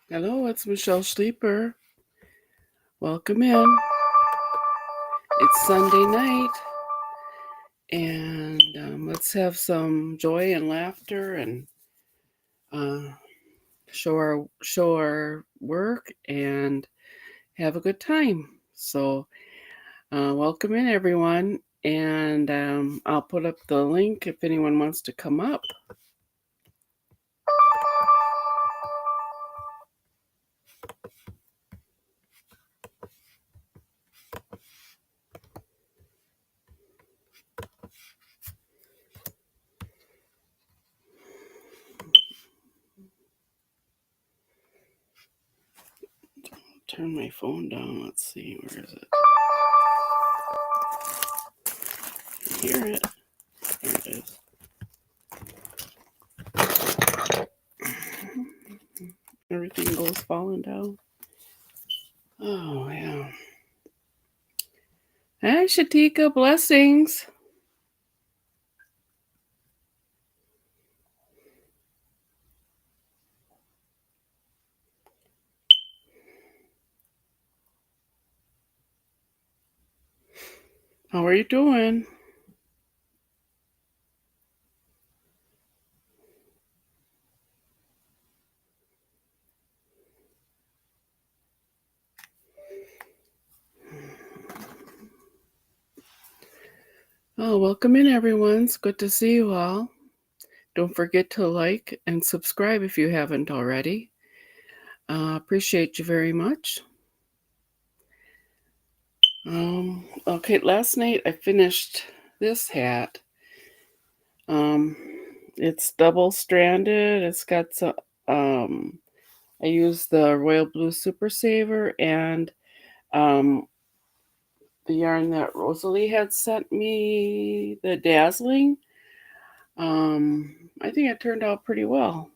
Hello, it's Michelle Sleeper. Welcome in. It's Sunday night, and let's have some joy and laughter and uh, show our work and have a good time. So, welcome in, everyone. And I'll put up the link if anyone wants to come up. Turn my phone down. Let's see, where is it? I hear it. There it is. Everything goes falling down. Oh, yeah. Hi, Shatika. Blessings. How are you doing? Oh, welcome in, everyone. It's good to see you all. Don't forget to like and subscribe if you haven't already. Appreciate you very much. Okay, last night I finished this hat. It's double-stranded. It's got some. I used the Royal Blue Super Saver and the yarn that Rosalie had sent me, the Dazzling. I think it turned out pretty well.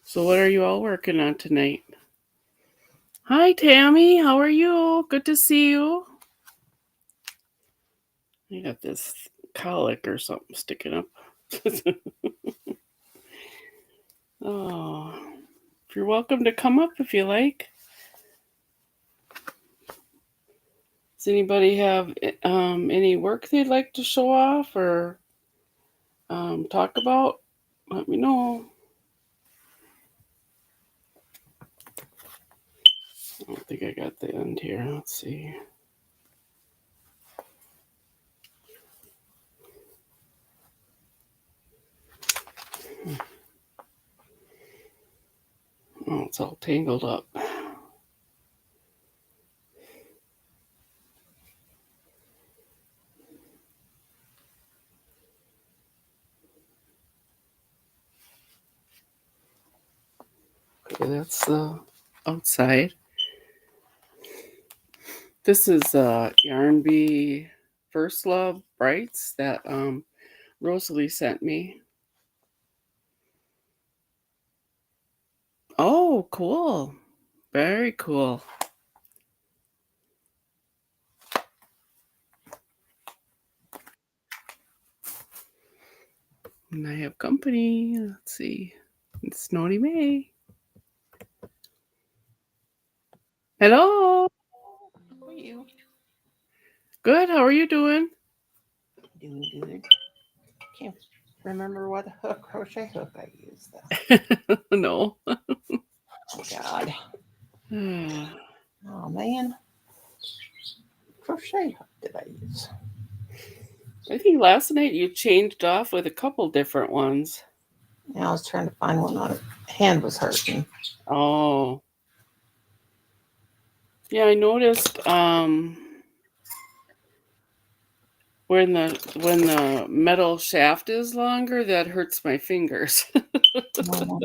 So what are you all working on tonight? Hi, Tammy. How are you? Good to see you. I got this colic or something sticking up. Oh, you're welcome to come up if you like. Does anybody have any work they'd like to show off or talk about? Let me know. I don't think I got the end here. Let's see. Oh, it's all tangled up. Okay, that's the outside. This is Yarn Bee First Love Brights that Rosalie sent me. Oh, cool. Very cool. And I have company. Let's see. It's Snowy May. Hello. How are you? Good. How are you doing? Doing good. Can't remember what crochet hook I used though. No. Oh God. I Oh man. Crochet hook did I use? think last night you changed off with a couple different ones. Yeah, I was trying to find one. My hand was hurting. Oh. Yeah, I noticed when the metal shaft is longer, that hurts my fingers. Um,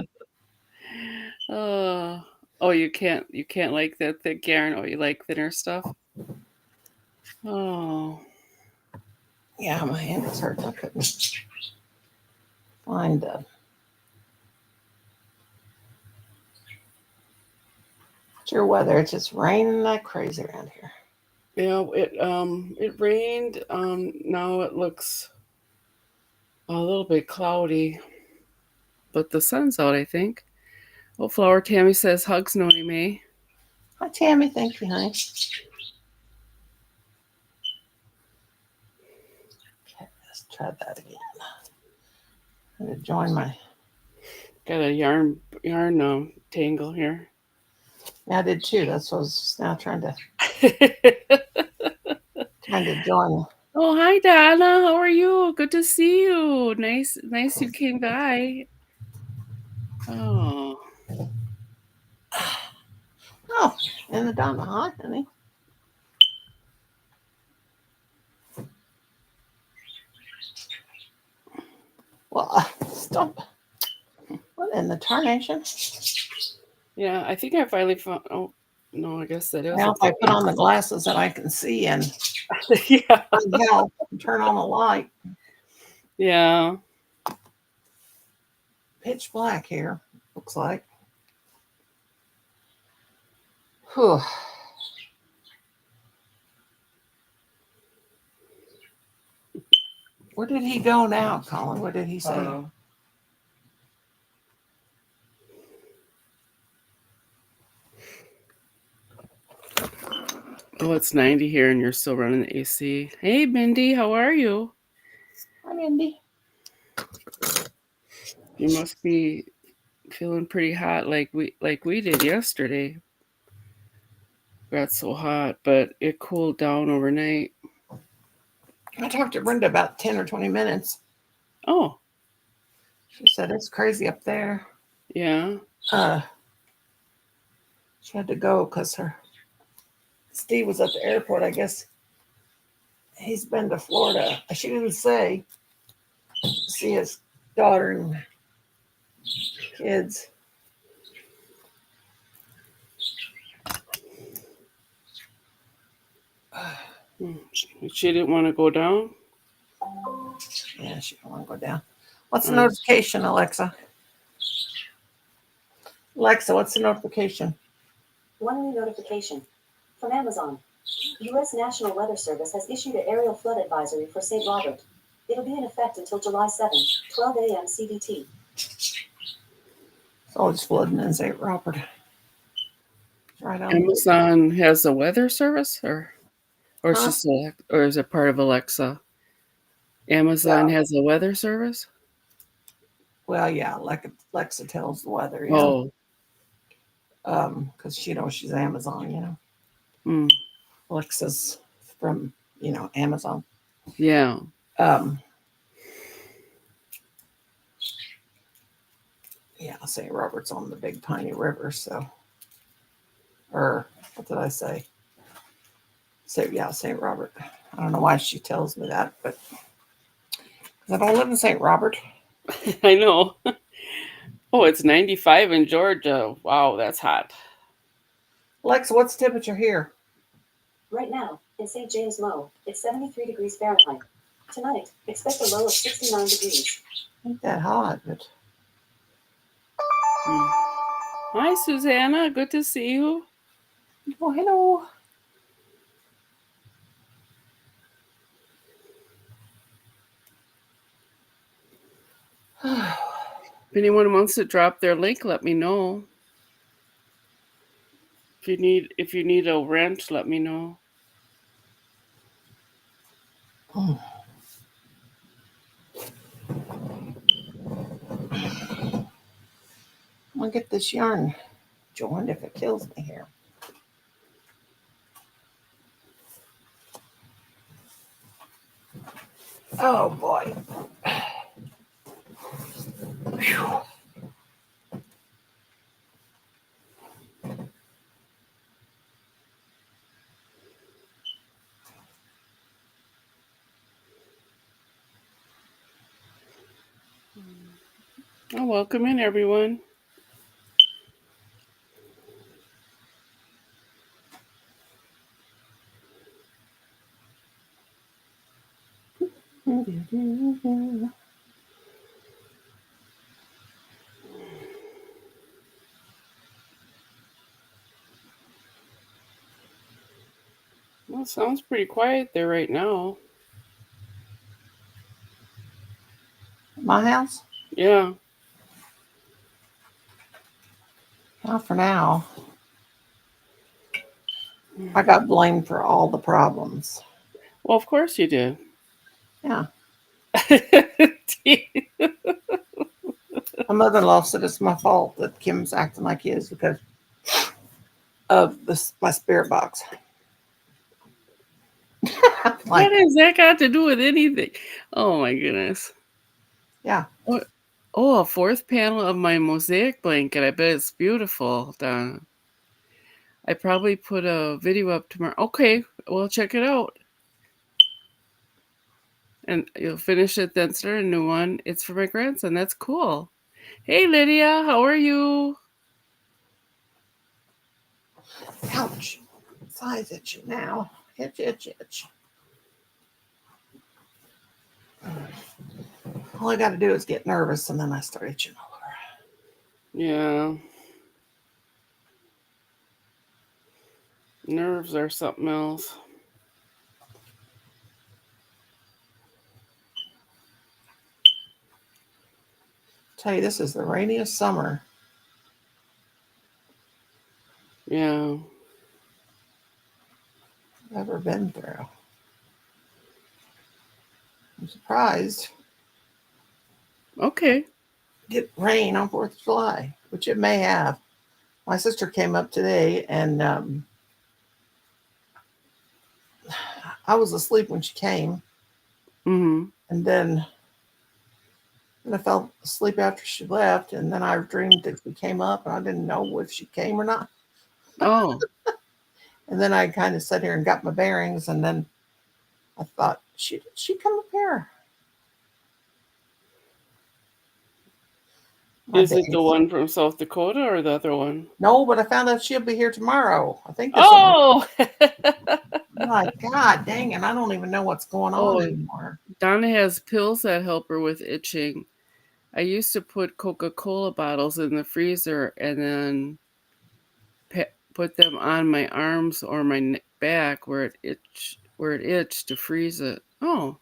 uh, oh, you can't like that thick yarn. Oh, you like thinner stuff. Oh, yeah, my hand was hurting. I couldn't find the. It's your weather. It's just raining like crazy around here. Yeah, it rained. Now it looks a little bit cloudy, but the sun's out, I think. Oh, Flower Tammy says hugs, Noni May. Hi, Tammy. Thank you, honey. Okay, let's try that again. I'm going to join my... Got a yarn tangle here. Yeah, I did too. That's what I was just now trying to join. Oh, hi Donna. How are you? Good to see you. Nice you came by. Oh. Oh, and the Donna. Hi, honey. Well, stop. What in the tarnation? Yeah, I think I finally found. Oh, no, I guess that is. Now, if I put on the glasses that I can see and yeah. help turn on the light. Yeah. Pitch black here, looks like. Whew. Where did he go now, Colin? What did he say? Oh, it's 90 here and you're still running the AC. Hey, Mindy, how are you? Hi, Mindy. You must be feeling pretty hot like we did yesterday. Got so hot, but it cooled down overnight. I talked to Brenda about 10 or 20 minutes. Oh. She said it's crazy up there. Yeah. She had to go because Steve was at the airport. I guess he's been to Florida. She didn't say, to see his daughter and kids. She didn't want to go down? Yeah, she didn't want to go down. What's the notification, Alexa? Alexa, what's the notification? One new notification from Amazon. U.S. National Weather Service has issued an aerial flood advisory for St. Robert. It'll be in effect until July 7th, 12 a.m. CDT. So it's flooding in St. Robert. Right on. Amazon has a weather service, or it's just or is it part of Alexa? Amazon has a weather service? Well, yeah, Alexa tells the weather, yeah. Oh. Because she's Amazon, Alexa's from, Amazon. Yeah. Yeah, St. Robert's on the Big Piney River, so, or what did I say? St. Robert. I don't know why she tells me that, but because I don't live in St. Robert. I know. Oh, it's 95 in Georgia. Wow, that's hot. Alexa, what's the temperature here? Right now, in St. James Mo, it's 73 degrees Fahrenheit. Tonight, expect a low of 69 degrees. Ain't that hot, but... Hi, Susanna. Good to see you. Oh, hello. If anyone wants to drop their link, let me know. If you need a wrench, let me know. I'm gonna get this yarn joined if it kills me here. Oh boy. Whew. Oh, welcome in, everyone. Well, it sounds pretty quiet there right now. My house? Yeah. Not for now. I got blamed for all the problems. Well, of course you did. Yeah. My mother-in-law said it's my fault that Kim's acting like he is because of this my spirit box. What Like, has that got to do with anything? Oh my goodness. yeah. What? Oh, a fourth panel of my mosaic blanket. I bet it's beautiful, Donna. I probably put a video up tomorrow. Okay, we'll check it out. And you'll finish it, then start a new one. It's for my grandson. That's cool. Hey, Lydia, how are you? Ouch. Size itchy now. Itch, itch, itch. All I got to do is get nervous and then I start itching all over. Yeah. Nerves are something else. Tell you, this is the rainiest summer. Yeah. I've ever been through. I'm surprised. Okay. Get rain on 4th of July, which it may have. My sister came up today and I was asleep when she came. Mm-hmm. And then I fell asleep after she left. And then I dreamed that she came up and I didn't know if she came or not. Oh, And then I kind of sat here and got my bearings. And then I thought, she come up here? My is it the days. one from South Dakota or the other one? No, but I found out she'll be here tomorrow. I think this will. Oh! My God, dang it. I don't even know what's going on Oh, anymore. Donna has pills that help her with itching. I used to put Coca-Cola bottles in the freezer and then put them on my arms or my back where it itched to freeze it. Oh,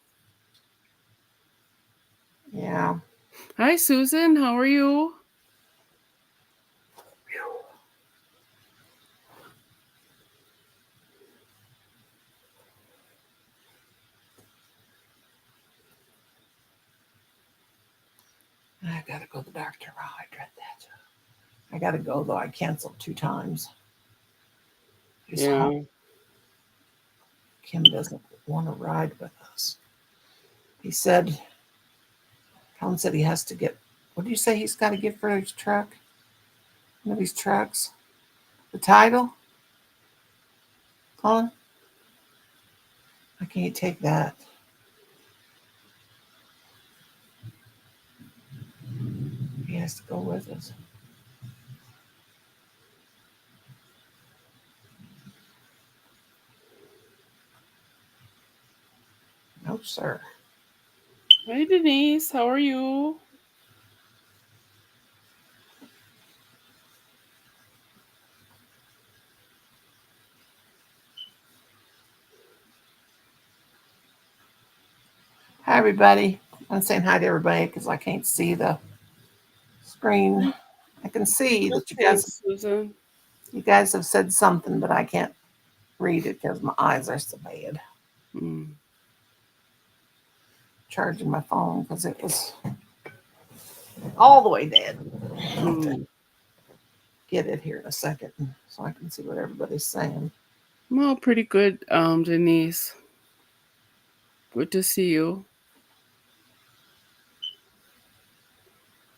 Yeah. hi Susan, how are you? I got to go to the doctor. Oh, I dread that. I got to go, though. I canceled 2 times. Just hope Yeah. Kim doesn't want to ride with us. He said, Colin said he has to get, what do you say he's got to get for his truck? One of these trucks? The title? Colin? I can't take that. He has to go with us. No, sir. Hi Denise, how are you? Hi, everybody. I'm saying hi to everybody because I can't see the screen. I can see that Okay, Susan. you guys have said something, but I can't read it because my eyes are so bad. Mm. Charging my phone because it was all the way dead. I'll have to Mm. get it here in a second so I can see what everybody's saying. Well, pretty good, Denise. Good to see you.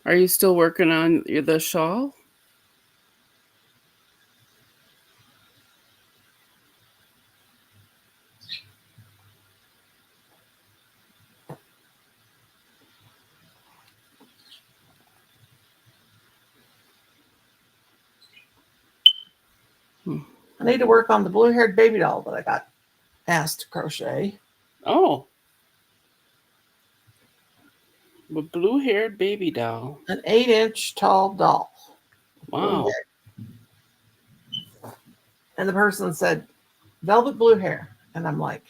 Are you still working on the shawl? Hmm. I need to work on the blue-haired baby doll that I got asked to crochet. Oh, a blue-haired baby doll. An 8-inch tall doll. Blue Wow. hair. And the person said, velvet blue hair. And I'm like,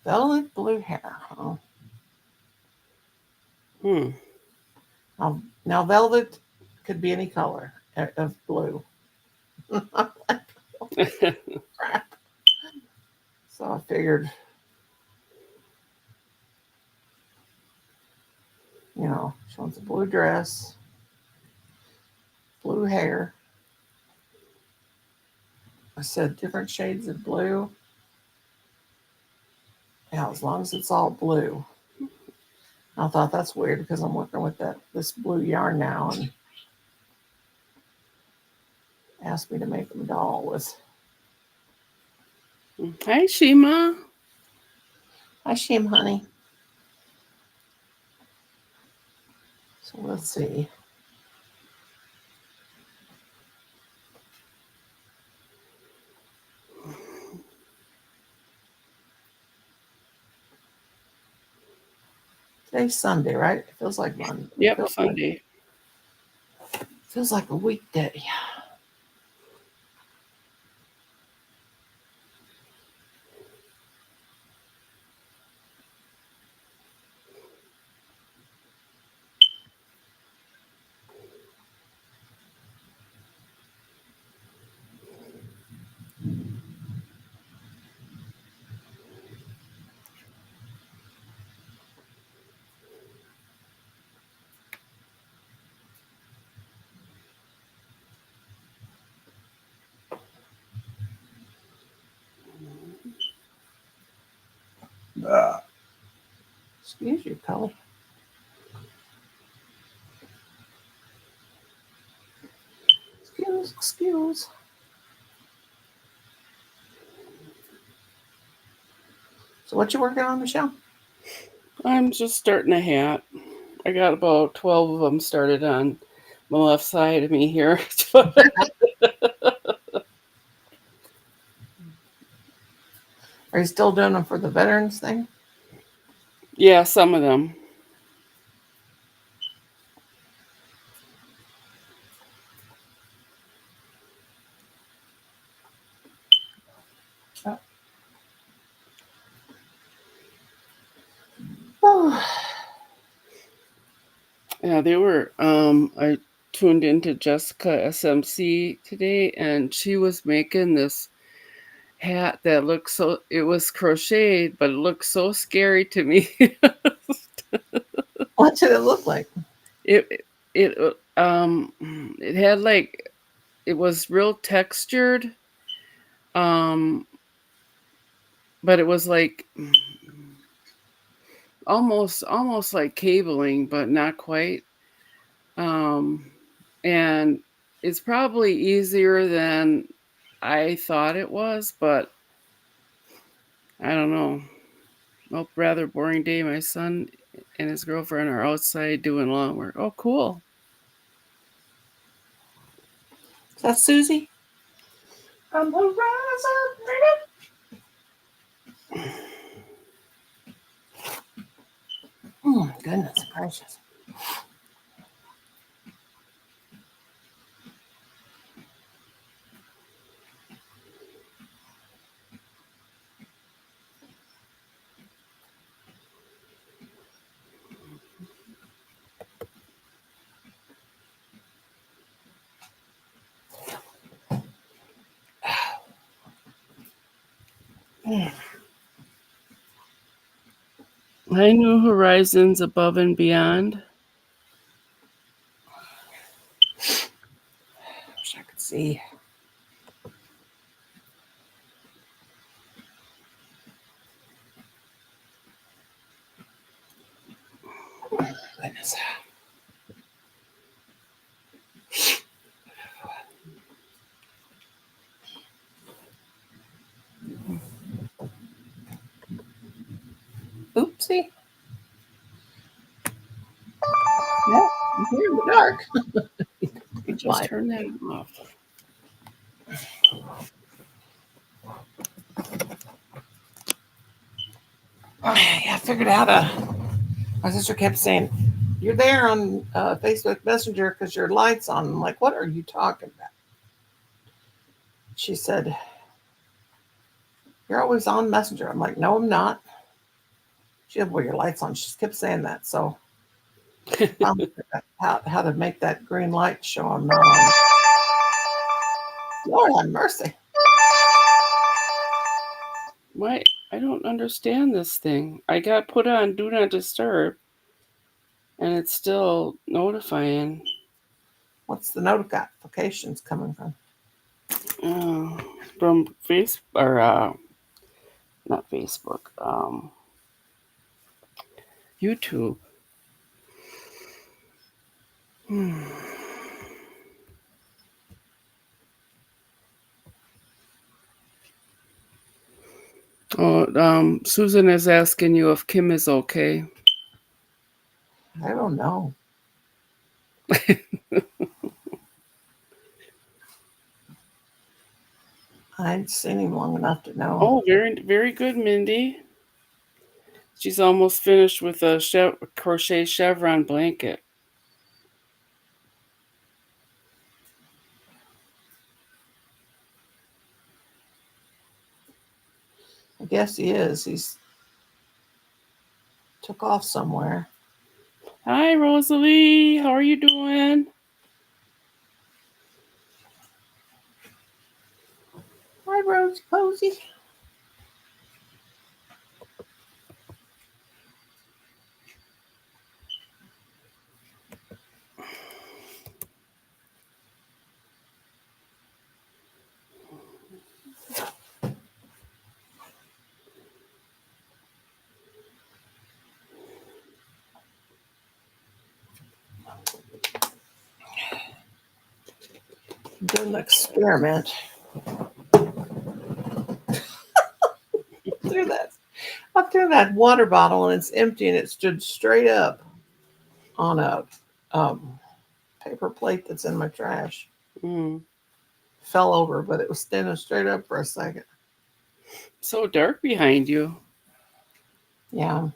velvet blue hair. Huh? Hmm. Now, velvet could be any color of blue. Crap. So I figured, she wants a blue dress, blue hair. I said different shades of blue. Yeah, as long as it's all blue. I thought that's weird because I'm working with this blue yarn now and asked me to make a doll with. Hi, Shima. Hi, Shim, honey. So let's see. Today's Sunday, right? It feels like Monday. Yep, Sunday. Feels like a weekday. Excuse you, Cully. Excuse. So what you working on, Michelle? I'm just starting a hat. I got about 12 of them started on the left side of me here. Are you still doing them for the veterans thing? Yeah, some of them. Oh, Yeah, they were. I tuned into Jessica SMC today, and she was making this hat that looked so. It was crocheted, but it looked so scary to me. what did it look like? it it it had like it was real textured, um, but it was like almost like cabling, but not quite. Um, and it's probably easier than I thought it was, but I don't know. Well, rather boring day. My son and his girlfriend are outside doing lawn work. Oh, cool. Is that Susie? On the horizon. Goodness gracious. I knew horizons above and beyond. Wish I could see. Goodness. Oopsie. Yeah, I'm here in the dark. You just Light. turn that off. Yeah, I figured out my sister kept saying, "You're there on Facebook Messenger because your light's on." I'm like, "What are you talking about?" She said, You're always on Messenger. I'm like, no, I'm not. She had, well, your lights on. She just kept saying that. So how to make that green light show I'm not on. Lord have mercy. Why? I don't understand this thing. I got put on Do Not Disturb, and it's still notifying. What's the notifications coming from? From Facebook, or not Facebook, YouTube. Hmm. Oh, Susan is asking you if Kim is okay. I don't know. I ain't seen him long enough to know. Oh, very, very good, Mindy. She's almost finished with a crochet chevron blanket. I guess he is. He's took off somewhere. Hi, Rosalie. How are you doing? Hi, Rose Posy. I'm doing an experiment. I threw that water bottle and it's empty and it stood straight up on a um, paper plate that's in my trash. Mm. Fell over, but it was standing straight up for a second. So dark behind you. Yeah.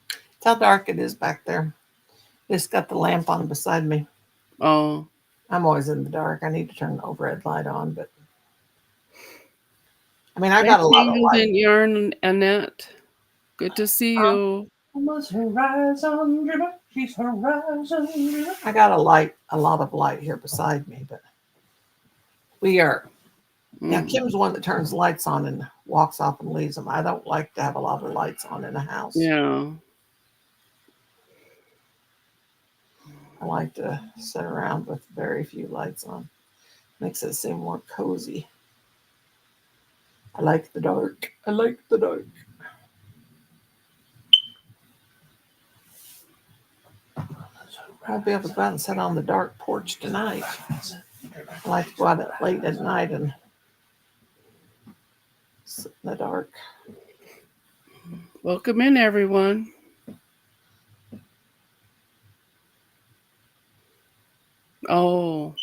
It's how dark it is back there. It's got the lamp on beside me. Oh. I'm always in the dark. I need to turn the overhead light on, but I mean, I Hi, got a lot of light. Tangles and Yarn, Annette. Good to see you. I got a lot of light here beside me, but we are. Now, Kim's one that turns lights on and walks off and leaves them. I don't like to have a lot of lights on in a house. Yeah. I like to sit around with very few lights on. Makes it seem more cozy. I like the dark. I like the dark. I'll be able to go out and sit on the dark porch tonight. I like to go out late at night and sit in the dark. Welcome in, everyone. Oh.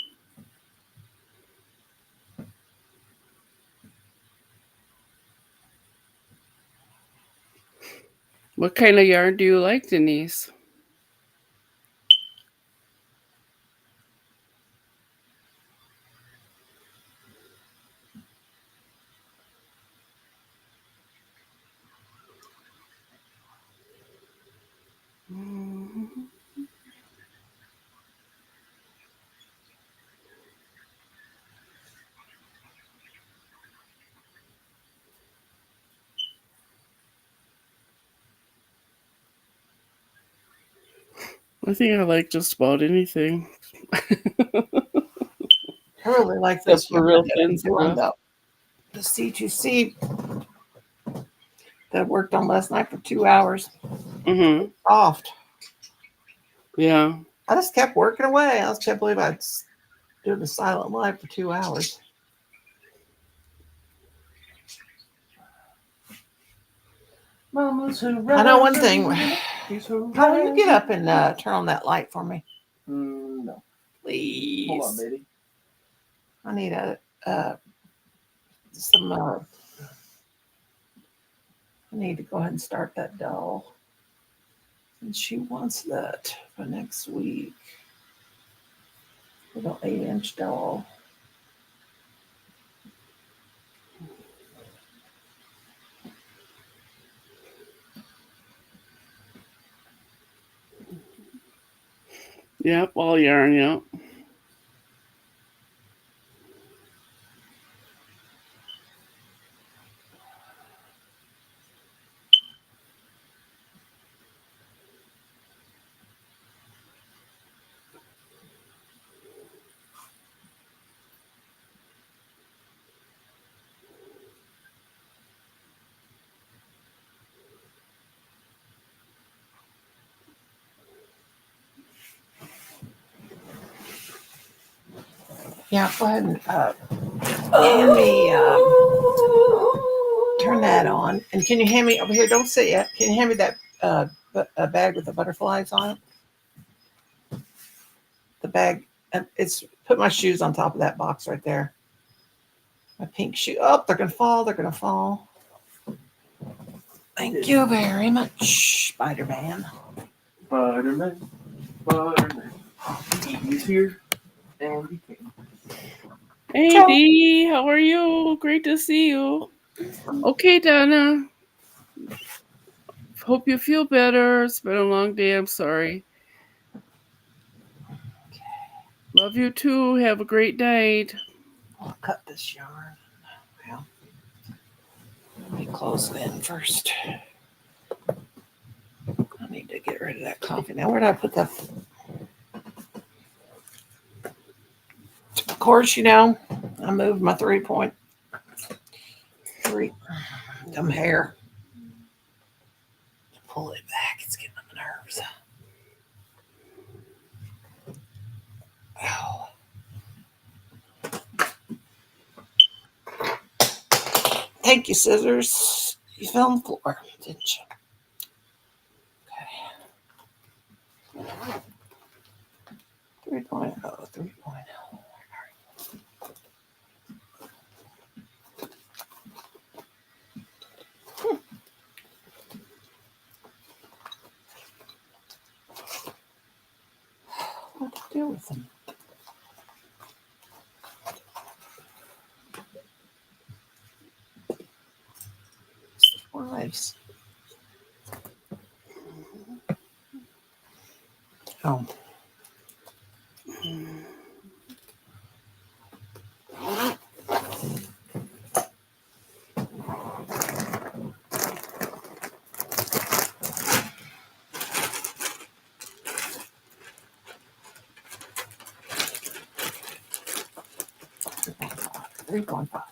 What kind of yarn do you like, Denise? I think I like just about anything. I really like Except this for yarn real that thin I'm doing stuff. the C2C that I worked on last night for 2 hours. Mm-hmm. Soft. Yeah. I just kept working away. I just can't believe I'd do the silent live for 2 hours. I know one thing. How will you get up and turn on that light for me? No. Please. Hold on, baby. I need some. I need to go ahead and start that doll. And she wants that for next week. Little 8-inch doll. Yep, all yarn, yep. Yeah, go ahead and hand me, turn that on. And can you hand me over here? Don't say it. Can you hand me that a bag with the butterflies on it? The bag. It's put my shoes on top of that box right there. My pink shoe. Oh, they're gonna fall. They're gonna fall. Thank you very much, Spider-Man. Spider-Man, Spider-Man. He's here and he came. Hey Ciao. Dee, how are you? Great to see you. Okay, Donna. Hope you feel better. It's been a long day. I'm sorry. Love you too. Have a great night. I'll cut this yarn. Well, let me close it in first. I need to get rid of that coffee. Now, where did I put that? Of course, I moved my 3.3 hair. Pull it back. It's getting on my nerves. Oh. Thank you, scissors. You fell on the floor, didn't you? Okay. 3.0, 3.0. What to do with them? Wives. Oh. 3.5.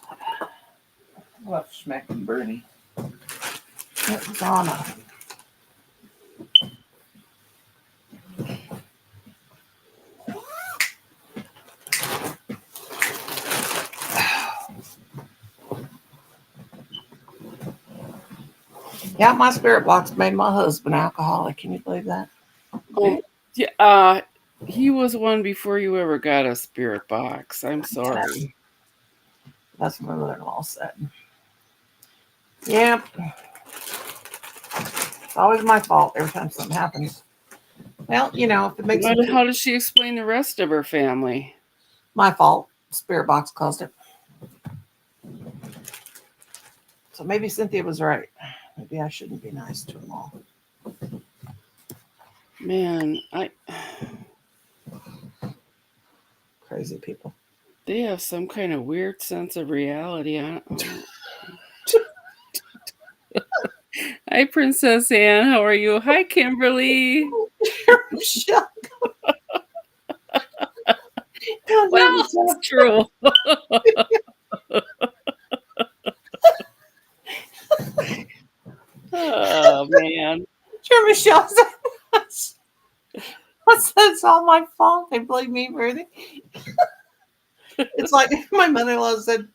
Well, smacking Bernie. It was on a. Yeah, my spirit box made my husband alcoholic. Can you believe that? Oh, yeah. He was one before you ever got a spirit box. I'm sorry. That's what my mother-in-law said. Yep. It's always my fault every time something happens. Well, if it makes it How did she explain the rest of her family? my fault, spirit box caused it. So maybe Cynthia was right. Maybe I shouldn't be nice to them all. Man, Crazy people. they have some kind of weird sense of reality. Hi, Princess Anne. How are you? Hi, Kimberly. Michelle. Well, it's true. Oh man. Sure, Michelle said, it's all my fault. They blame me for everything. It's like my mother-in-law said,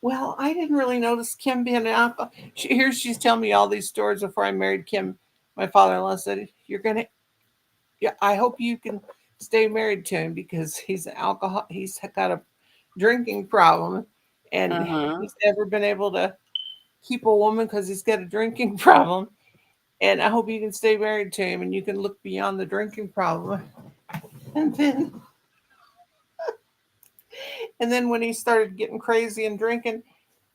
well, I didn't really notice Kim being an alcoholic. She's telling me all these stories before I married Kim. My father-in-law said, I hope you can stay married to him because he's an alcohol. He's got a drinking problem and he's never been able to keep a woman because he's got a drinking problem. And I hope you can stay married to him and you can look beyond the drinking problem. And then when he started getting crazy and drinking,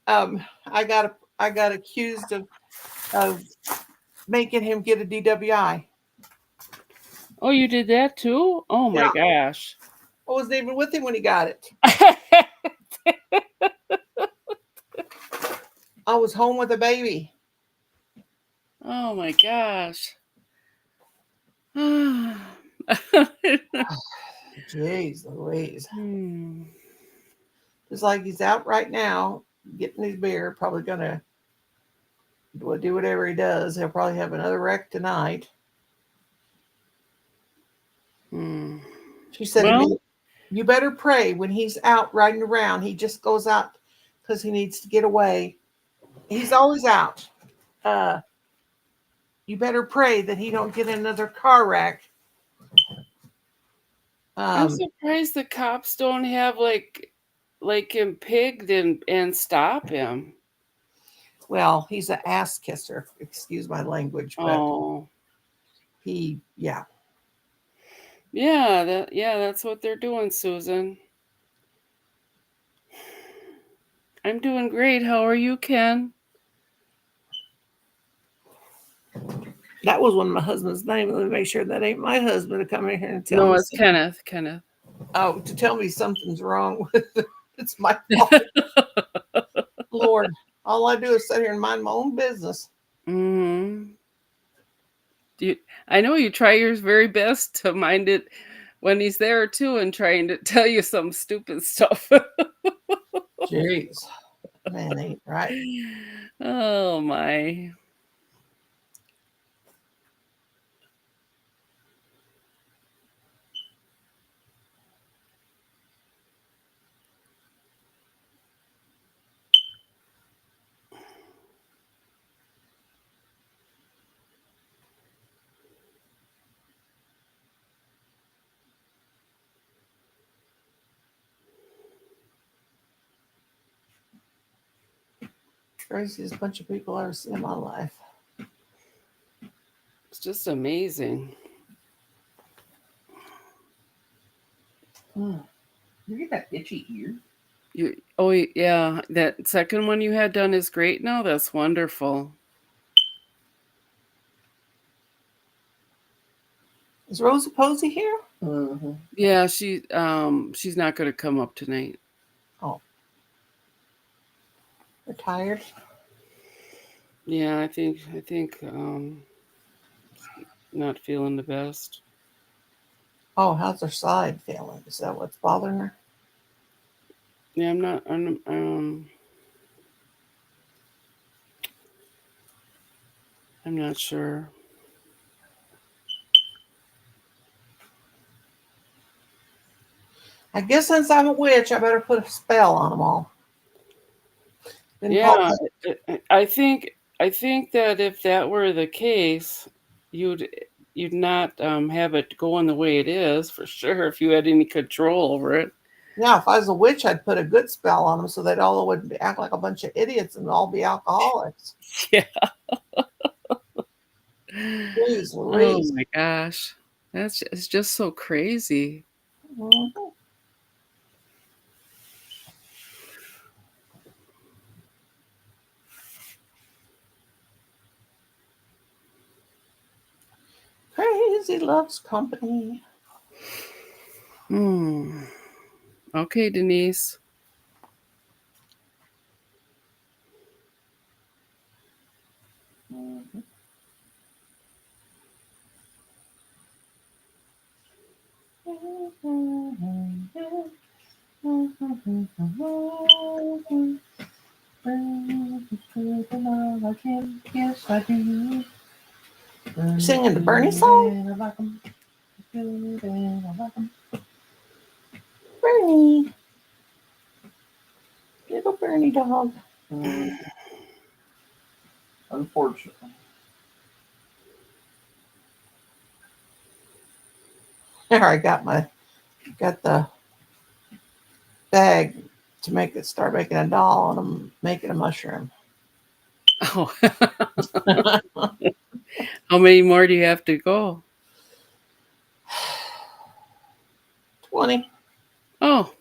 I got accused of making him get a DWI. Oh, you did that too? Oh my Yeah. gosh. I wasn't even with him when he got it. I was home with a baby. Oh my gosh. Jeez Louise. Hmm. It's like he's out right now getting his beer. Probably gonna do whatever he does. He'll probably have another wreck tonight. Hmm. She said to Well, me, "You better pray when he's out riding around. He just goes out because he needs to get away. He's always out. Uh, you better pray that he don't get in another car wreck." I'm Um, surprised the cops don't have like him pigged and stop him. well, he's an ass kisser. Excuse my language, but Oh. yeah. Yeah, that's what they're doing, Susan. I'm doing great. How are you, Ken? That was one of my husband's name. Let me make sure that ain't my husband to come in here and tell No, me it's something. Kenneth. Kenneth. Oh, to tell me something's wrong with it. It's my fault. Lord, all I do is sit here and mind my own business. Hmm. I know you try your very best to mind it when he's there too, and trying to tell you some stupid stuff. Jeez, man, ain't right. Oh my. Craziest bunch of people I've ever seen in my life. It's just amazing. You get that itchy ear? Oh yeah, that second one you had done is great now. That's wonderful. Is Rosa Posey here? Mm-hmm. Yeah, she's not going to come up tonight. Oh, retired. Yeah, I think not feeling the best. Oh, how's her side feeling? Is that what's bothering her? Yeah, I'm not sure. I guess since I'm a witch, I better put a spell on them all. Been called. Yeah, I think that if that were the case, you'd you'd not have it going the way it is for sure if you had any control over it. Yeah, if I was a witch, I'd put a good spell on them so they'd all would act like a bunch of idiots and all be alcoholics. Yeah. Jeez Oh Louise. my gosh. It's just so crazy. Mhm. Crazy loves company. Hmm. Okay, Denise. Mm-hmm. Yes, I do. You singing the Bernie song? I like 'em. Good and I like 'em. Bernie. Little Bernie dog. Unfortunately. There, I got the bag to start making a doll, and I'm making a mushroom. Oh. How many more do you have to go? 20. Oh.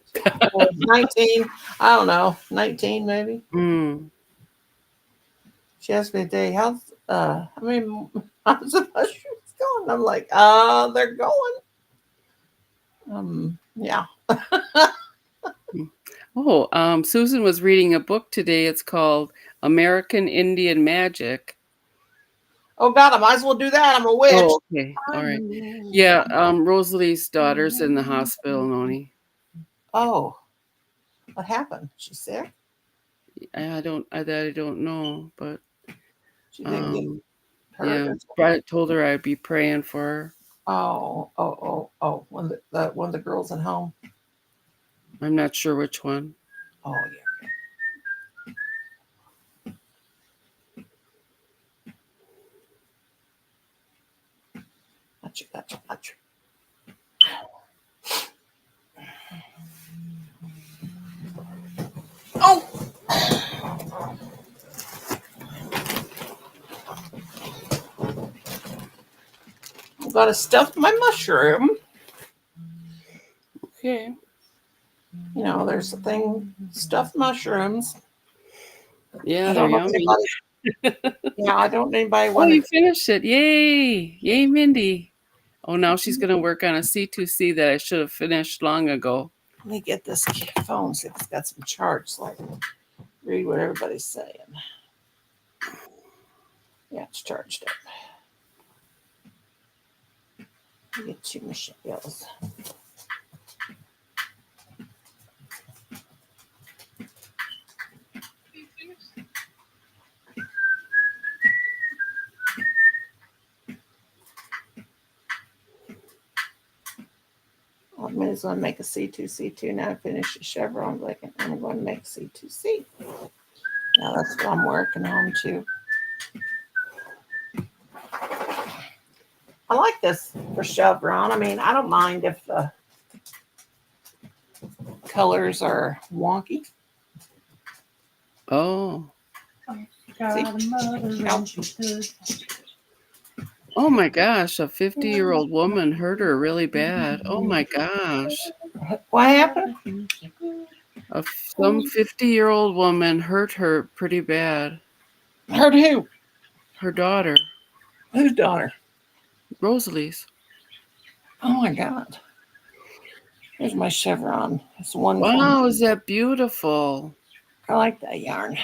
19. I don't know. 19 maybe. Hmm. She asked me today, how's the mushrooms And I'm like, they're going. Yeah. Oh, Susan was reading a book today. It's called American Indian Magic. Oh God, I might as well do that. I'm a witch. Oh, okay. All right. Yeah, Rosalie's daughter's in the hospital, Noni. Oh, what happened? She's sick. I don't know, but She didn't get um, hurt. yeah, I told her I'd be praying for her. Oh. When the girls at home. I'm not sure which one. Oh yeah. Gotcha. Oh, I'm gonna stuff my mushroom. Okay. You know, there's a thing, stuffed mushrooms. Yeah, I they're don't know if yummy. anybody. Yeah, I don't know anybody Oh, want you to. finished it. Yay. Yay, Mindy. Oh, now she's going to work on a C2C that I should have finished long ago. Let me get this phone, see if it's got some charts so I can read what everybody's saying. Yeah, it's charged up. Let me get two Michelle's. I may as well make a C2C2 now. Finish the chevron blanket. I'm going to make C2C. Now that's what I'm working on too. I like this for chevron. I mean, I don't mind if the colors are wonky. Oh. See? Oh my gosh, a 50-year-old woman hurt her really bad. Oh my gosh. What happened? Some 50-year-old woman hurt her pretty bad. Hurt who? Her daughter, Whose daughter? Rosalie's. Oh my God. Here's my chevron. It's one for Wow, is that beautiful? I like that yarn.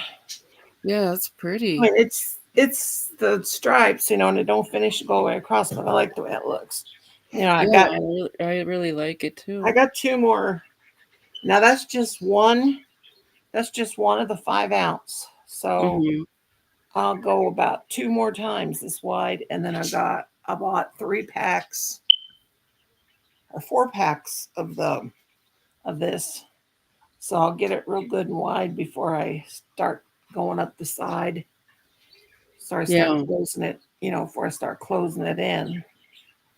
Yeah, that's I pretty. mean, it's the stripes, you know, and it don't finish go away across, but I like the way it looks. You know, Yeah, I really like it I too. got two more. Now that's just one. That's just one of the 5 ounce. So Hmm. I'll go about two more times this wide, and then I bought 3 packs or 4 packs of this. So I'll get it real good and wide before I start going up the side. So I start Yeah, closing it, you know, before I start closing it in.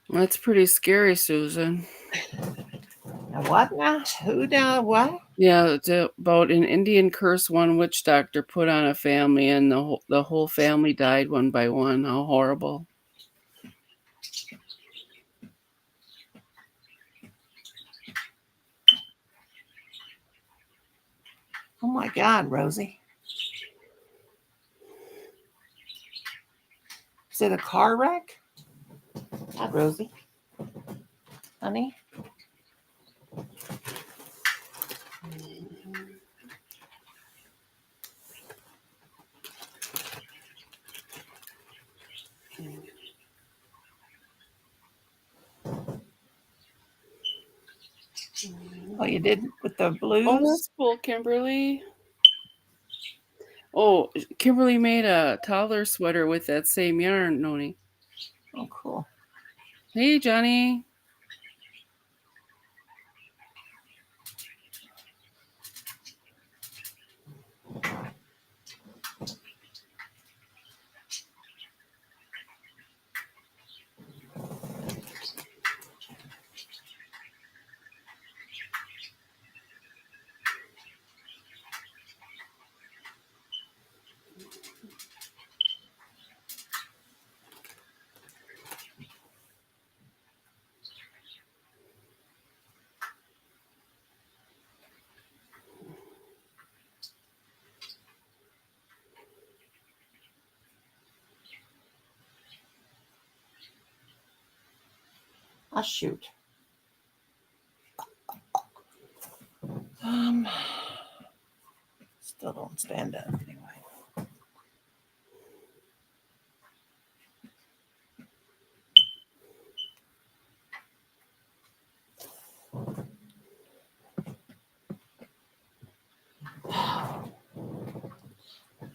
that's pretty scary, Susan. Now what now? Who now? What? Yeah, it's about an Indian curse one witch doctor put on a family, and the whole family died one by one. How horrible! Oh my God, Rosie. Is it a car wreck? Hi, Rosie. Honey? Oh, you did with the Oh, blues? that's cool, Kimberly. Oh, Kimberly made a toddler sweater with that same yarn, Noni. Oh, cool. Hey, Johnny. Ah, shoot. Still don't stand up anyway.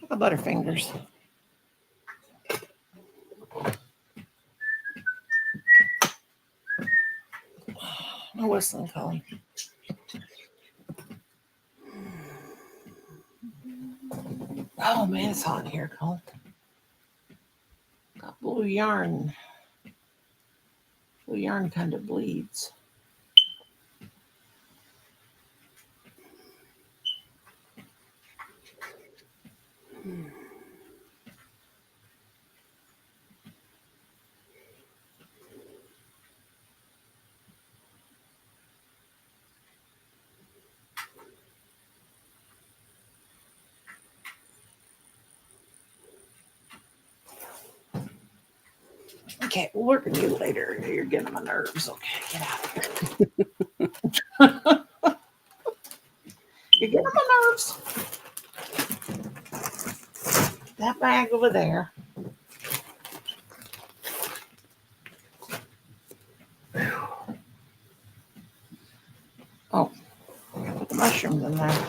Look at Butterfingers. No whistling, Colin. Oh man, it's hot in here, Colin. Got blue yarn. Blue yarn kind of bleeds. Okay, we'll work on you later. You're getting on my nerves. Okay, get out of here. You're getting on my nerves. That bag over there. Oh, put the mushrooms in there.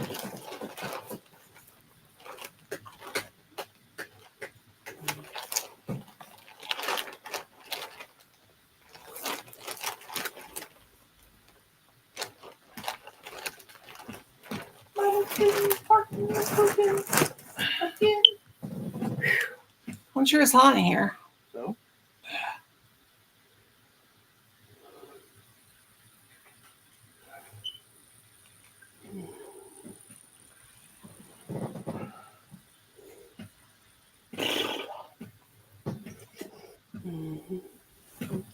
I'm sure it's hot in here. So,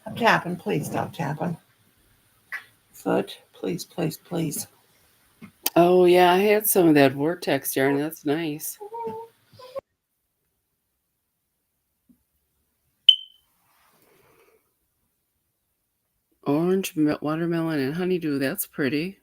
Stop tapping. Please stop tapping. Foot. Please, please, please. Oh yeah, I had some of that vortex yarn. That's nice. Orange, watermelon, and honeydew. That's pretty.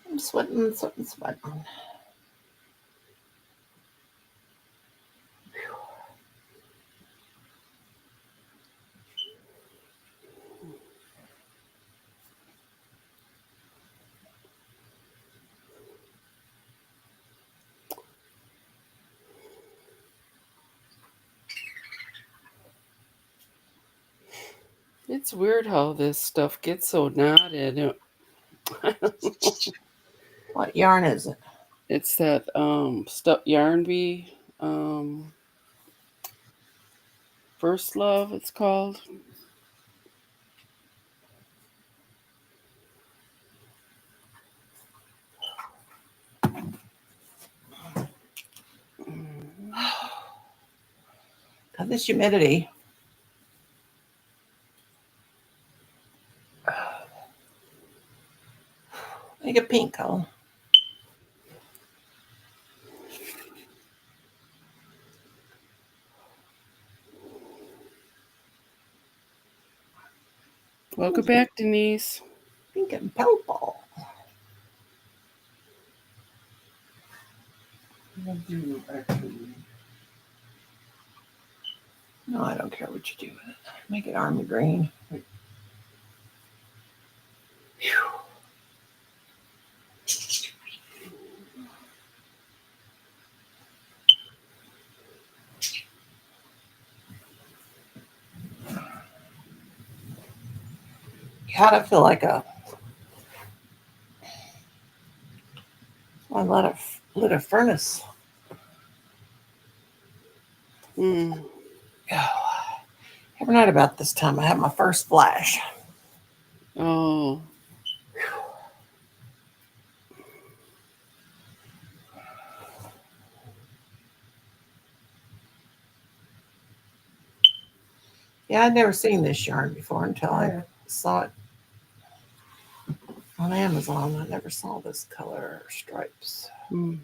I'm sweating, sweating, sweating. It's weird how this stuff gets so knotted. What yarn is it? It's that stuff yarn bee first love. It's called. Got this humidity. Make it pink, Colin. Welcome back, Denise. Pink and purple. I do actually. No, I don't care what you do with it. Make it army green. God, I feel like I lit a furnace. Mm. Oh, Every night about this time, I have my first flash. Oh. Yeah, I'd never seen this yarn before until I saw it on Amazon. I never saw this color stripes. Mm.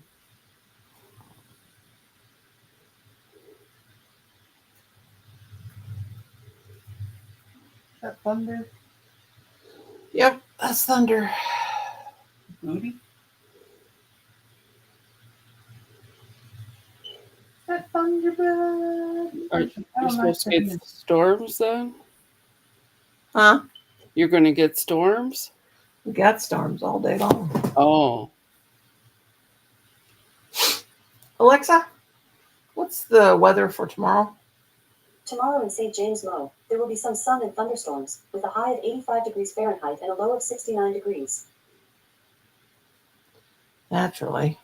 That thunder Yep, that's thunder. booty. That thunderbird. Are you supposed to get storms then? Huh? You're going to get storms? We got storms all day long. Oh. Alexa, what's the weather for tomorrow? Tomorrow in St. James, Mo, there will be some sun and thunderstorms, with a high of 85 degrees Fahrenheit and a low of 69 degrees. Naturally.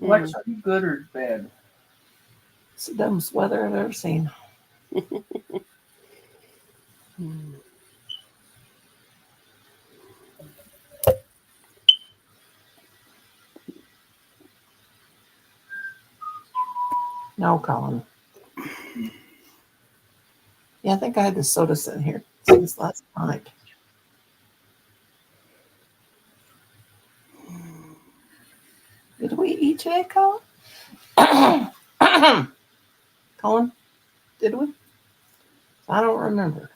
Alexa, are you good or bad? It's the dumbest weather I've ever seen. No, Colin. Yeah, I think I had the soda sitting here since last night. Did we eat today, Colin? Colin, did we? I don't remember.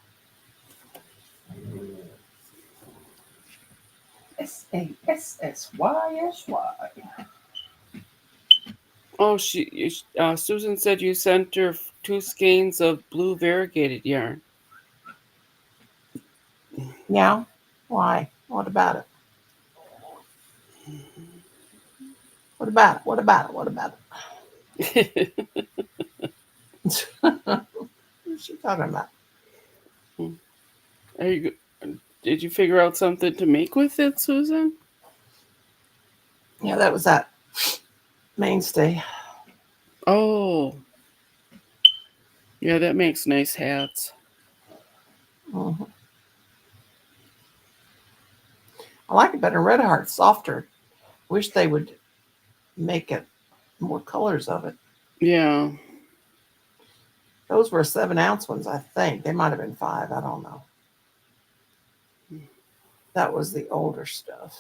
SASSYSY. Oh, Susan said you sent her 2 skeins of blue variegated yarn. Yeah? Why? What about it? What about it? What about it? What about it? What's she talking about? Did you figure out something to make with it, Susan? Yeah, that was that mainstay. Oh. Yeah, that makes nice hats. Mhm. I like it better. Red Heart, softer. Wish they would make it more colors of it. Yeah. Those were 7-ounce ones, I think. They might have been 5. I don't know. That was the older stuff.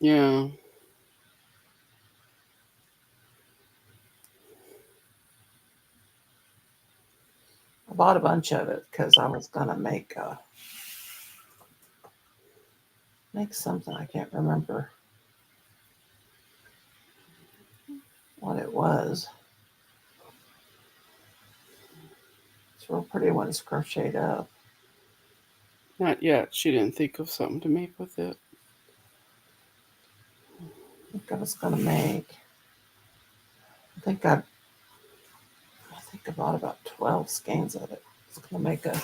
Yeah. I bought a bunch of it because I was gonna make something. I can't remember what it was. It's real pretty when it's crocheted up. Not yet. She didn't think of something to make with it. I think I was gonna make. I think I bought about 12 skeins of it. I was gonna make a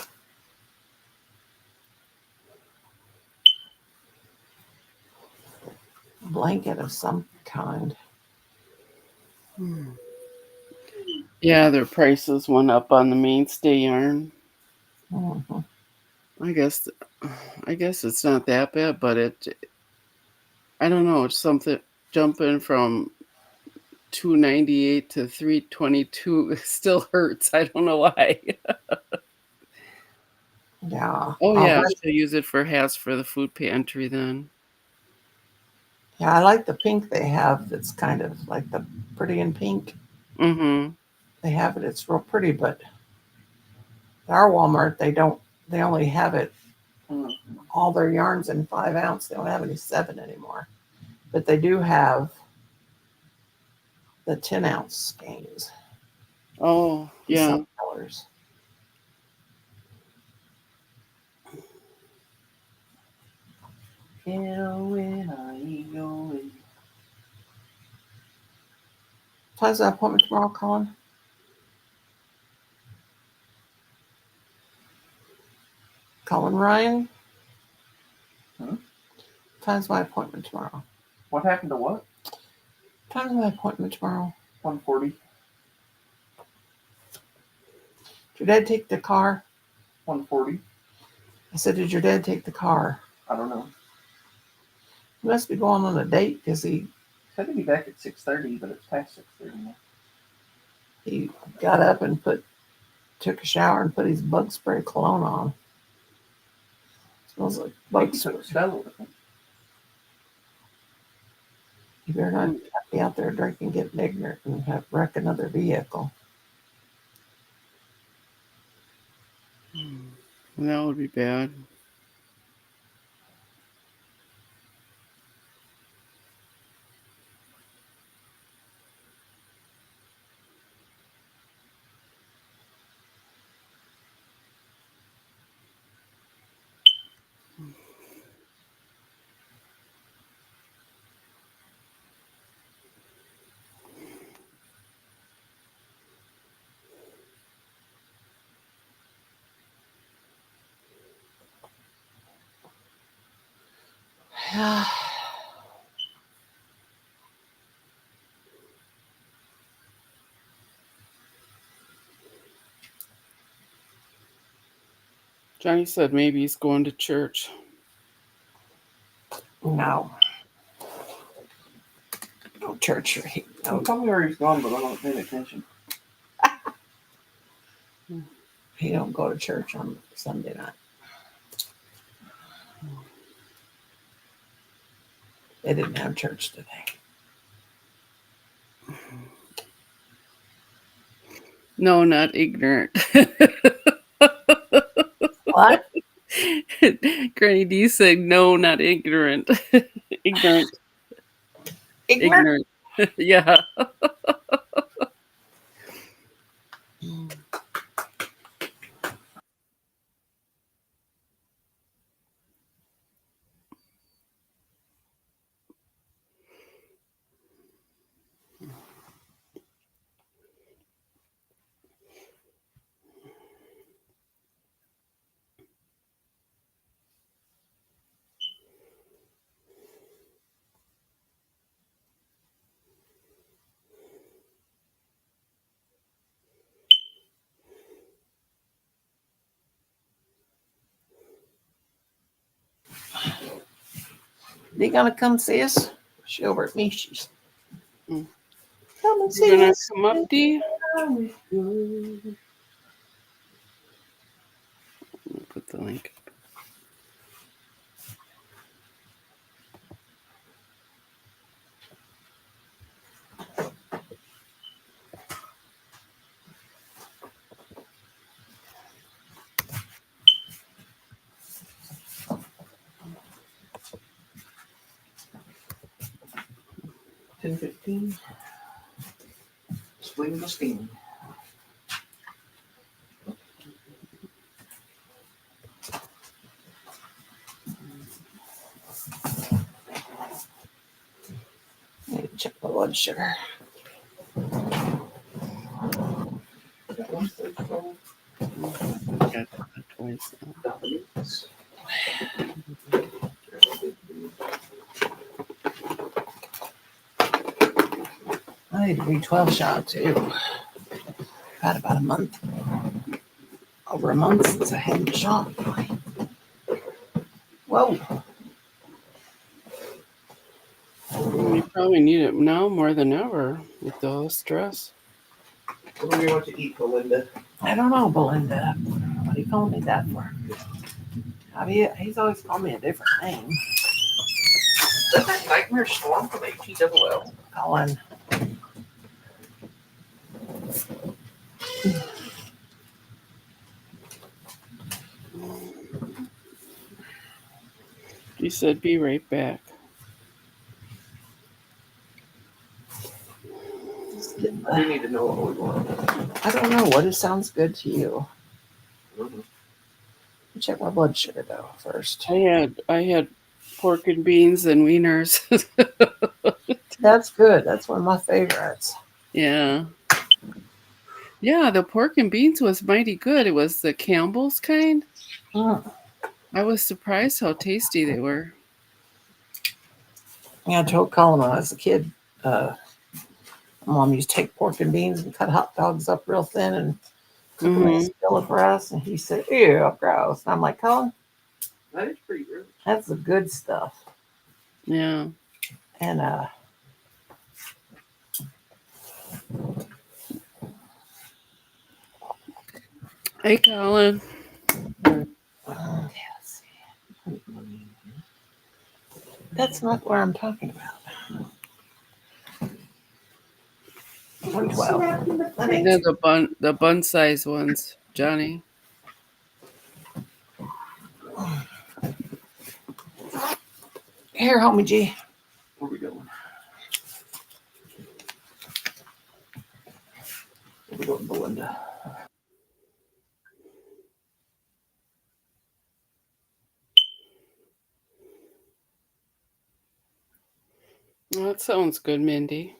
blanket of some kind. Yeah, their prices went up on the mainstay yarn. Mhm. I guess it's not that bad, but I don't know, it's something jumping from 298 to 322 still hurts. I don't know why. Yeah. Oh I'll yeah, bet- she'll use it for hats for the food pantry then. yeah, I like the pink they have. That's kind of like the pretty in pink. Mm-hmm. They have it. It's real pretty, but at our Walmart they don't. They only have it. All their yarns in 5-ounce. They don't have any 7 anymore, but they do have the 10-ounce skeins. Oh In yeah. some colors. When I ain't going. Time's the appointment tomorrow, Colin? Colin Ryan? Time's my appointment tomorrow. What happened to what? Time's my appointment tomorrow. 1:40. Did your dad take the car? 140. I said, did your dad take the car? I don't know. He must be going on a date because he Said he'd be back at 6:30, but it's past 6:30 now. he got up and took a shower and put his bug spray cologne on. Smells like bug He spray. took a spell with him. You better not be out there drinking, getting ignorant, and wreck another vehicle. That would be bad. Johnny said maybe he's going to church. No. No church or No. Tell me where he's gone, but I'm not paying attention. he don't go to church on Sunday night. They didn't have church today. No, not ignorant. What? Granny D said no, not ignorant. Ignorant. Ignorant? Yeah. They gonna come see us? She over at Mishy's. Mm. Come and You see gonna us. come up, D? Let Let me put the link. $10.15. Swing the steam. me check my blood sugar. Got that twice now. I need a B12 shot too. Had about a month. Over a month since I had the shot. Whoa. You probably need it now more than ever with all the stress. What do we want to eat, Belinda? I don't know, Belinda. What are you calling me that for? I mean, he's always called me a different name. Is that Nightmare Storm from HELL? Colin. He said, be right back. We need to know what we want. I don't know. What it sounds good to you? Mm-hmm. Check my blood sugar though first. I had pork and beans and wieners. That's good. That's one of my favorites. Yeah. Yeah, the pork and beans was mighty good. It was the Campbell's kind. Mm. I was surprised how tasty they were. Yeah, I told Colin when I was a kid, Mom used to take pork and beans and cut hot dogs up real thin and took away Mm-hmm. his pillow for us, and he said, "Ew, gross." And I'm like, "Colin, That is pretty good. that's the good stuff." Yeah. And Hey, Colin. yes, that's not what I'm talking about. 112. Let me Yeah, the bun size ones, Johnny. here, homie G. Where we going? Where we going, Belinda? Oh, that sounds good, Mindy.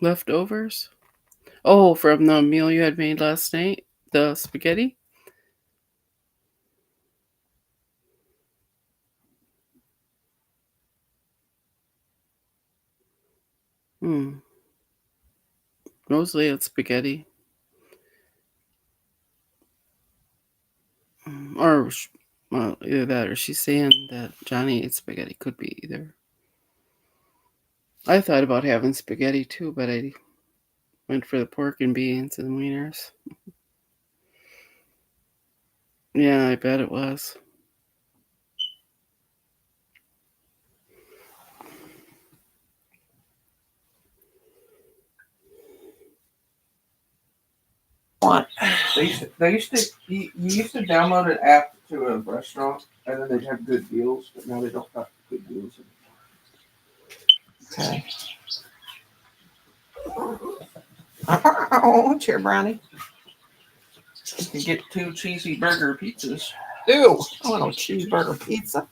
Leftovers? Oh, from the meal you had made last night? The spaghetti? Hmm. Mostly it's spaghetti. Or, well, either that or she's saying that Johnny ate spaghetti. Could be either. I thought about having spaghetti too, but I went for the pork and beans and wieners. Yeah, I bet it was. What? They used to you used to download an app to a restaurant and then they'd have good deals, but now they don't have good deals anymore. Okay. Oh, cheer brownie. You can get 2 cheesy burger pizzas. Ew. I want a cheeseburger pizza.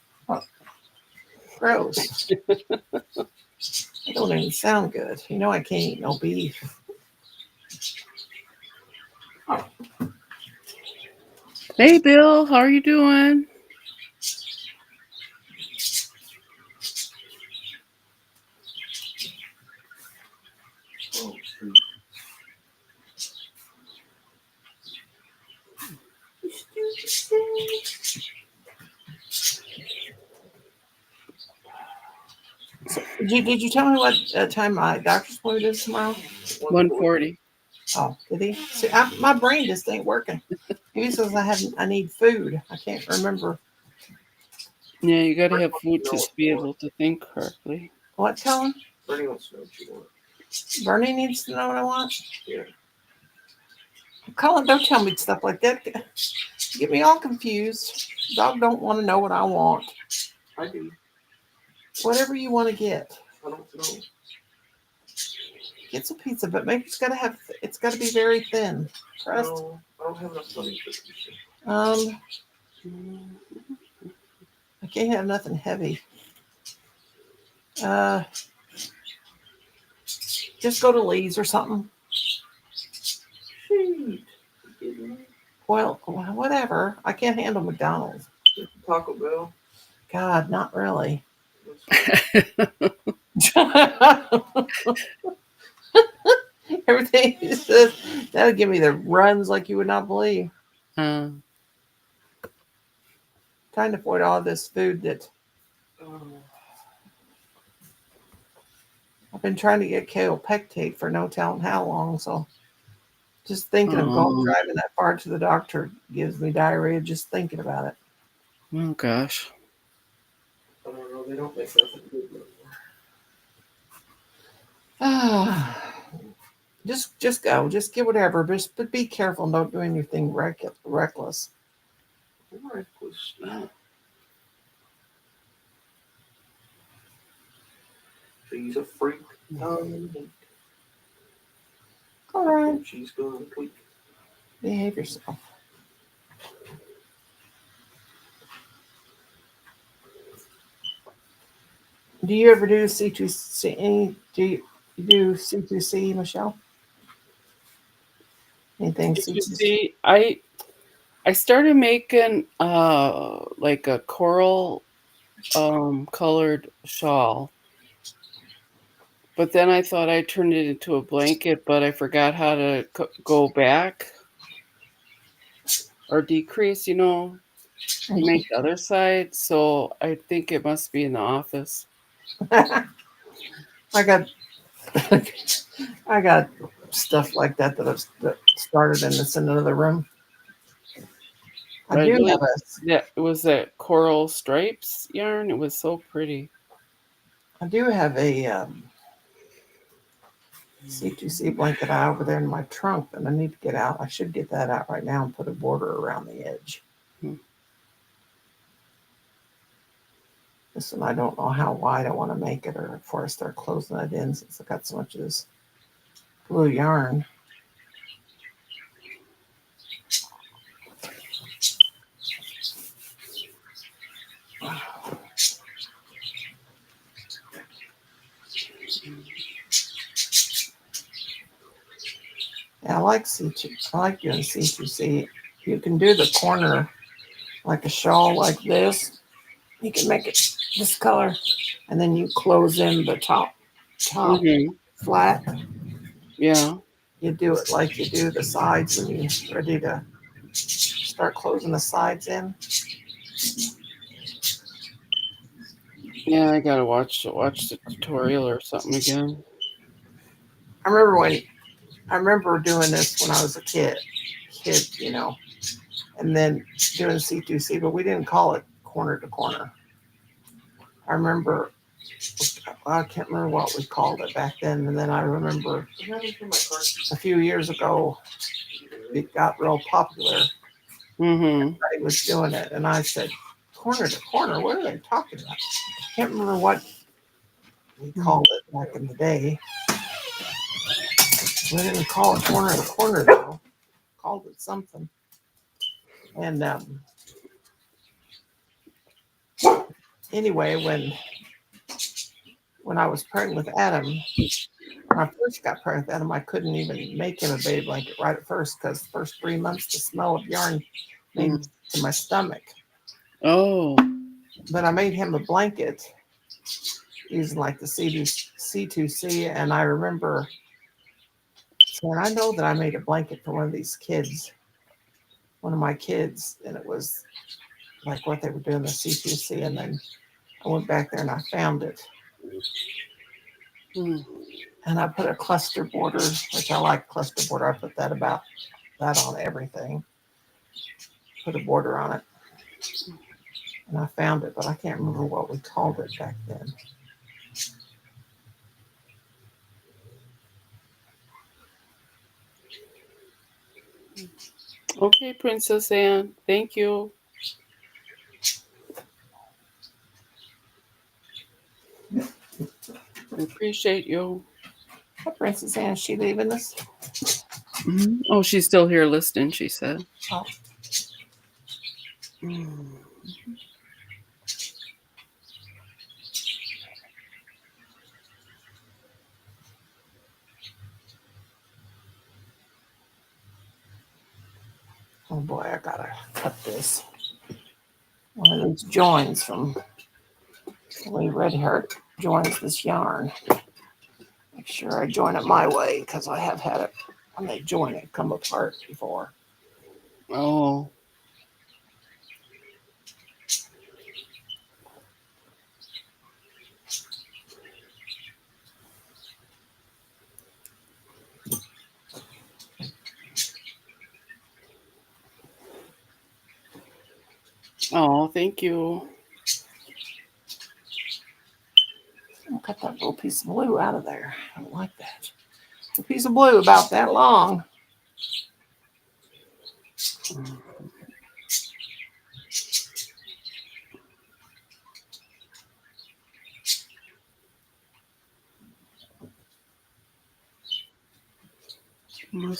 Gross. It don't even sound good. You know I can't eat no beef. Hey, Bill, how are you doing? Oh, shoot. So, did you tell me what time my doctor's appointment is tomorrow? 140. Oh, did he? See, my brain just ain't working. Maybe says I need food. I can't remember Yeah, you gotta Bernie have wants food to know to what be you want. able to think correctly. what. Colin? Bernie wants to know what you want. Bernie needs to know what I want. Yeah. Colin, don't tell me stuff like that. Get me all confused. Dog don't want to know what I want. I do. Whatever you want to get. I don't know. Get some pizza, but maybe it's gotta be very thin crust. No, I don't have enough money for pizza. I can't have nothing heavy. Uh, just go to Lee's or something. Shoot. You Well, whatever. I can't handle McDonald's. kidding me? Taco Bell. God, not really. Everything is just, that'll give me the runs like you would not believe. uh, Trying to avoid all this food that Oh, I've been trying to get kale pectate for no telling how long. So just thinking of going oh, driving that far to the doctor gives me diarrhea just thinking about it. oh gosh. I don't know. They don't make nothing good anymore. Just go. Just get whatever. But be careful. Don't do anything reckless. Reckless. She's a freak. Dominique. All right. She's gonna tweak. Behave yourself. Do you ever do C2C? Do you do C2C, Michelle? Anything Did you C2C? see? I started making like a coral colored shawl, but then I thought I turned it into a blanket, but I forgot how to go back or decrease, to make the other side. So I think it must be in the office. I got I got stuff like that that started and it's in another room. I But do have a it was that coral stripes yarn. It was so pretty. C2C blanket over there in my trunk that I need to get out. I should get that out right now and put a border around the edge. Hmm. This one, I don't know how wide I want to make it or before I start closing it in since I got so much of this blue yarn. Yeah, I like C2. I like doing C2C. You can do the corner like a shawl like this. You can make it this color, and then you close in the top Hmm. flat. Yeah. You do it like you do the sides when you're ready to start closing the sides in. Yeah, I gotta watch the tutorial or something again. I remember doing this when I was a kid, and then doing C2C, but we didn't call it corner to corner. I remember, I can't remember what we called it back then, and then I remember a few years ago it got real popular. Mm-hmm. I was doing it, and I said, corner to corner, what are they talking about? I can't remember what we called it back in the day. We didn't call it corner to corner though. Called it something. And anyway, when I was pregnant with Adam, when I first got pregnant with Adam, I couldn't even make him a baby blanket right at first because the first 3 months the smell of yarn made me sick to my stomach. Oh. But I made him a blanket using like the C2C, and I remember saying, I know that I made a blanket for one of my kids, and it was like what they were doing the C2C, and then I went back there and I found it. Mm. And I put a cluster border, which I like cluster border. I put that on everything. Put a border on it. And I found it, but I can't remember what we called it back then. Okay, Princess Anne. Thank you. I appreciate you. Hi, Princess Anne, is she leaving us? Mm-hmm. Oh, she's still here listening, she said. Oh. Mm. Oh boy, I gotta cut this. One of these joins from Lee Redheart joins this yarn. Make sure I join it my way because I have had it when they join it come apart before. Oh. Oh, thank you. I'll cut that little piece of blue out of there. I don't like that. A piece of blue about that long. The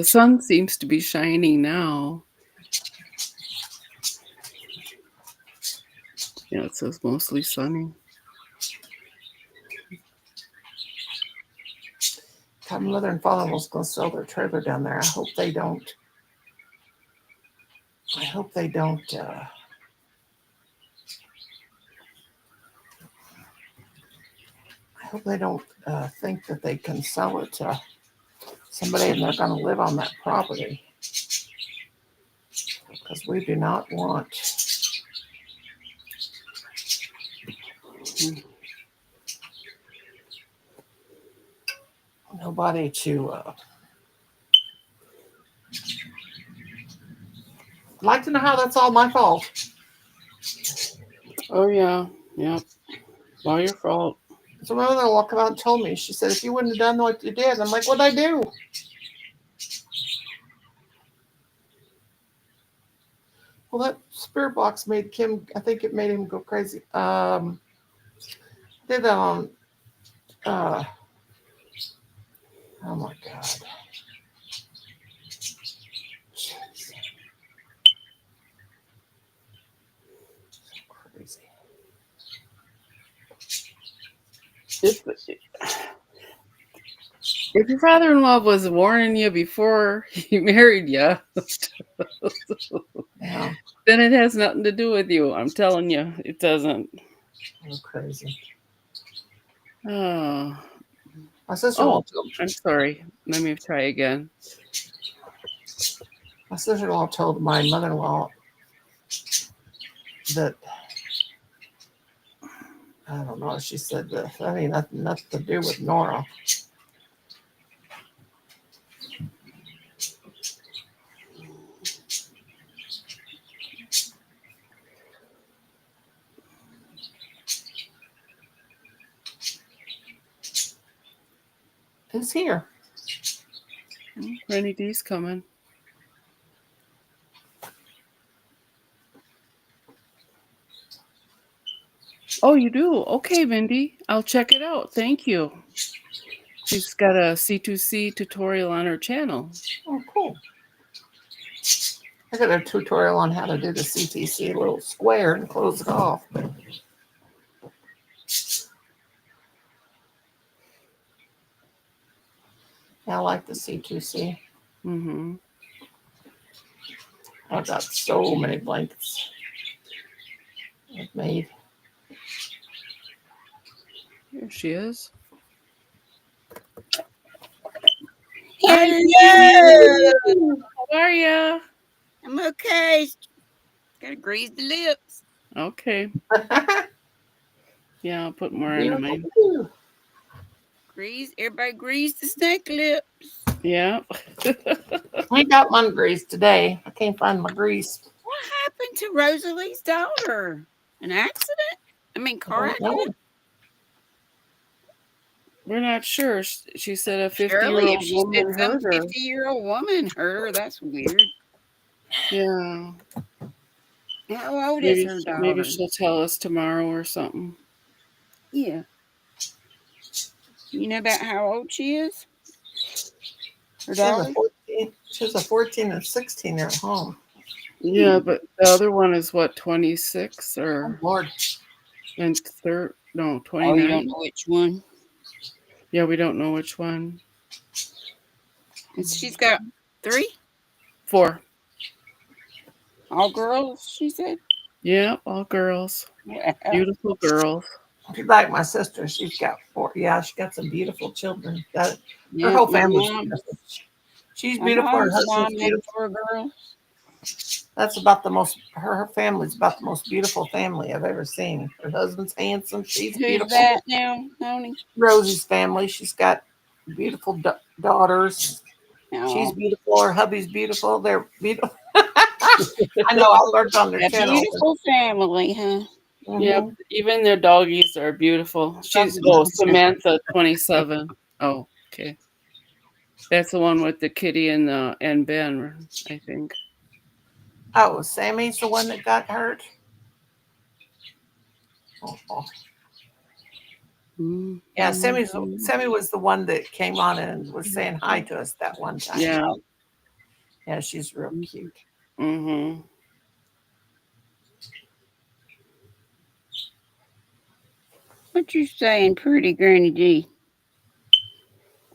sun seems to be shining now. Yeah, it says mostly sunny. Tom, mother and father-in-law's going to sell their trailer down there. I hope they don't. I hope they don't. I hope they don't think that they can sell it to somebody and they're going to live on that property, because we do not want nobody to. I'd like to know how that's all my fault. Oh yeah, yep. All your fault. So my mother-in-law came out and told me. She said, "If you wouldn't have done what you did," I'm like, "What'd I do?" Well, that spirit box made Kim. I think it made him go crazy. Did that on. Oh my God. Jeez. Crazy. If your father-in-law was warning you before he married you, Yeah, then it has nothing to do with you. I'm telling you, it doesn't. crazy. Oh, My sister-in-law oh, told I'm sorry. Let me try again. my sister-in-law told my mother-in-law that, I don't know. She said that I mean nothing to do with Nora. Who's here? Rennie D's coming. Oh, you do? Okay, Mindy. I'll check it out. Thank you. She's got a C2C tutorial on her channel. Oh, cool. I got a tutorial on how to do the CTC little square and close it off. I like the C2C. Mm-hmm. I've got so many blankets I've made. Here she is. Hi, Hello. Mindy. How are ya? I'm okay. Gotta grease the lips. Okay. Yeah, I'll put more into Beautiful. mine. Everybody grease the snake lips. Yeah. I got my grease today. I can't find my grease. What happened to Rosalie's daughter? An accident? I mean, I car don't know. accident? We're not sure. She said a Surely, if 50-year-old she said woman some hurt her. 50-year-old woman hurt her, that's weird. Yeah. How old is Maybe her maybe daughter? she'll tell us tomorrow or something. Yeah. You know about how old she is? Her daughter? She was a 14 and 16 there at home. Yeah, but the other one is what, 26 Oh, or Lord. and third? No, Oh, you don't 29. know which one. Yeah, we don't know which one. And she's got 3? 4. All girls, she said? Yeah, all girls. Wow. Beautiful girls. She's like my sister. She's got 4. Yeah, she got some beautiful children. Her Yeah, whole family's beautiful. She's my beautiful. Her mom's mom husband's had beautiful. 4 girls. That's about the most, her family's about the most beautiful family I've ever seen. Her husband's handsome. She's Who's beautiful. that now, Tony? Rosie's family. She's got beautiful daughters. She's Oh, beautiful. Her hubby's beautiful. They're beautiful. I know. I learned on their a channel. beautiful family, huh? Yep, Mm-hmm. even their doggies are beautiful. She's Samantha 27. Oh, okay. That's the one with the kitty and Ben, I think. Oh, Sammy's the one that got hurt. Oh, Yeah, Mhm. Sammy was the one that came on and was saying hi to us that one time. Yeah. Yeah, she's real cute. Mhm. What you saying, pretty Granny G?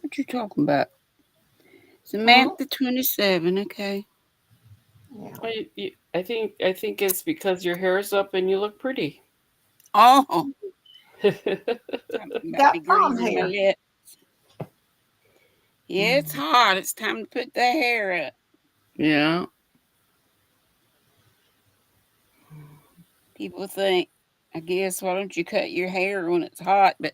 What you talking about? Mhm. Samantha 27, okay. Yeah. I think it's because your hair's up and you look pretty. Oh, You something about got prom degreasing my hair. lip. Yeah, it's hot. It's time to put the hair up. Yeah. People think, I guess, why don't you cut your hair when it's hot? But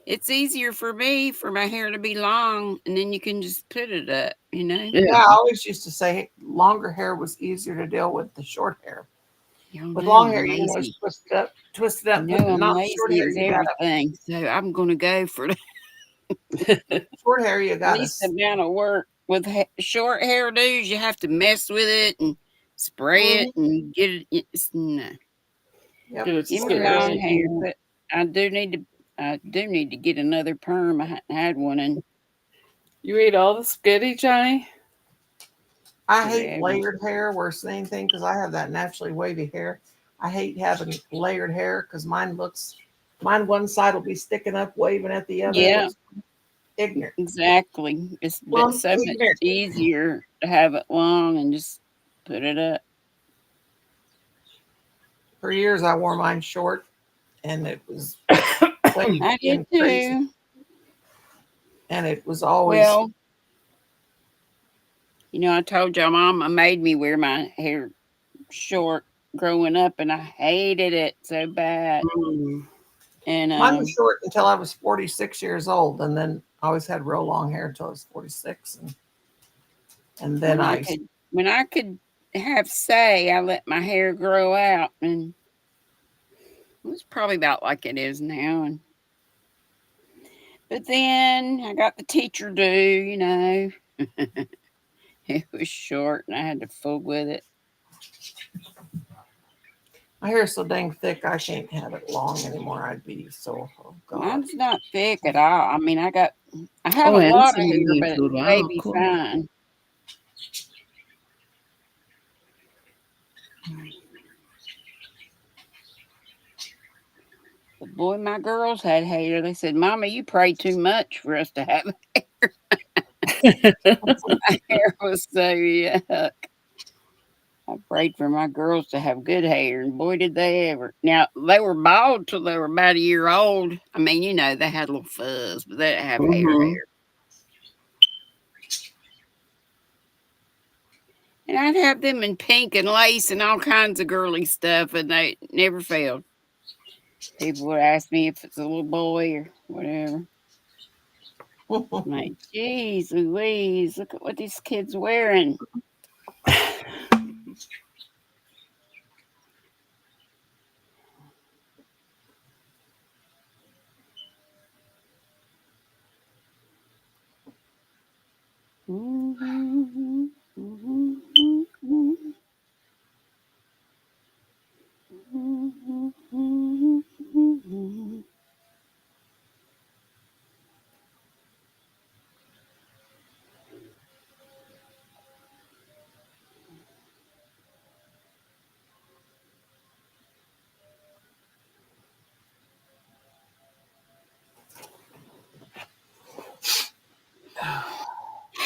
it's easier for me for my hair to be long, and then you can just put it up, you know? Yeah. Yeah, I always used to say longer hair was easier to deal with the short hair. Y'all With know long I'm hair, lazy. twist it You up, know but I'm not short lazy hair. as everything, so I'm going to go for the Short hair, you got to. least amount of work. With short hairdos, you have to mess with it and spray it Mhm. and get it. No. Yep. Get it Give just Short me get hair is long really. hair, but I do need to. I do need to get another perm. I hadn't had one in You ate all the spaghetti, Johnny? I hate forever. layered hair worse than anything because I have that naturally wavy hair. I hate having layered hair because mine one side will be sticking up, waving at the other. It Yeah, looks ignorant. exactly. It's Plump so much ignorant. easier to have it long and just put it up. For years, I wore mine short, and it was wavy I did and crazy, too. and it was always. Well, I told y'all Mama made me wear my hair short growing up, and I hated it so bad. Mm. And Mine was short until I was 46 years old, and then I always had real long hair until I was 46, and then when I I. could, when I could have say, I let my hair grow out, and it was probably about like it is now. And but then I got the teacher do, it was short, and I had to fool with it. My hair is so dang thick, I can't have it long anymore. I'd be so, oh God. Mine's not thick at all. I mean, I have Oh, a lot of Anson, you hair, need but it's food. Wow, baby cool. fine. But boy, my girls had hair. They said, "Mama, you pray too much for us to have my hair." Was so yuck. I prayed for my girls to have good hair, and boy, did they ever. Now, they were bald till they were about a year old. I mean, they had a little fuzz, but they didn't have hair Mhm. hair. And I'd have them in pink and lace and all kinds of girly stuff, and they never failed. People would ask me if it's a little boy or whatever. I'm like, geez Louise, look at what these kids wearing.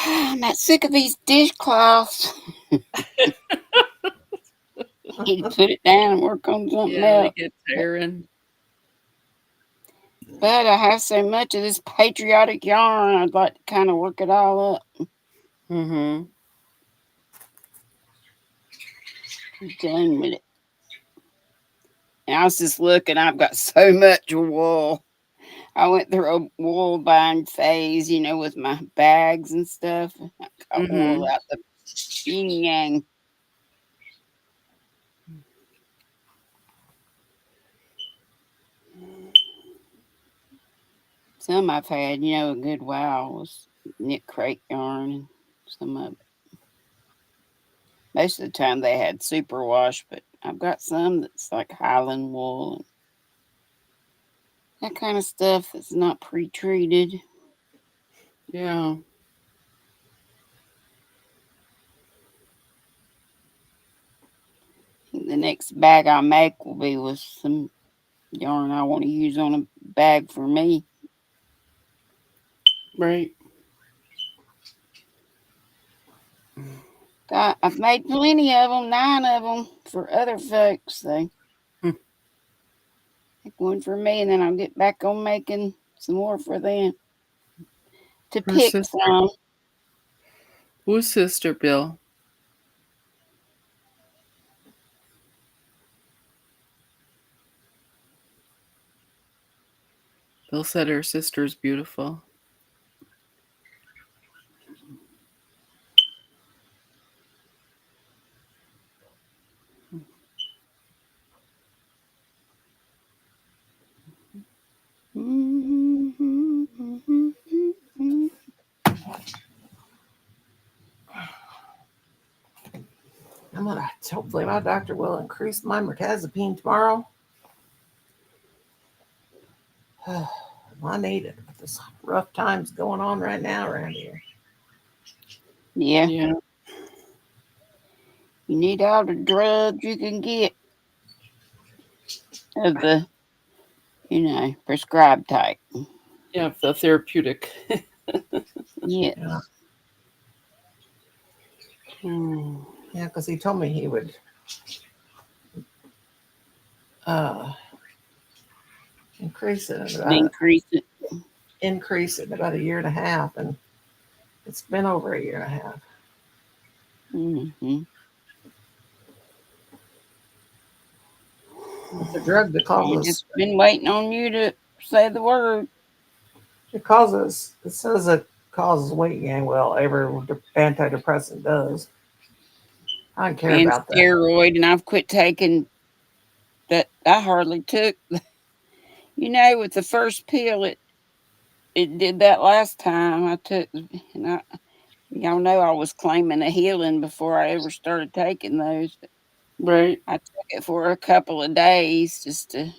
I'm not sick of these dishcloths. Need to put it down and work on something Yeah, they else. get tearing. But I have so much of this patriotic yarn, I'd like to kind of work it all up. Mhm. I'm done with it. And I was just looking, I've got so much wool. I went through a wool buying phase, with my bags and stuff. I got wool Mhm. out the yin yang. Some I've had, a good while was knit crate yarn and some of it. Most of the time they had superwash, but I've got some that's like Highland wool. that kind of stuff that's not pre-treated. Yeah. The next bag I make will be with some yarn I want to use on a bag for me. Right. I've made plenty of them, 9 of them for other folks. So Hmm. make one for me, and then I'll get back on making some more for them to Her pick sister. from. Whose sister, Bill? Bill said her sister's beautiful. Hopefully my doctor will increase my mirtazapine tomorrow. I need it. There's rough times going on right now around here. Yeah, Yeah. you need all the drugs you can get of the, prescribed type. Yeah, the therapeutic. Yes. Yeah, Hmm. yeah, because he told me he would uh, increase it Increase it. in about a year and a half, and it's been over a year and a half. Mm-hmm. It's a drug that You causes just been waiting on you to say the word. it says it causes weight gain. Well, every antidepressant does. I don't care And about that. steroid, and I've quit taking that. I hardly took. With the first pill, it did that last time I took, and y'all know I was claiming a healing before I ever started taking those. Right. I took it for a couple of days just to,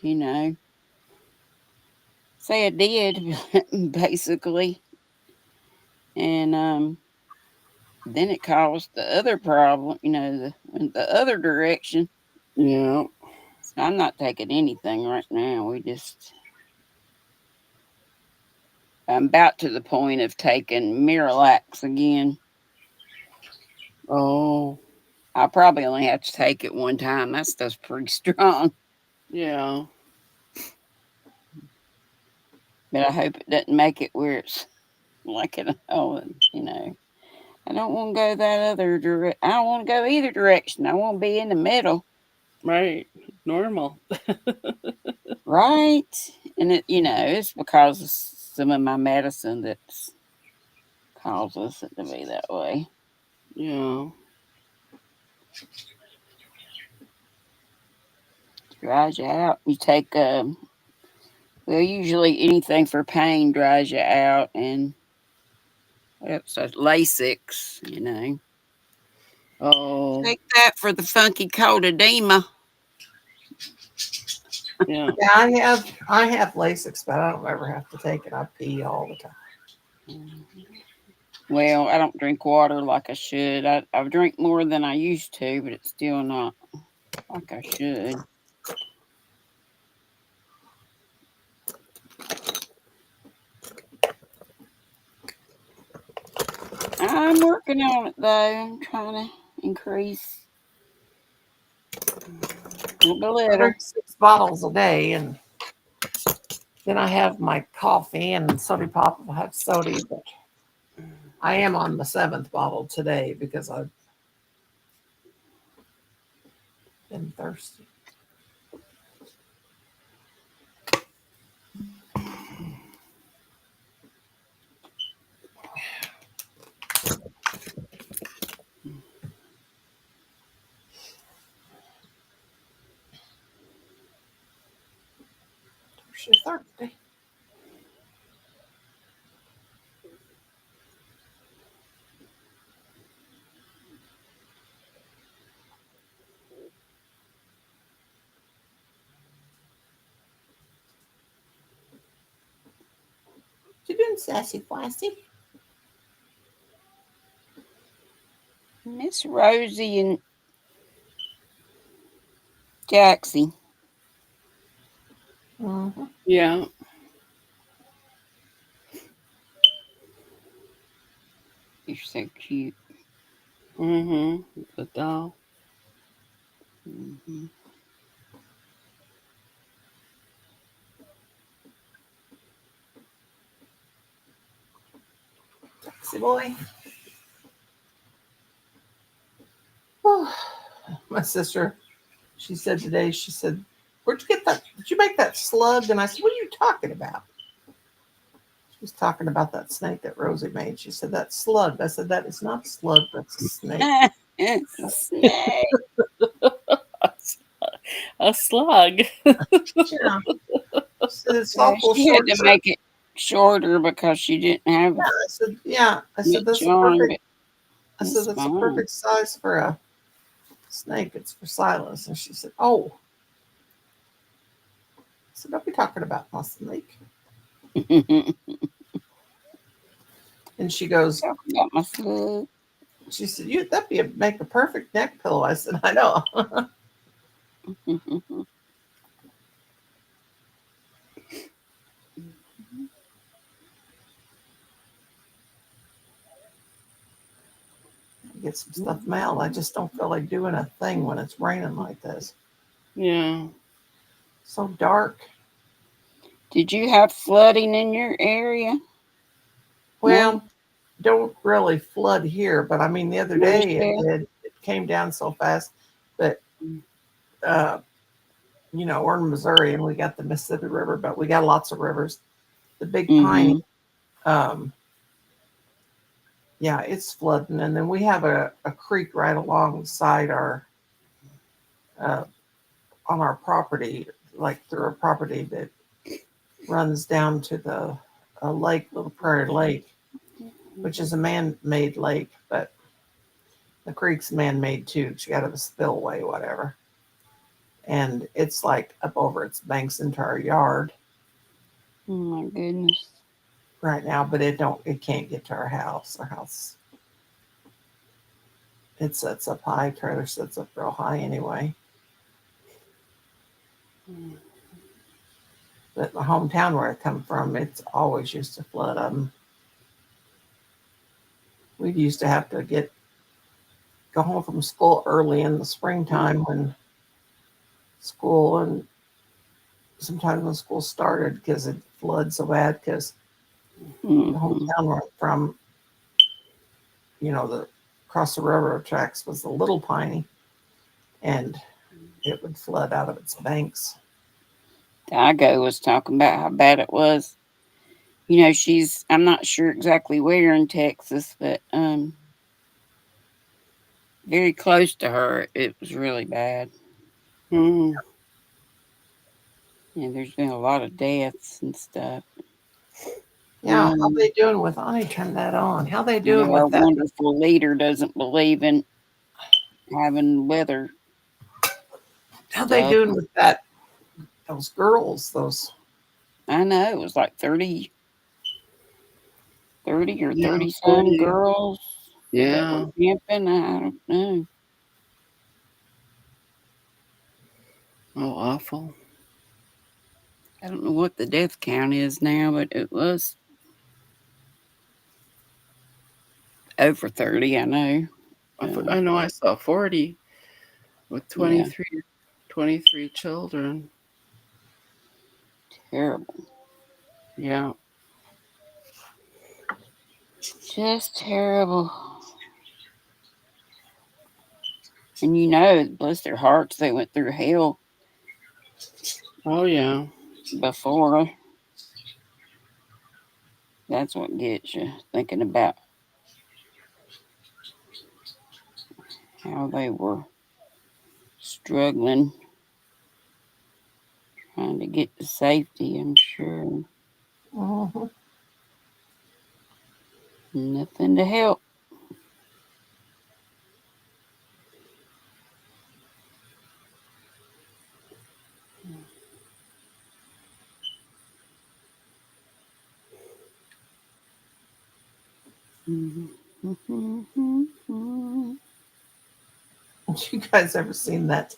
say I did, basically, and then it caused the other problem, went the other direction. Yeah. So I'm not taking anything right now. I'm about to the point of taking Miralax again. Oh. I probably only have to take it one time. That stuff's pretty strong. Yeah. But I hope it doesn't make it where it's like I don't want to go that other direct. I don't want to go either direction. I want to be in the middle, Right. Normal. right? And it's because of some of my medicine that causes it to be that way. Yeah. Dries you out. You take well, usually anything for pain dries you out, and it's a Lasix. Oh. Take that for the funky cold edema. Yeah. Yeah, I have Lasix, but I don't ever have to take it. I pee all the time. Well, I don't drink water like I should. I drink more than I used to, but it's still not like I should. I'm working on it though. I'm trying to increase little by I little. drink 6 bottles a day, and then I have my coffee and soda pop. I have soda, but I am on the 7th bottle today because I've been thirsty. She's thirsty. You doing, sassy Flassy? Miss Rosie and Jaxie. Mm-hmm. Yeah. You're so cute. Mm-hmm. The doll. Hmm. Sexy boy. Oh, my sister, she said today, she said, where'd you get that? Did you make that slug? And I said, what are you talking about? She was talking about that snake that Rosie made. She said, that slug. I said, that is not a slug, that's a snake. It's a snake. A slug. Yeah. She said, it's So awful she had short. to make it shorter because she didn't have Yeah, I said, yeah. I said, much that's a on, perfect. but I said, it's that's a fine. perfect size for a snake. It's for Silas. And she said, oh. I said, don't be talking about my snake. And she goes, Talk about my slug. she said, you that'd be make a perfect neck pillow. I said, I know. Get some stuff mailed. I just don't feel like doing a thing when it's raining like this. Yeah. So dark. Did you have flooding in your area? Well, No? don't really flood here, but I mean the other day it Marysville? did. It came down so fast, but uh, we're in Missouri and we got the Mississippi River, but we got lots of rivers. The Big Piney, Mm-hmm. um, yeah, it's flooding, and then we have a creek right alongside our uh, on our property, like through a property that runs down to the a lake, Little Prairie Lake, which is a man-made lake, but the creek's man-made too. She got a spillway, whatever, and it's like up over its banks into our yard Oh my goodness. right now. But it can't get to our house. Our house, it sits up high. Trailer sits up real high anyway. But my hometown where I come from, it's always used to flood. We used to have to go home from school early in the springtime when school and sometimes when school started because it floods so bad because the Mm-hmm. hometown where I'm from, the across the railroad tracks was the Little Piney, and it would flood out of its banks. Digo was talking about how bad it was. I'm not sure exactly where in Texas, but very close to her, it was really bad. Mm. And there's been a lot of deaths and stuff. Yeah, how Um, they doing with? I turn that on. How they I doing know our with that? wonderful leader doesn't believe in having weather How they stuff. doing with that? Those girls, those. I know it was like 30 or Yeah. 30 some 40. girls that were Yeah. camping. I don't know. Oh, awful. I don't know what the death count is now, but it was over 30, I know. I know I saw 40 with Yeah, 23 children. terrible. Yeah. Just terrible. And bless their hearts, they went through hell Oh, yeah. before. That's what gets you thinking about how they were struggling, trying to get to safety, I'm sure. Mhm. Nothing to help. You guys ever seen that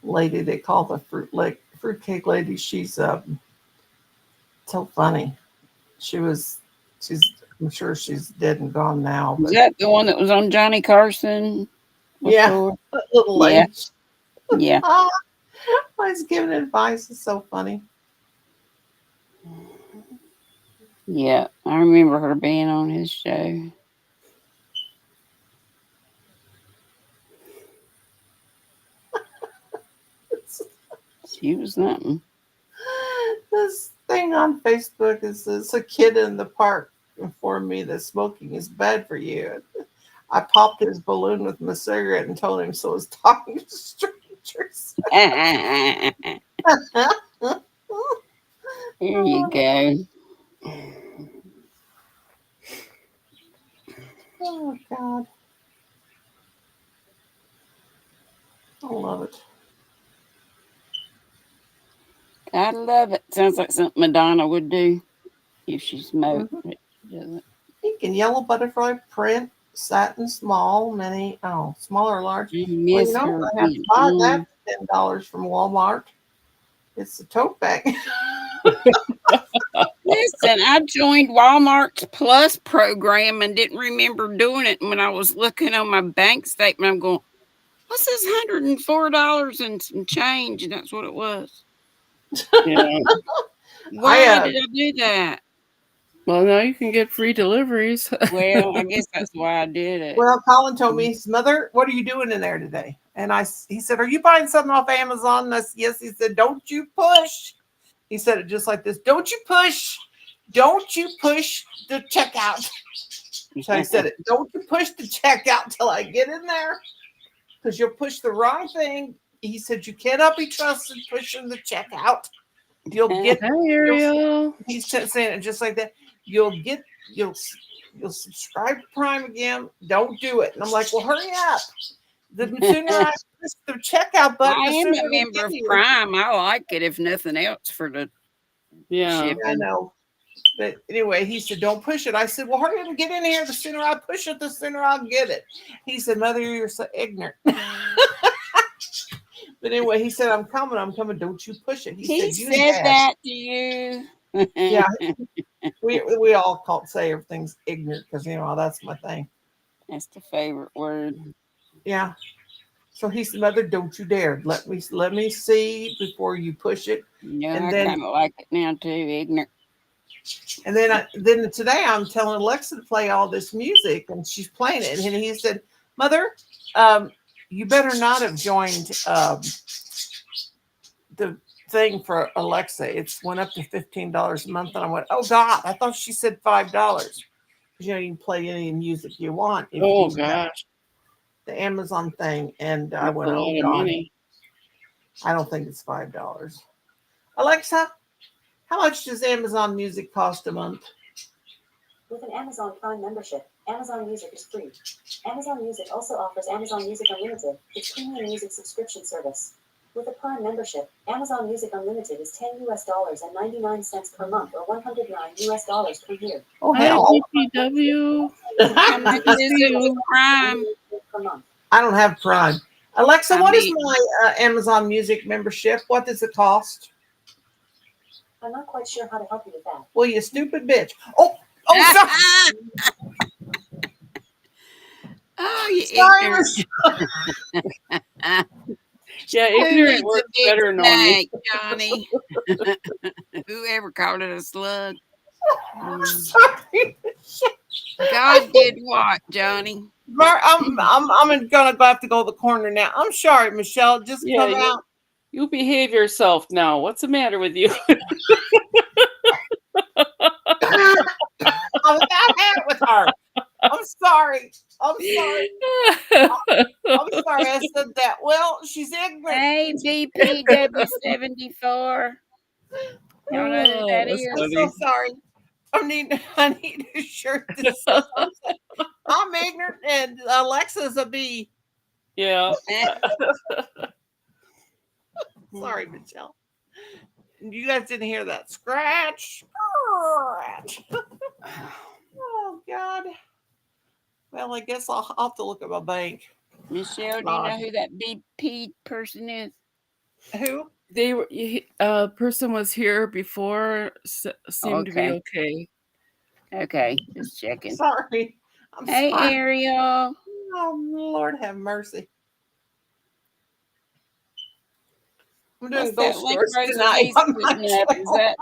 lady they call the fruitcake lady? She's so funny. She was she's I'm sure she's dead and gone now, Is but that the one that was on Johnny Carson yeah, before? that little Yeah, lady. yeah, Ah, always giving advice is so funny. yeah. I remember her being on his show. She was something. This thing on Facebook is this a kid in the park informed me that smoking is bad for you. I popped his balloon with my cigarette and told him so I was talking to strangers. There you go. Oh God, I love it. Gotta love it. Sounds like something Madonna would do if she smoked. Mm-hmm. But she doesn't. Pink and yellow butterfly print, satin small, mini, oh, small or large. I Well, you miss know, her I have to being buy that on. for $10 from Walmart. It's a tote bag. Listen, I joined Walmart's Plus program and didn't remember doing it. And when I was looking on my bank statement, I'm going, what's this $104 and some change? And that's what it was. Yeah. I Why did I do that? Well, now you can get free deliveries. Well, I guess that's why I did it. well, Colin told me, his mother, what are you doing in there today? And he said, are you buying something off Amazon? And I said, yes. He said, don't you push. He said it just like this. Don't you push. Don't you push the checkout. So I said it. Don't you push the checkout till I get in there, because you'll push the wrong thing. He said you cannot be trusted pushing the checkout. You'll get. Hi, You'll, Ariel. he's saying it just like that. You'll get. You'll subscribe to Prime again. Don't do it. And I'm like, well, hurry up. The sooner I push the checkout button, I the am sooner a it'll member get of here. Prime. I like it if nothing else for the Yeah. I shipping. know. But anyway, he said, don't push it. I said, well, hurry up and get in here. The sooner I push it, the sooner I'll get it. He said, Mother, you're so ignorant. But anyway, he said, I'm coming. I'm coming. Don't you push it. He He said, you and said Dad. that to you. Yeah, we all say everything's ignorant because, that's my thing. That's the favorite word. Yeah. So he said, Mother, don't you dare. Let me see before you push it. You know, And I then kind of like it now too. Ignorant. then today I'm telling Alexa to play all this music and she's playing it. And he said, Mother, you better not have joined the thing for Alexa. It's went up to $15 a month. And I went, oh God, I thought she said $5. You can play any music you want if Oh you have gosh, the Amazon thing. And I that's a went, oh lot of God, money. I don't think it's $5. Alexa, how much does Amazon Music cost a month? With an Amazon Prime membership, Amazon Music is free. Amazon Music also offers Amazon Music Unlimited, its premium music subscription service. With a Prime membership, Amazon Music Unlimited is $10 and 99 cents per month, or $109 per year. Oh Hi, hell. BPW. How much Good to is see it with you. Prime? Per month. I don't have Prime. Alexa, I what is mean, my Amazon Music membership? What does it cost? I'm not quite sure how to help you with that. Well, you stupid bitch. Oh, sorry. oh, you Sorry, ignorant. Yeah, Who ignorant needs a works big better knowing. snack, Johnny? Whoever called it a slug. sorry. God did what, Johnny? I'm gonna have to go to the corner now. I'm sorry, Michelle. Just Yeah, come out. you behave yourself now. What's the matter with you? I was not had it with her. I'm sorry. I'm sorry. I'm sorry I said that. Well, she's ignorant. Hey, BPW74. Y'all know who that That's is? I'm so funny. sorry. I need a shirt that says I'm ignorant and Alexa's a bee. Yeah. Sorry, Michelle. You guys didn't hear that. Scratch. Scratch. Oh, God. Well, I guess I'll have to look at my bank. Michelle, do you know who that BP person is? Who? They were person was here before, seemed to be Okay. okay. Okay, just checking. Sorry. I'm Hey, sorry. Ariel. Oh, Lord have mercy. I'm doing What's that ghost link stories Rosa tonight B's by putting up? Is myself. that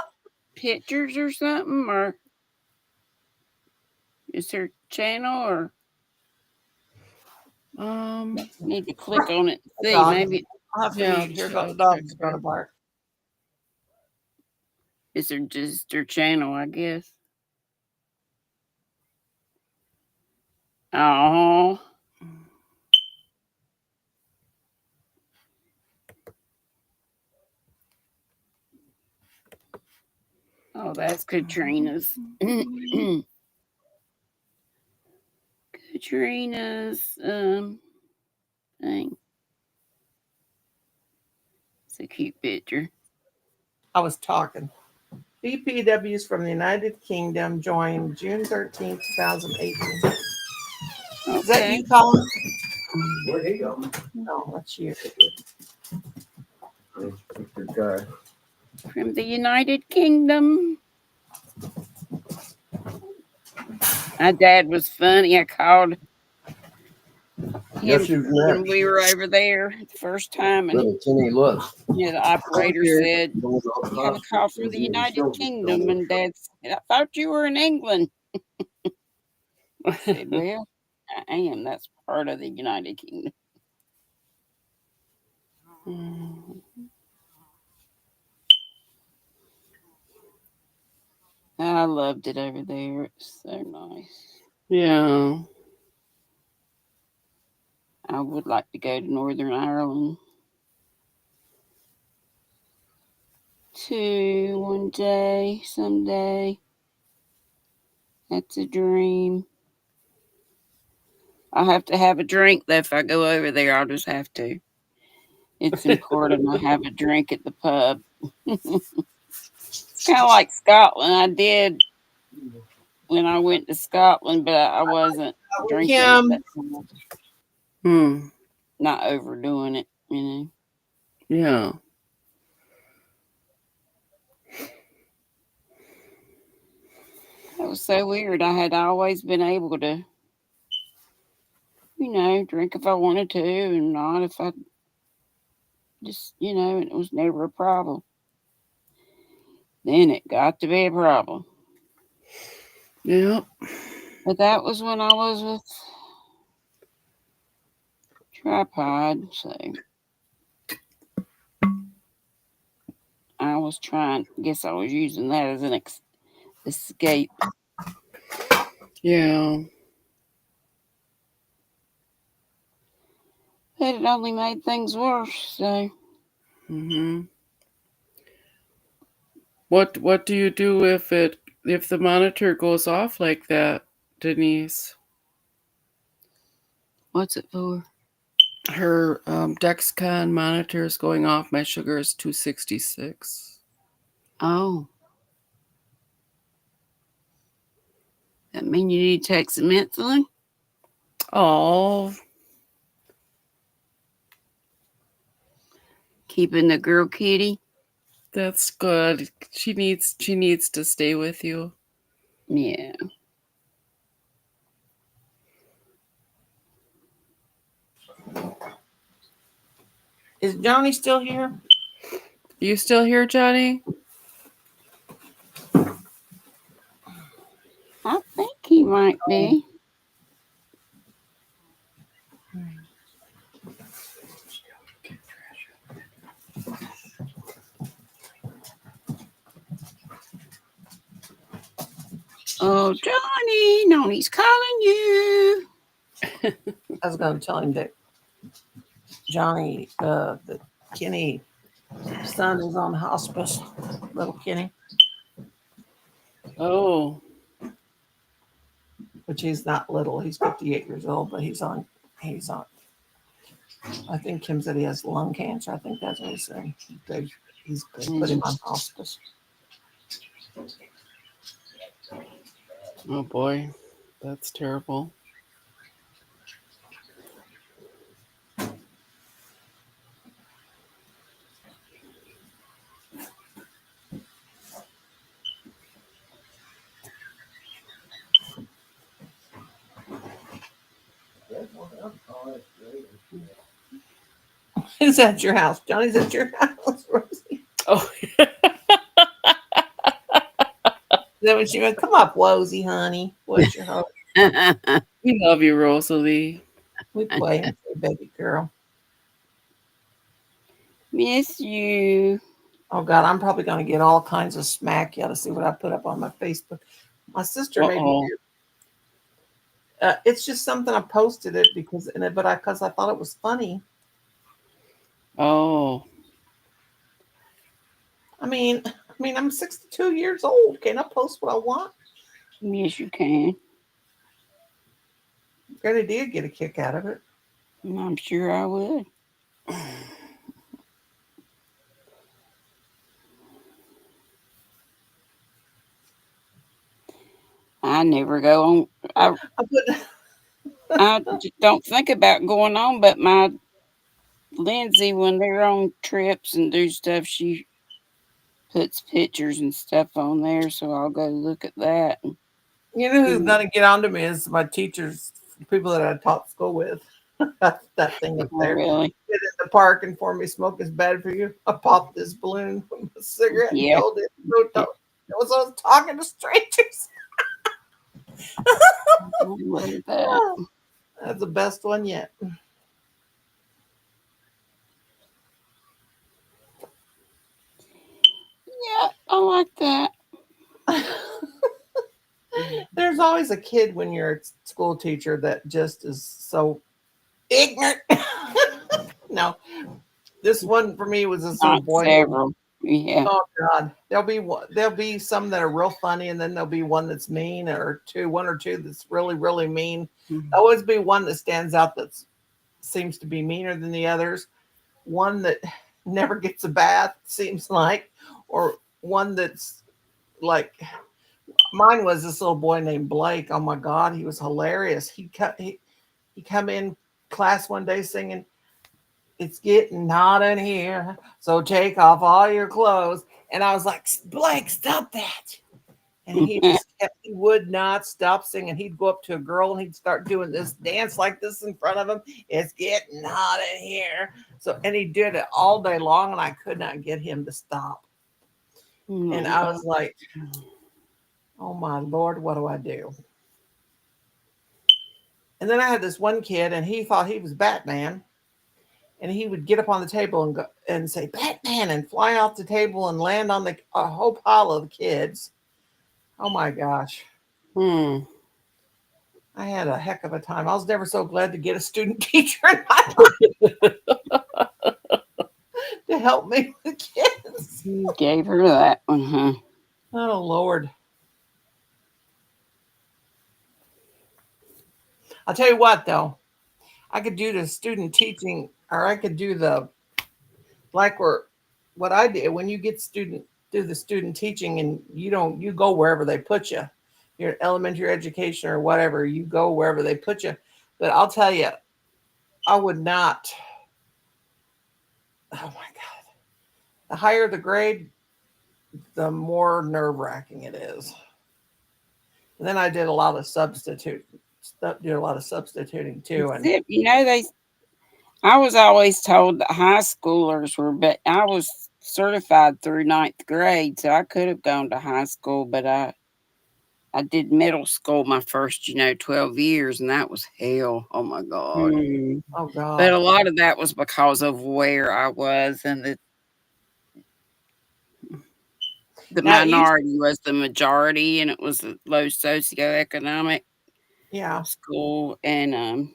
pictures or something, or is her channel, or need to click on it and see? Dog. Maybe I'll have to Yeah, mute. Here I'll goes check dog's her. gonna bark. it's just her channel, I guess. Oh, oh, that's Katrina's. Katrina's thing. It's a cute picture. I was talking. BPWs from the United Kingdom joined June 13th, 2018. Okay. Is that you, Colin? Where'd he go? No, that's you. Good guy. From the United Kingdom. My dad was funny. I called him Guess who's when next? we were over there the first time, and Little Tinny looks. the operator Okay. said, "You have a call from the United Kingdom," and Dad said, "I thought you were in England." I said, "Well, I am. That's part of the United Kingdom." I loved it over there. It's so nice. Yeah. I would like to go to Northern Ireland too one day, someday. That's a dream. I'll have to have a drink though if I go over there. I'll just have to. It's important I have a drink at the pub. It's kind of like Scotland. I did when I went to Scotland, but I wasn't drinking at that time. Not overdoing it, you know. Yeah. That was so weird. I had always been able to, drink if I wanted to and not if I just, and it was never a problem. Then it got to be a problem. Yep. But that was when I was with Tripod, so I was trying, I guess I was using that as an escape. Yeah. But it only made things worse, so. What do you do if the monitor goes off like that, Denise? What's it for? Her Dexcom monitor is going off. My sugar is 266. Oh. That mean you need to take some insulin? Oh, Keeping the girl kitty? that's good. She needs to stay with you. Yeah. Is Johnny still here? You still here, Johnny? I think he might be. Oh, Johnny, Noni's calling you. I was going to tell him that Johnny, the Kenny son is on hospice. Little Kenny, Oh, which he's not little. He's 58 years old, but he's on. I think Kim said he has lung cancer. I think that's what he's saying. They put him on hospice. oh boy, that's terrible. Is at your house? Johnny's at your house, Rosie. Oh, Is that what she went? Come up, Wosie, honey. What's your hope? we love you, Rosalie. We play and say, baby girl. Miss you. Oh God, I'm probably going to get all kinds of smack. You ought to see what I put up on my Facebook. My sister made me Uh-oh. do. It's just something I posted it because because I thought it was funny. Oh. I'm 62 years old. Can I post what I want? Yes, you can. Granny did get a kick out of it. I'm sure I would. I never go on. I put I just don't think about going on, but my Lindsay, when they're on trips and do stuff, she puts pictures and stuff on there, so I'll go look at that. You know who's Mm, gonna get onto me is my teachers, people that I taught school with. That's that thing up oh, there. really? Sit in the park and for me smoke is bad for you. I popped this balloon with a cigarette and Yeah. held it. It was I was talking to strangers. I'll look at that. That's the best one yet. Yeah, I like that. There's always a kid when you're a school teacher that just is so ignorant. No, this one for me was this little Not boy. several. Yeah. Oh God, there'll be some that are real funny, and then there'll be one that's mean, or one or two that's really really mean. Mhm. There'll always be one that stands out that seems to be meaner than the others. One that never gets a bath seems like, or one that's like mine was this little boy named Blake. Oh my God, he was hilarious. He come in class one day singing, "It's getting hot in here, so take off all your clothes." And I was like, "Blake, stop that." And he would not stop singing. He'd go up to a girl and he'd start doing this dance like this in front of him. "It's getting hot in here." So, and he did it all day long, and I could not get him to stop. And I was like, "Oh my Lord, what do I do?" And then I had this one kid, and he thought he was Batman. And he would get up on the table and go and say "Batman" and fly off the table and land on a whole pile of the kids. Oh my gosh. Hmm. I had a heck of a time. I was never so glad to get a student teacher in my life to help me with kids. You gave her that one, huh? Oh Lord. I'll tell you what though. I could do the student teaching, or I could do the like where what I did when you get student do the student teaching, and you go wherever they put you. Your elementary education or whatever, you go wherever they put you. But I'll tell you, I would not. Oh my God. The higher the grade, the more nerve wracking it is. And then I did a lot of substituting too. And Except, I was always told that high schoolers were, but I was certified through ninth grade, so I could have gone to high school, but I did middle school my first, 12 years, and that was hell. Oh my God. Hmm. oh But God. a lot of that was because of where I was, and the Now it used minority was the majority, and it was a low socioeconomic yeah, school, and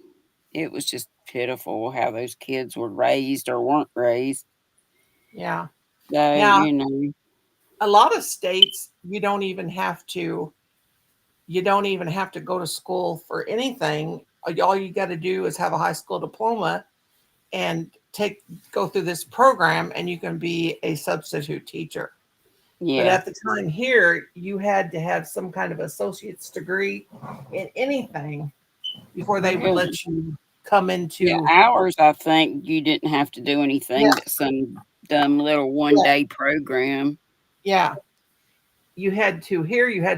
it was just pitiful how those kids were raised or weren't raised. yeah. So, Now a lot of states you don't even have to go to school for anything. All you got to do is have a high school diploma and go through this program, and you can be a substitute teacher. But yeah, at the time here, you had to have some kind of associate's degree in anything before they would really. let you come Yeah, into. ours, I think you didn't have to do Yeah, anything but some dumb little yeah, 1 day program. yeah. You had to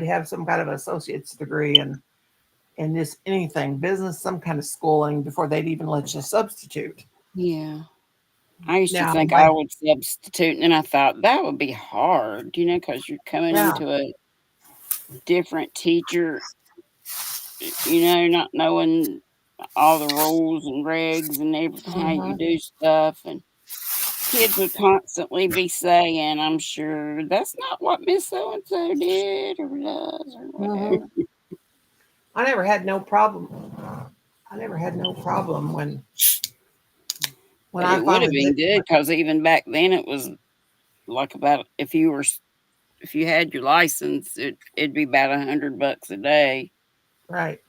have some kind of associate's degree in this anything business, some kind of schooling before they'd even let you substitute. Yeah. I used to Now, think I would substitute, and then I thought that would be hard, because you're coming yeah. into a different teacher, not knowing all the rules and regs and everything, how you Hmm. do stuff. And kids would constantly be saying, I'm sure, that's not what Miss So and so did or does or Hmm. whatever. I never had no problem. I never had no problem when But I it would have finally did. been good because even back then it was like about if you had your license, it'd be about $100 a day, Right.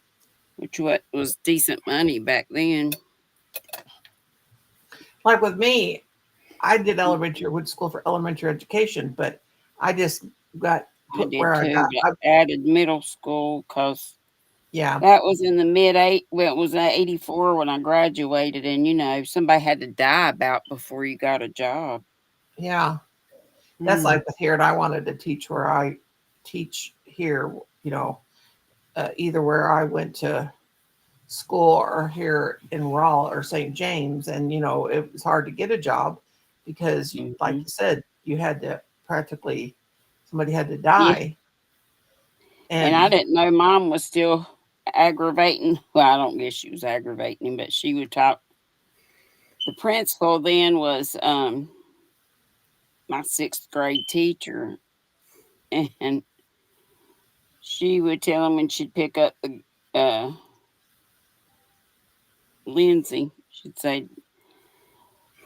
which what was decent money back then. Like with me, I did elementary, went to school for elementary education, but I just got I put did where I too, got. but added middle school because Yeah. that was in the mid eight. Well, it was 84 when I graduated, and somebody had to die about before you got a job. Yeah. That's Mm. like with here, and I wanted to teach where I teach here, you know, either where I went to school or here in Raleigh or St. James. And, it was hard to get a job because, like Hmm. you said, you had to practically, somebody had to Yeah, die. and I And didn't know mom was still aggravating. Well, I don't guess she was aggravating him, but she would talk. The principal then was my sixth grade teacher, and she would tell him when she'd pick up the Lindsay, she'd say,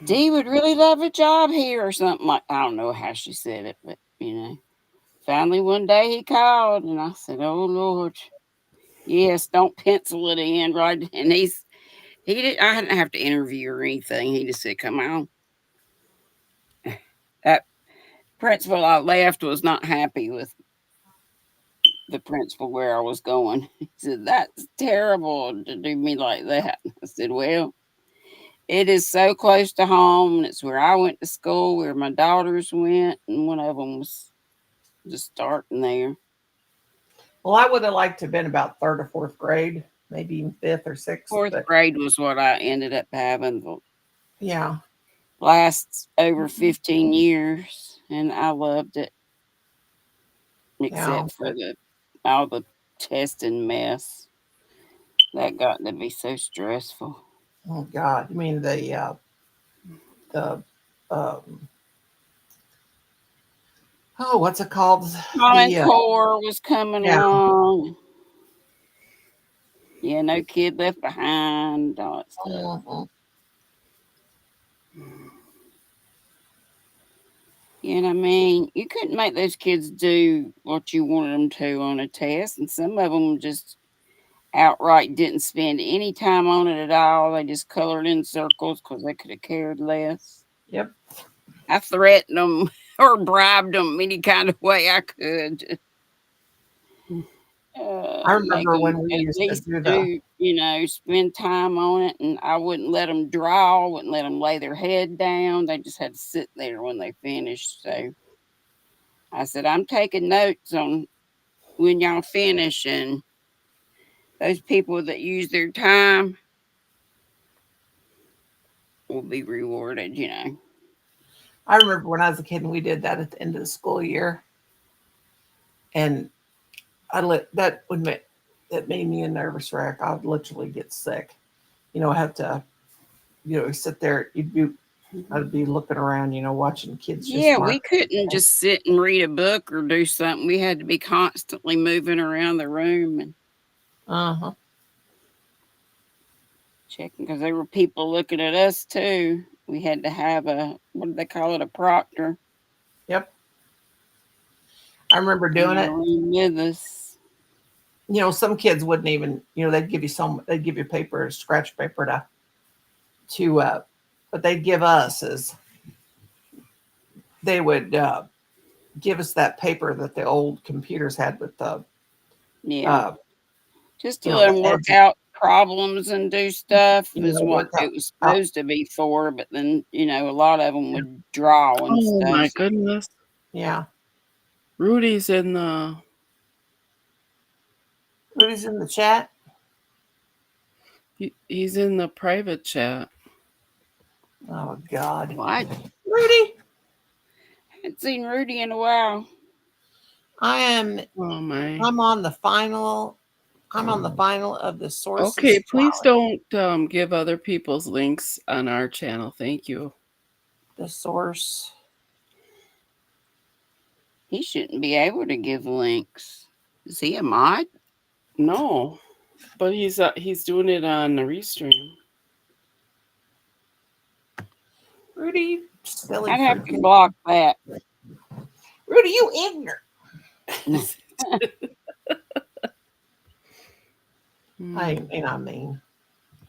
Dee would really love a job here or something like. I don't know how she said it, but finally one day he called and I said, "Oh Lord, yes, don't pencil it in, right?" And he did. I didn't have to interview or anything. He just said, "Come on." That principal I left was not happy with the principal where I was going. He said, "That's terrible to do me like that." I said, "Well, it is so close to home, and it's where I went to school, where my daughters went, and one of them was just starting there." well, I would have liked to have been about third or fourth grade, maybe even fifth or sixth. Fourth But grade was what I ended up having the yeah, last over 15 years, and I loved it, yeah. except for But the all the testing mess. That got to be so stressful. oh God, you mean the um, oh, what's it called? Common The Core was coming yeah. along. Yeah, no kid left behind, all that stuff. Mhm. I mean, you couldn't make those kids do what you wanted them to on a test, and some of them just outright didn't spend any time on it at all. They just colored in circles because they could have cared less. Yep. I threatened them or bribed them any kind of way I could. I Make remember them when we at used to least do the do, spend time on it. And I wouldn't let them draw, wouldn't let them lay their head down. They just had to sit there when they finished. So I said, I'm taking notes on when y'all finish, and those people that use their time will be rewarded. I remember when I was a kid and we did that at the end of the school year, and that would make that made me a nervous wreck. I would literally get sick. Have to sit there. I'd be looking around, watching kids just Yeah, mark. we couldn't just sit and read a book or do something. We had to be constantly moving around the room and Uh huh. checking because there were people looking at us too. We had to have what do they call it, a proctor Yep. I remember in doing the it. room with us. Some kids wouldn't even. They'd give you paper, scratch paper but they'd give us as they would give us that paper that the old computers had with the Yeah, uh, just to let the them work heads. out problems and do stuff is what Work it was out. supposed to be for. But then, a lot of them would draw and Oh stuff. my goodness. Yeah. Rudy's in the Rudy's in the chat. he's in the private chat. Oh God. What? Rudy, Haven't seen Rudy in a while. I'm Oh my. on the final. I'm on the final of the sources. Okay, please challenge. don't give other people's links on our channel. Thank you. The source. He shouldn't be able to give links. Is he a mod? No, but he's doing it on the restream. Rudy, silly I'd have to fruitcake. block that. Rudy, you ignorant. I mean.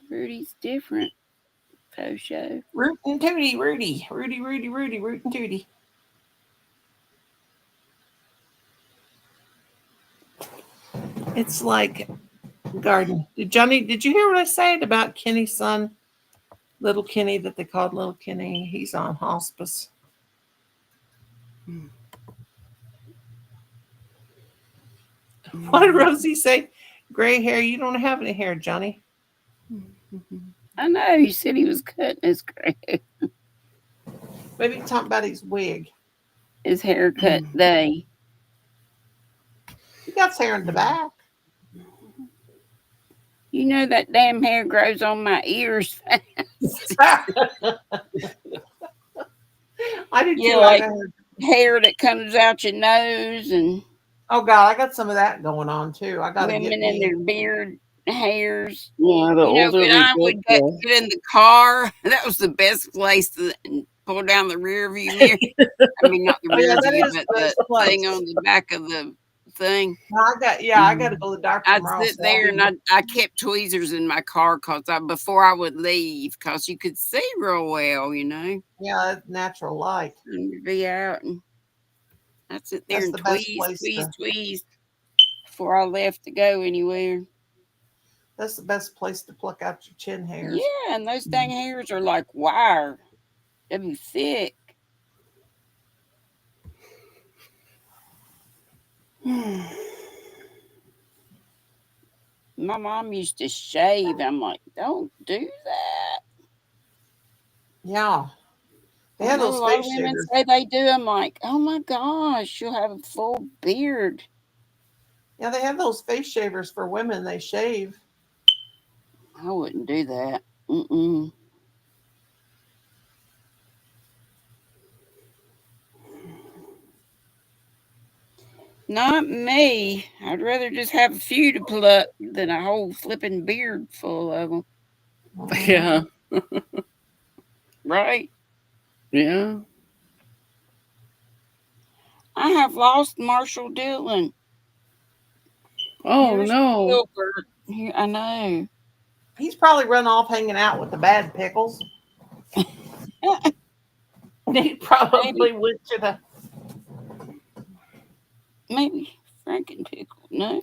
Rudy's different. Show. Root and Tootie, Rudy. Rudy, Root and Tootie. It's like garden. Did you hear what I said about Kenny's son? Little Kenny, that they called Little Kenny. He's on hospice. What did Rosie say? Gray hair. You don't have any hair, Johnny. I know. He said he was cutting his gray. Maybe talking about his wig. His haircut day. He got hair in the back. You know that damn hair grows on my ears. I did Yeah, too. like hair that comes out your nose, and oh God, I got some of that going on too. I got to women get in their beard hairs. Yeah, the older when we I get, would get in the car, that was the best place to pull down the rear view mirror. I mean, not the rear view, but the thing on the back of the thing. I got to go to the doctor I'd tomorrow. sit there and I kept tweezers in my car before I would leave, because you could see real well, Yeah, that's natural light. And you'd be out, and I'd sit there and tweeze before I left to go anywhere. That's the best place to pluck out your chin hairs. Yeah, and those dang hairs are like wire. They'd be thick. My mom used to shave. I'm like, don't do that. Yeah. They have I know those a lot of face women shavers. say they do. I'm like, oh my gosh, you'll have a full beard. Yeah, they have those face shavers for women. They shave. I wouldn't do that. Mm-mm. Not me. I'd rather just have a few to pluck than a whole flipping beard full of them. yeah, Right? yeah. I have lost Marshall Dillon. Oh Here's no. Gilbert. Here, I know. He's probably run off hanging out with the bad pickles. He probably went to the. Maybe Frankenpickle. No,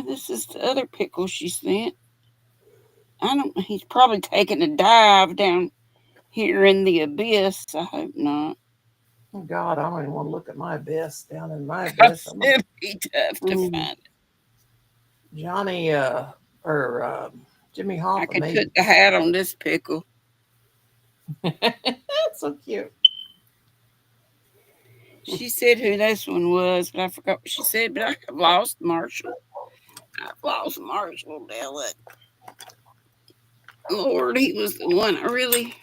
this is the other pickle she sent. I don't. He's probably taking a dive down here in the abyss. I hope not. Oh God, I don't even want to look at my abyss down in my abyss. It'd be tough to find it. Johnny or Jimmy Hoffa. I could put the hat on this pickle. That's so cute. She said who this one was, but I forgot what she said. But I have lost Marshall. I've lost Marshall Dillon. Lord, he was the one I really.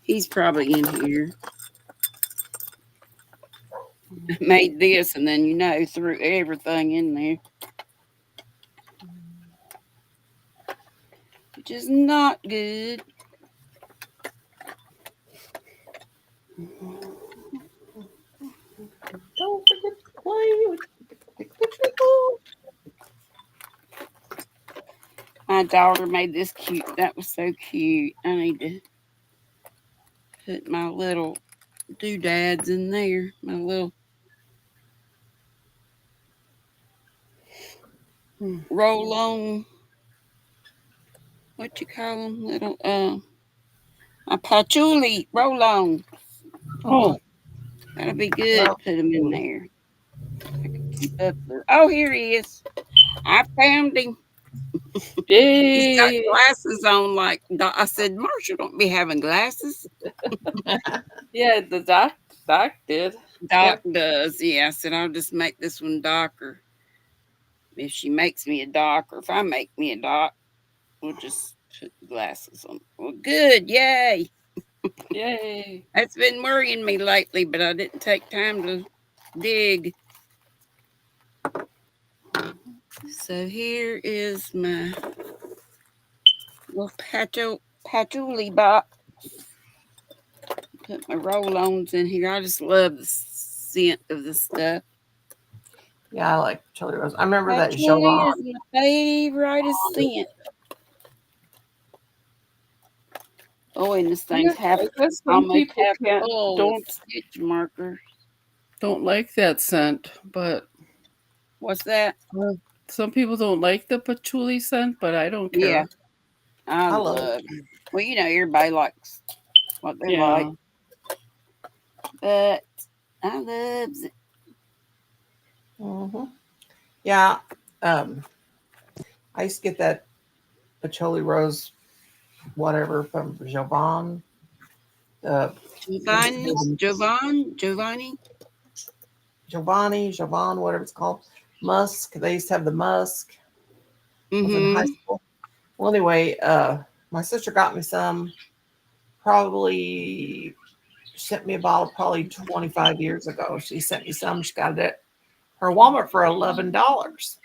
He's probably in here. I made this and then, threw everything in there. Which is not good. Don't forget to play with the pickle. My daughter made this cute. That was so cute. I need to put my little doodads in there. My little roll on. What you call them? Little my patchouli roll on. Oh, That'll be good. Put them in there. Oh, here he is. I found him. He's got Yay! glasses on. Like I said, Marshall don't be having glasses. Yeah, the doc did. Doc does. Yeah, I said I'll just make this one darker. If she makes me a doc, or if I make me a doc, we'll just put the glasses on. Well, good. Yay. Yay! That's been worrying me lately, but I didn't take time to dig. So here is my little patchouli box. Put my roll-ons in here. I just love the scent of the stuff. Yeah, I like chili rose. I remember that Patchouli Jovan. is my favorite scent. Oh, and this Yeah, thing's half, I guess some almost people half can't full with stitch markers. don't like that scent, but What's that? some people don't like the patchouli scent, but I don't Yeah, care. I I love it. love. Well, everybody likes what they like, Yeah. but I love it. Hmm. Yeah. I used to get that patchouli rose, whatever, from Jovan. Giovanni. Jovan, whatever it's called. Musk. They used to have the musk. I was in high Mm-hmm. school. Well, anyway, my sister got me some. Probably sent me a bottle probably 25 years ago. She sent me some. She got it at her Walmart for $11.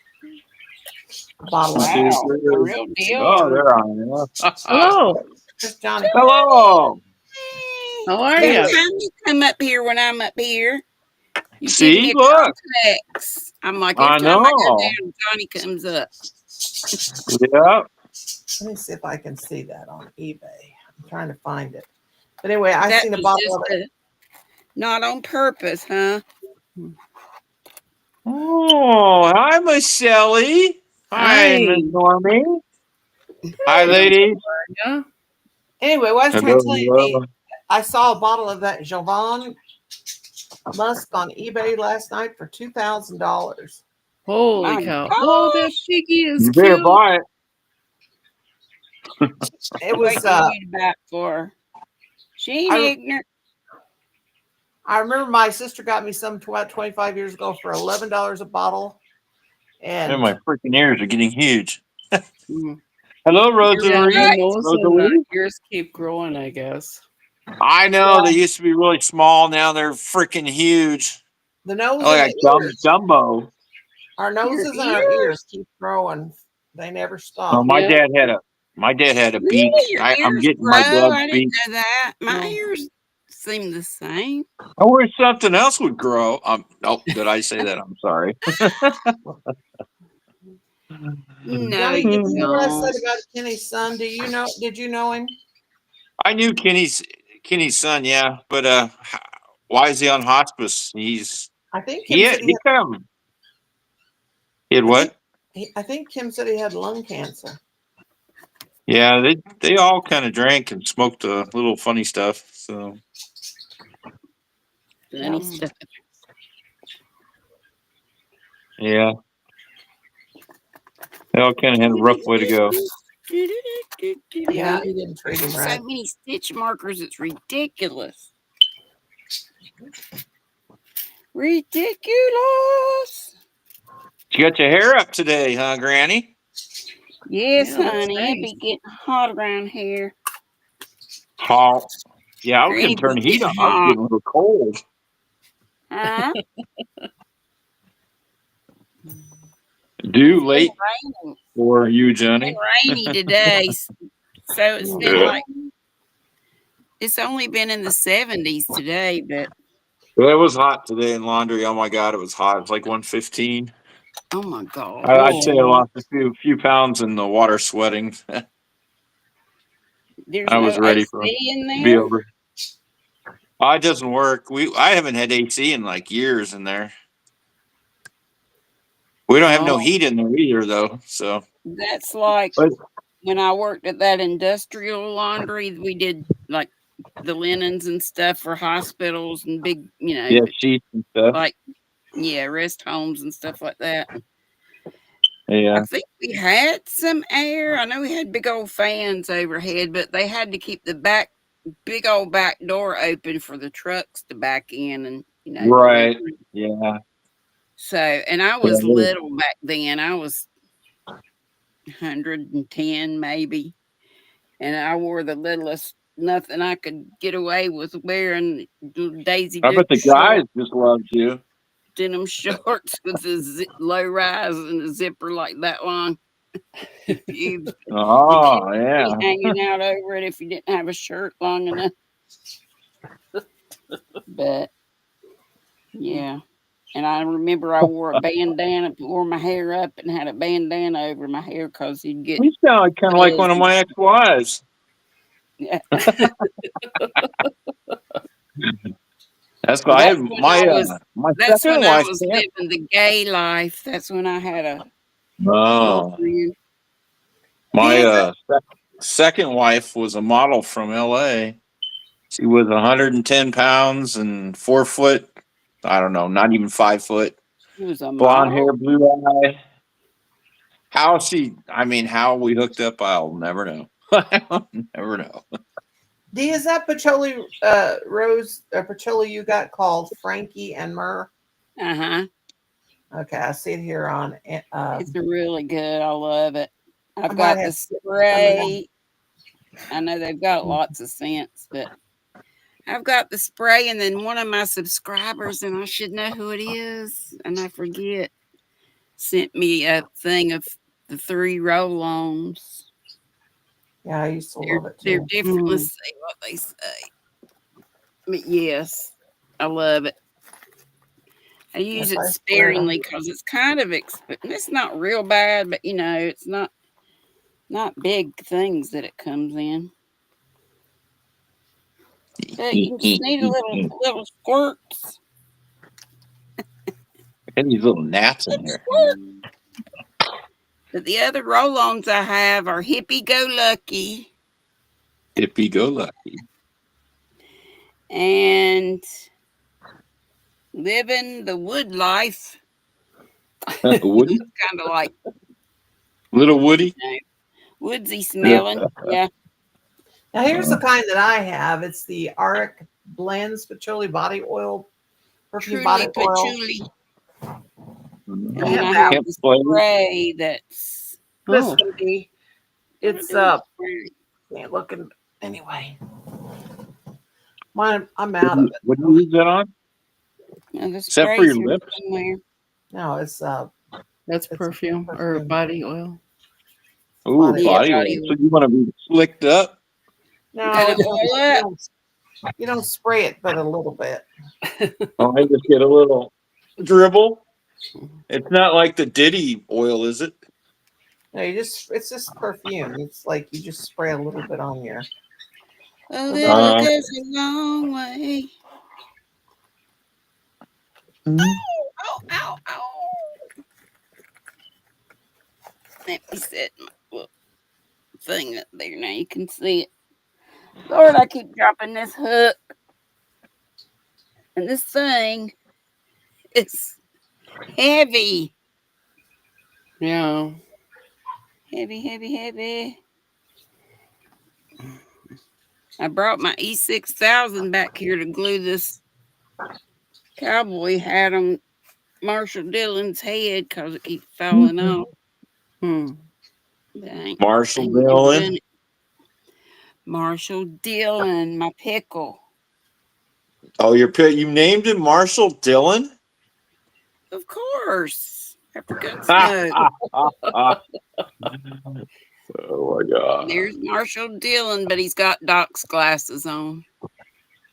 A bottle of it. Wow, the real deal. Oh, Or there I am. Hello. There's Johnny. Hello. How are every you? time you come up here when I'm up here, you give me See, a look. complex. I'm like, every I time I go know. down, Johnny comes up. Yeah. Let me see if I can see that on eBay. I'm trying to find it. But anyway, I That seen a was bottle just of it. not on purpose, huh? Oh, hi, Miss Shelley. Hi, Hi. Miss Normie. Hi, Yeah. ladies. Yeah. Anyway, what I was trying Hello, to tell you, hello. I saw a bottle of that Jovan Musk on eBay last night for $2,000. Holy My cow. Oh, that gosh. piggy is You better cute. buy it. It Wait was. till you read about for her. She ain't I ignorant. I remember my sister got me some about 25 years ago for $11 a bottle, Man, and my freaking ears are getting huge. Mhm. Hello, Yeah, the Rosemarie. nose and the Rosalie. ears keep growing, I guess. I know they yeah, used to be really small. Now they're freaking huge. the They're nose and like the ears, Dumbo. our Your noses and our ears ears? keep growing. They never Oh, stop. Yeah. my dad had a beak. Really? Your I'm ears getting grow? my dad's I didn't beak. know that. My Oh. ears seem the same. I wish something else would grow. Oh, did I say that? I'm sorry. No, Johnny, you did you hear what I don't. said about Kenny's son? Do you know? Did you know him? I knew Kenny's son, yeah, but why is he on hospice? I think Kim said he he had. come he had I think what? I think Kim said he had lung cancer. Yeah, they all kind of drank and smoked a little funny stuff. So Funny Yeah. stuff. yeah, they all kind of had a rough way to go. Yeah, he didn't treat him So right. many stitch markers, it's ridiculous. Ridiculous. You got your hair up today, huh, Granny? Yes, Yeah, that's honey. It nice. be getting hot around here. Hot. Yeah, I was gonna Granny turn be the heat getting on. I was hot. getting a little cold. Huh? Due It's been late raining. for you, It's been Johnny. rainy today. So it's been Yeah. like, it's only been in the 70s today, but Well, it was hot today in laundry. Oh my god, it was hot. It's like 115. oh my gosh. I'd say I Oh, lost a few pounds in the water sweating. There's I was no ready for AC in to be there. over. Oh, it doesn't work. I haven't had AC in like years in there. We don't have no oh, heat in there either, though. So, That's like but when I worked at that industrial laundry, we did like the linens and stuff for hospitals and big, yeah, sheets and stuff. like, yeah, rest homes and stuff like that. Yeah. I think we had some air. I know we had big old fans overhead, but they had to keep the big old back door open for the trucks to back in and, deliver. Right. Yeah. So, and I Yeah. was little back then. I was 110 maybe. And I wore the littlest nothing I could get away with wearing Daisy I bet Duke the guys just loved you. denim shorts with the low rise and a zipper like that long. The pubes Oh, be yeah. hanging out over it if you didn't have a shirt long enough. But yeah. And I remember I wore a bandana, wore my hair up and had a bandana over my hair because you'd get You sound kind of like one of fuzzy. my ex-wives. Yeah. That's Well, why I had my that's second when I wife was can't. living the gay life. That's when I had a Oh, girlfriend. my These are second wife was a model from L.A. She was 110 pounds and 4 foot. I don't know, not even 5 foot. He was a Blonde model. hair, blue eye. How we hooked up, I'll never know. I'll never know. Dee, is that patchouli rose patchouli you got called Frankie and Myrrh? Uh-huh. Okay, I see it here on. It's really good. I love it. I I've might got have the to get some of spray. I know they've got lots of scents, but I've got the spray, and then one of my subscribers, and I should know who it is, and I forget, sent me a thing of the 3 roll-ons. Yeah, I used to They're love it they're too. different. Let's see what they say. But yes, I love it. I use Yes, it I spray it on. sparingly because it's kind of it's not real bad, but it's not big things that it comes in. But you just need a little squirts. And these little gnats in Little here. squirt. But the other roll-ons I have are Hippie Go Lucky Hippie go lucky. and Living the Wood Life. Woody? It's kind of like Little Woody? woodsy smelling. Yeah. Now here's the kind that I have. It's the Auric Blends Patchouli Body Oil, perfume body Truly oil. patchouli. And I then have I that have Can't the play. spray that's this Oh, one. Dee. what It's do with spray? ain't looking anyway. Mine, I'm out of it. What do you use that on? Now the Is that for spray's your here lips? somewhere. No, that's it's perfume or perfume. body oil. Ooh, Body Yeah, body oil. body So oil. you want to be slicked up? No, Gonna it's oil you up. don't spray it, but a little bit. Oh, I just get a little dribble. It's not like the Diddy oil, is it? No, it's just perfume. It's like you just spray a little bit on your A the little body. goes a long way. Oh, ow, ow. Let me set my little thing up there. Now you can see it. Lord, I keep dropping this hook. And this thing is heavy. Yeah. Heavy, heavy, heavy. I brought my E6000 back here to glue this cowboy hat on Marshall Dillon's head because it keeps falling off. Hmm. But I Marshall ain't never done Dillon. it. Marshall Dillon, my pickle. Oh, you named him Marshall Dillon? Of course. After Gunsmoke. Oh my god. There's Marshall Dillon, but he's got Doc's glasses on.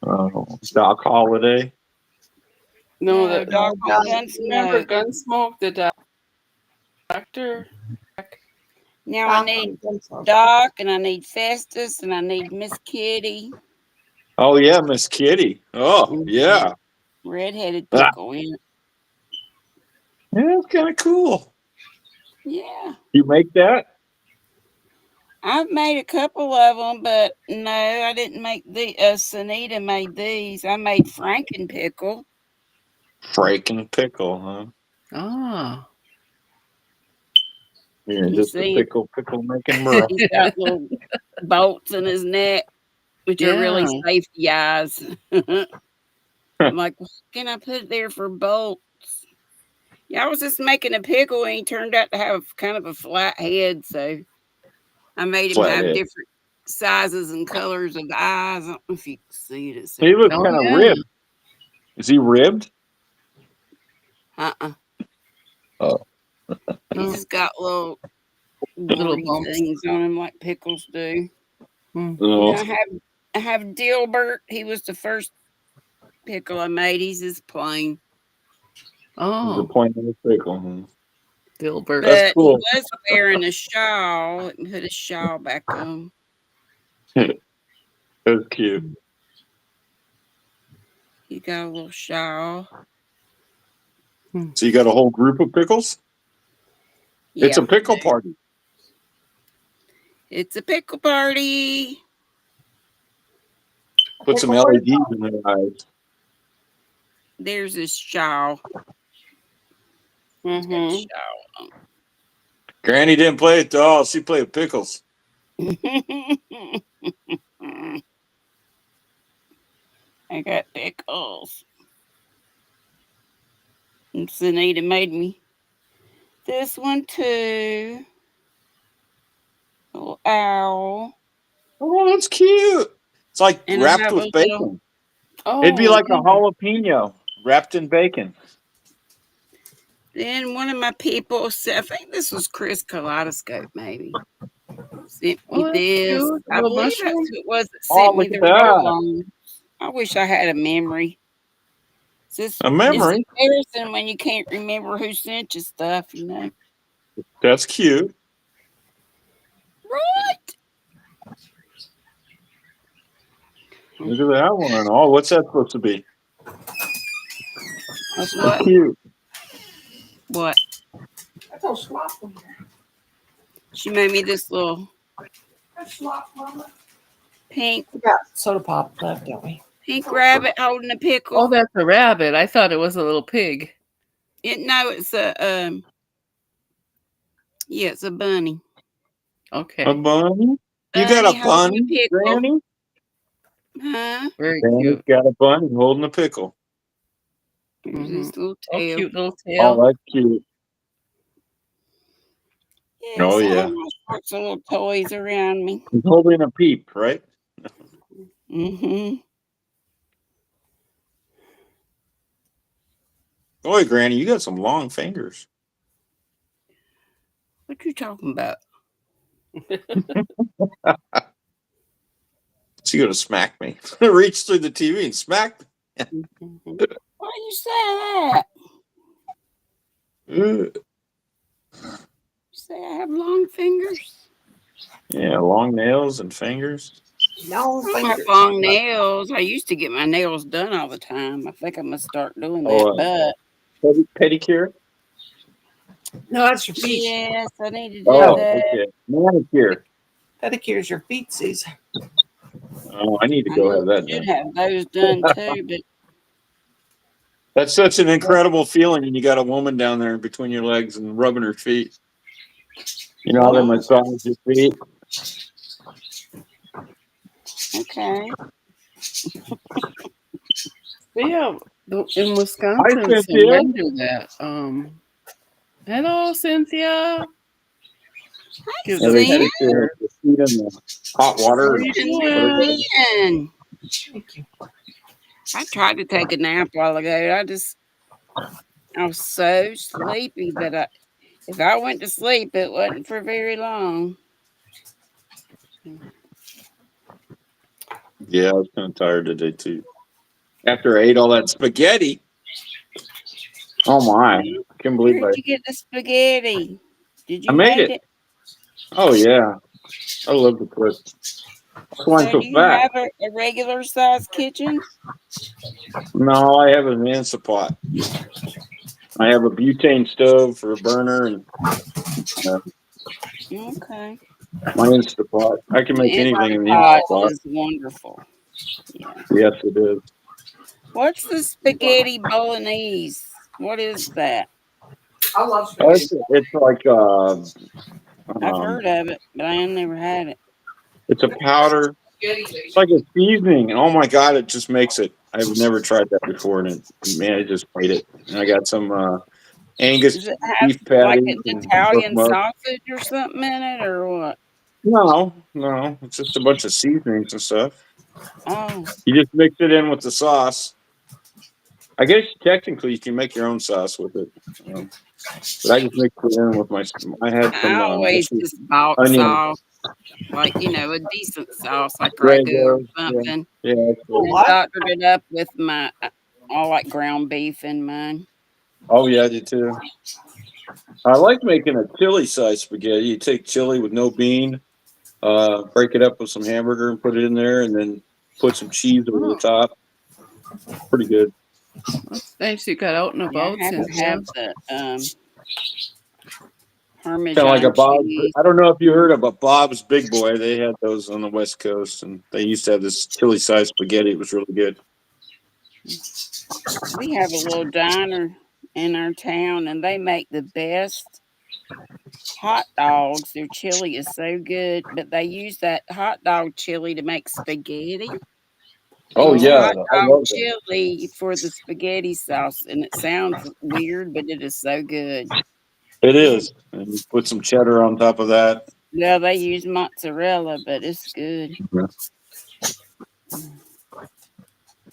Oh, Doc Holliday. No, No, that Doc No, on God, remember Gunsmoke. Gunsmoke, the doctor. Now I Doc need on Gunsmoke. Doc, and I need Festus, and I need Miss Kitty. Oh yeah, Miss Kitty. Oh yeah. Redheaded Ah, pickle. Yeah. yeah, that's kind of cool. Yeah. You make that? I've made a couple of them, but no, I didn't make the. Sunita made these. I made Franken pickle. Franken pickle, huh? Ah. Yeah, You just a see, pickle making bro. he's Yeah. got little bolts in his neck, which are really Yeah. safety eyes. I'm like, "Why can I put it there for bolts?" Yeah, I was just making a pickle, and he turned out to have kind of a flat head, so I made him have Flathead. different sizes and colors of eyes. I don't know if you can see it. It's He looks Oh kind of yeah. ribbed. Is he ribbed? uh-uh. Oh, He's Oh, just got little little warty bumps. things on him like pickles do. Hmm. And no. I have Dilbert. He was the first pickle I made. He's just plain. He's a Oh, point in the pickle. Hmm. Dilbert. That's But he cool. was wearing a shawl. Let me put his shawl back on. That's cute. He got a little shawl. So you got a whole group of pickles? It's Yeah, a we pickle do. party. It's a pickle party. Put some Pickle party. LEDs in their eyes. There's his shawl. He's got a Mm-hmm. shawl Granny didn't play it doll. She played pickles. on. I got pickles. And Sunita made me this one too. Little owl. Oh, that's cute. It's like And I wrapped have a with little. bacon. It'd be Oh, like a yeah. jalapeno wrapped in bacon. Then one of my people said, I think this was Chris Kaleidoscope, maybe, sent me Oh, that's this. cute. I Little believe that's mushroom. who it was that Oh, sent me look at the that. roll-on. I wish I had a memory. A It's memory. embarrassing when you can't remember who sent you stuff, you know. That's cute. Right? Look at that one. Oh, what's that supposed to be? That's That's what? cute. What? That's all slop in there. She made me this little That's slop, Mama. pink We got soda pop left, don't we? rabbit holding a Oh, pickle. that's a rabbit. I thought it was a little pig. No, it's a yeah, it's a bunny. A Okay. bunny? You got Bunny a holding a bunny, pickle. Granny? Huh? Very Granny's cute. got a bunny holding a pickle. Here's Mm-hmm. his little Oh, tail. cute little Oh, tail. that's cute. Yes, Oh, I yeah. have all sorts of little toys around me. He's holding a peep, right? Mm-hmm. Boy, Granny, you got some long fingers. What you talking about? She's gonna smack me. Reach through the TV and smack me. Mm-hmm. Why you say that? You say I have long fingers? Yeah, long nails and fingers. No I don't have fingers. long nails. I used to get my nails done all the time. I think I'm gonna start doing that. Oh, But pedicure. No, that's your feet. yes, I need to do Oh, that. okay. Manicure. Pedicure's your feetsies. Oh, I need to I go know have I that should done. have those done too, but That's such an incredible feeling when you got a woman down there between your legs and rubbing her feet. You know how they oh, massage your feet? okay. Yeah, in Hi, Wisconsin, some Cynthia. men do that. Hello, Cynthia. Give Yeah, the they Sin, stick pedicure. their feet in the hot How water are and you put it doing? there. Sin. Thank you. I tried to take a nap a while ago. I was so sleepy that if I went to sleep, it wasn't for very long. Yeah, I was kind of tired today too. After I ate all that spaghetti. Oh my! I can't believe Where'd you get the spaghetti? Did I you made make it. it? Oh yeah, I love the cook. That's why I'm So so do you fat. have a regular size kitchen? No, I have an Instapot. I have a butane stove for a burner and Okay. my Instapot. I can The make anything Instant in the Pot Instapot. is wonderful. Yeah. Yes, it is. What's the spaghetti bolognese? What is that? I love spaghetti. It's like I've heard of it, but I ain't never had it. it's a powder. It's like a seasoning, and oh my god, it just makes it. I've never tried that before, and it just made it. And I got some Angus Does it have beef like patties an and cooked Italian them up. sausage or something in it, or what? No, it's just a bunch of seasonings and stuff. Oh, You just mix it in with the sauce. I guess technically you can make your own sauce with it, but I just mixed it in with my. I had I some always mustard, just bought onion, sauce, like a decent sauce, like ragu or Rango. Yeah, something, yeah. That's Oh, good. and what? doctored it up with my. I like ground beef in mine. Oh yeah, I do too. I like making a chili size spaghetti. You take chili with no bean, break it up with some hamburger and put it in there, and then put some cheese over the Oh, top. Pretty good. that's nice. You got out and Yeah, about, I haven't Cynthia. had the Kind of like a Parmesan Bob's. cheese. I don't know if you heard of a Bob's Big Boy. They had those on the West Coast, and they used to have this chili size spaghetti. It was really good. We have a little diner in our town, and they make the best hot dogs. Their chili is so good, but they use that hot dog chili to make spaghetti. They Oh use Oh, yeah, hot I dog love that. chili for the spaghetti sauce, and it sounds weird, but it is so good. It is. And you put some cheddar on top of that. Yeah, they use mozzarella, but it's good.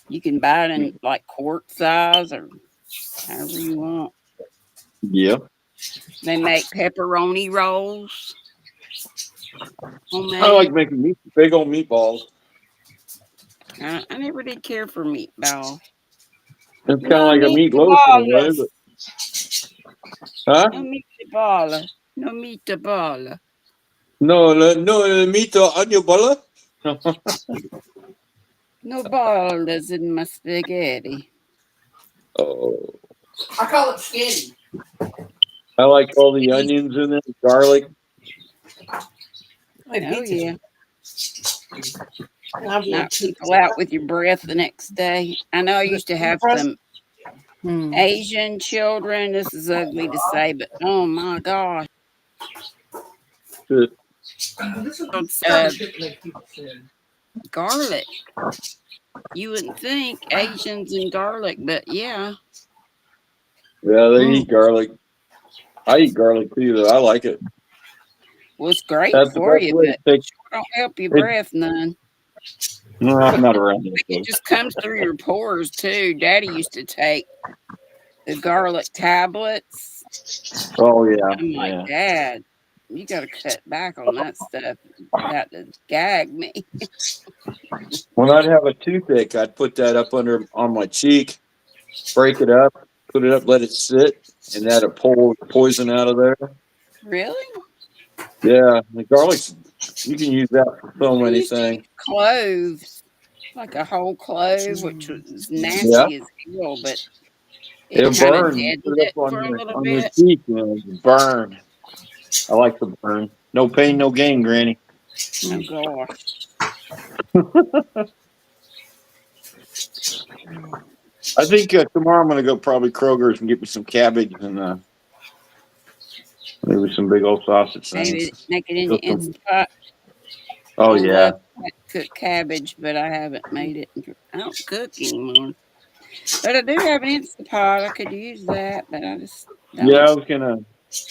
You can buy it in like quart size or however you want. Yeah. They make pepperoni rolls, I like homemade. making big old meatballs. I never did care for meatballs. It's kind of No like a meatloaf in a way, meatballs. but huh? No meatball. No meatball. No, meat on your butter. No balls in my spaghetti. Oh, I call it skinny. I like all the onions in it, garlic. My Oh pizza. yeah. I have little Knock pizza. people out with your breath the next day. I know I used to have some hmm. Asian children. This is ugly to say, but oh my gosh. Good. This is Uh, shit make people sick. garlic. You wouldn't think Asians and garlic, but yeah. Yeah, they Mm. eat garlic. I eat garlic too, though. I like it. Well, it's great That's the for best you, way to but take sure don't help your it. breath none. No, I'm not around those It days. just comes through your pores too. Daddy used to take the garlic tablets. Oh yeah, I'm like, yeah. Dad, you got to cut back on that stuff. About to gag me. When I'd have a toothache, I'd put that up under on my cheek, break it up, put it up, let it sit, and that'd pull the poison out of there. Really? Yeah, the garlic's you can use that for so I many used to things. use cloves, like a whole clove, which was Yeah, nasty as hell, but it it'll kind of burn. You deadened put it up it for a little on your bit. cheek, burn. I like the burn. No pain, no gain, Granny. Oh gosh. I think tomorrow I'm gonna go probably Kroger's and get me some cabbage and maybe some big old sausage things. Maybe make it in the Cook 'em. instant pot. Oh I yeah, love cooked cabbage, but I haven't made it. I don't cook anymore. But I do have an instant pot. I could use that, but I just yeah. don't. I was gonna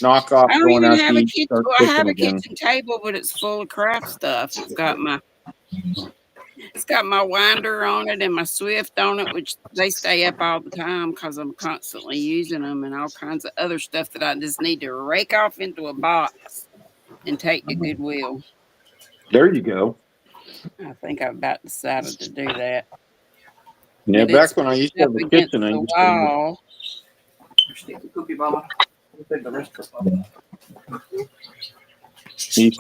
knock off I don't going even out to have a eat, kitchen. start Well, I cooking have a again. kitchen table, but it's full of craft stuff. It's got my winder on it and my Swift on it, which they stay up all the time because I'm constantly using them, and all kinds of other stuff that I just need to rake off into a box and take to Goodwill. There you go. I think I've about decided to do that. Yeah, But it's back when I used to up have a against kitchen, I the used to wall. Stick the cookie, Mama. I'll take the rest of it.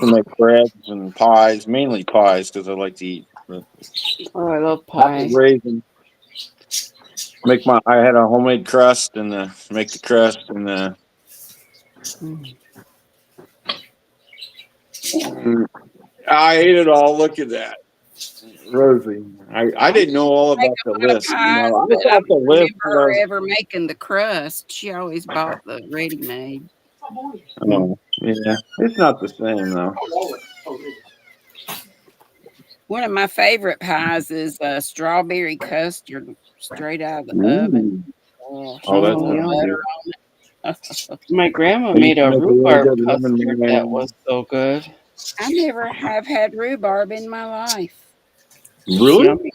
make breads and pies, mainly pies because I like to eat. But Oh, I love apple pie. raisin. I had a homemade crust and make the crust and Mm. I ate it all. Look at that. Rosie. I didn't know all about the A lot of list. You pies, know, I but I thought the don't list remember her was. ever making the crust. She always bought the ready-made. Oh, yeah. It's not the same though. One of my favorite pies is strawberry custard straight out of the oven. Ooh. Oh, Oh, she's a that Oh, little sounds yum. good. butter. My grandma I used made to a make a really rhubarb good lemon custard that meringue. was so good. I never have had rhubarb in my life. It's Really? yummy.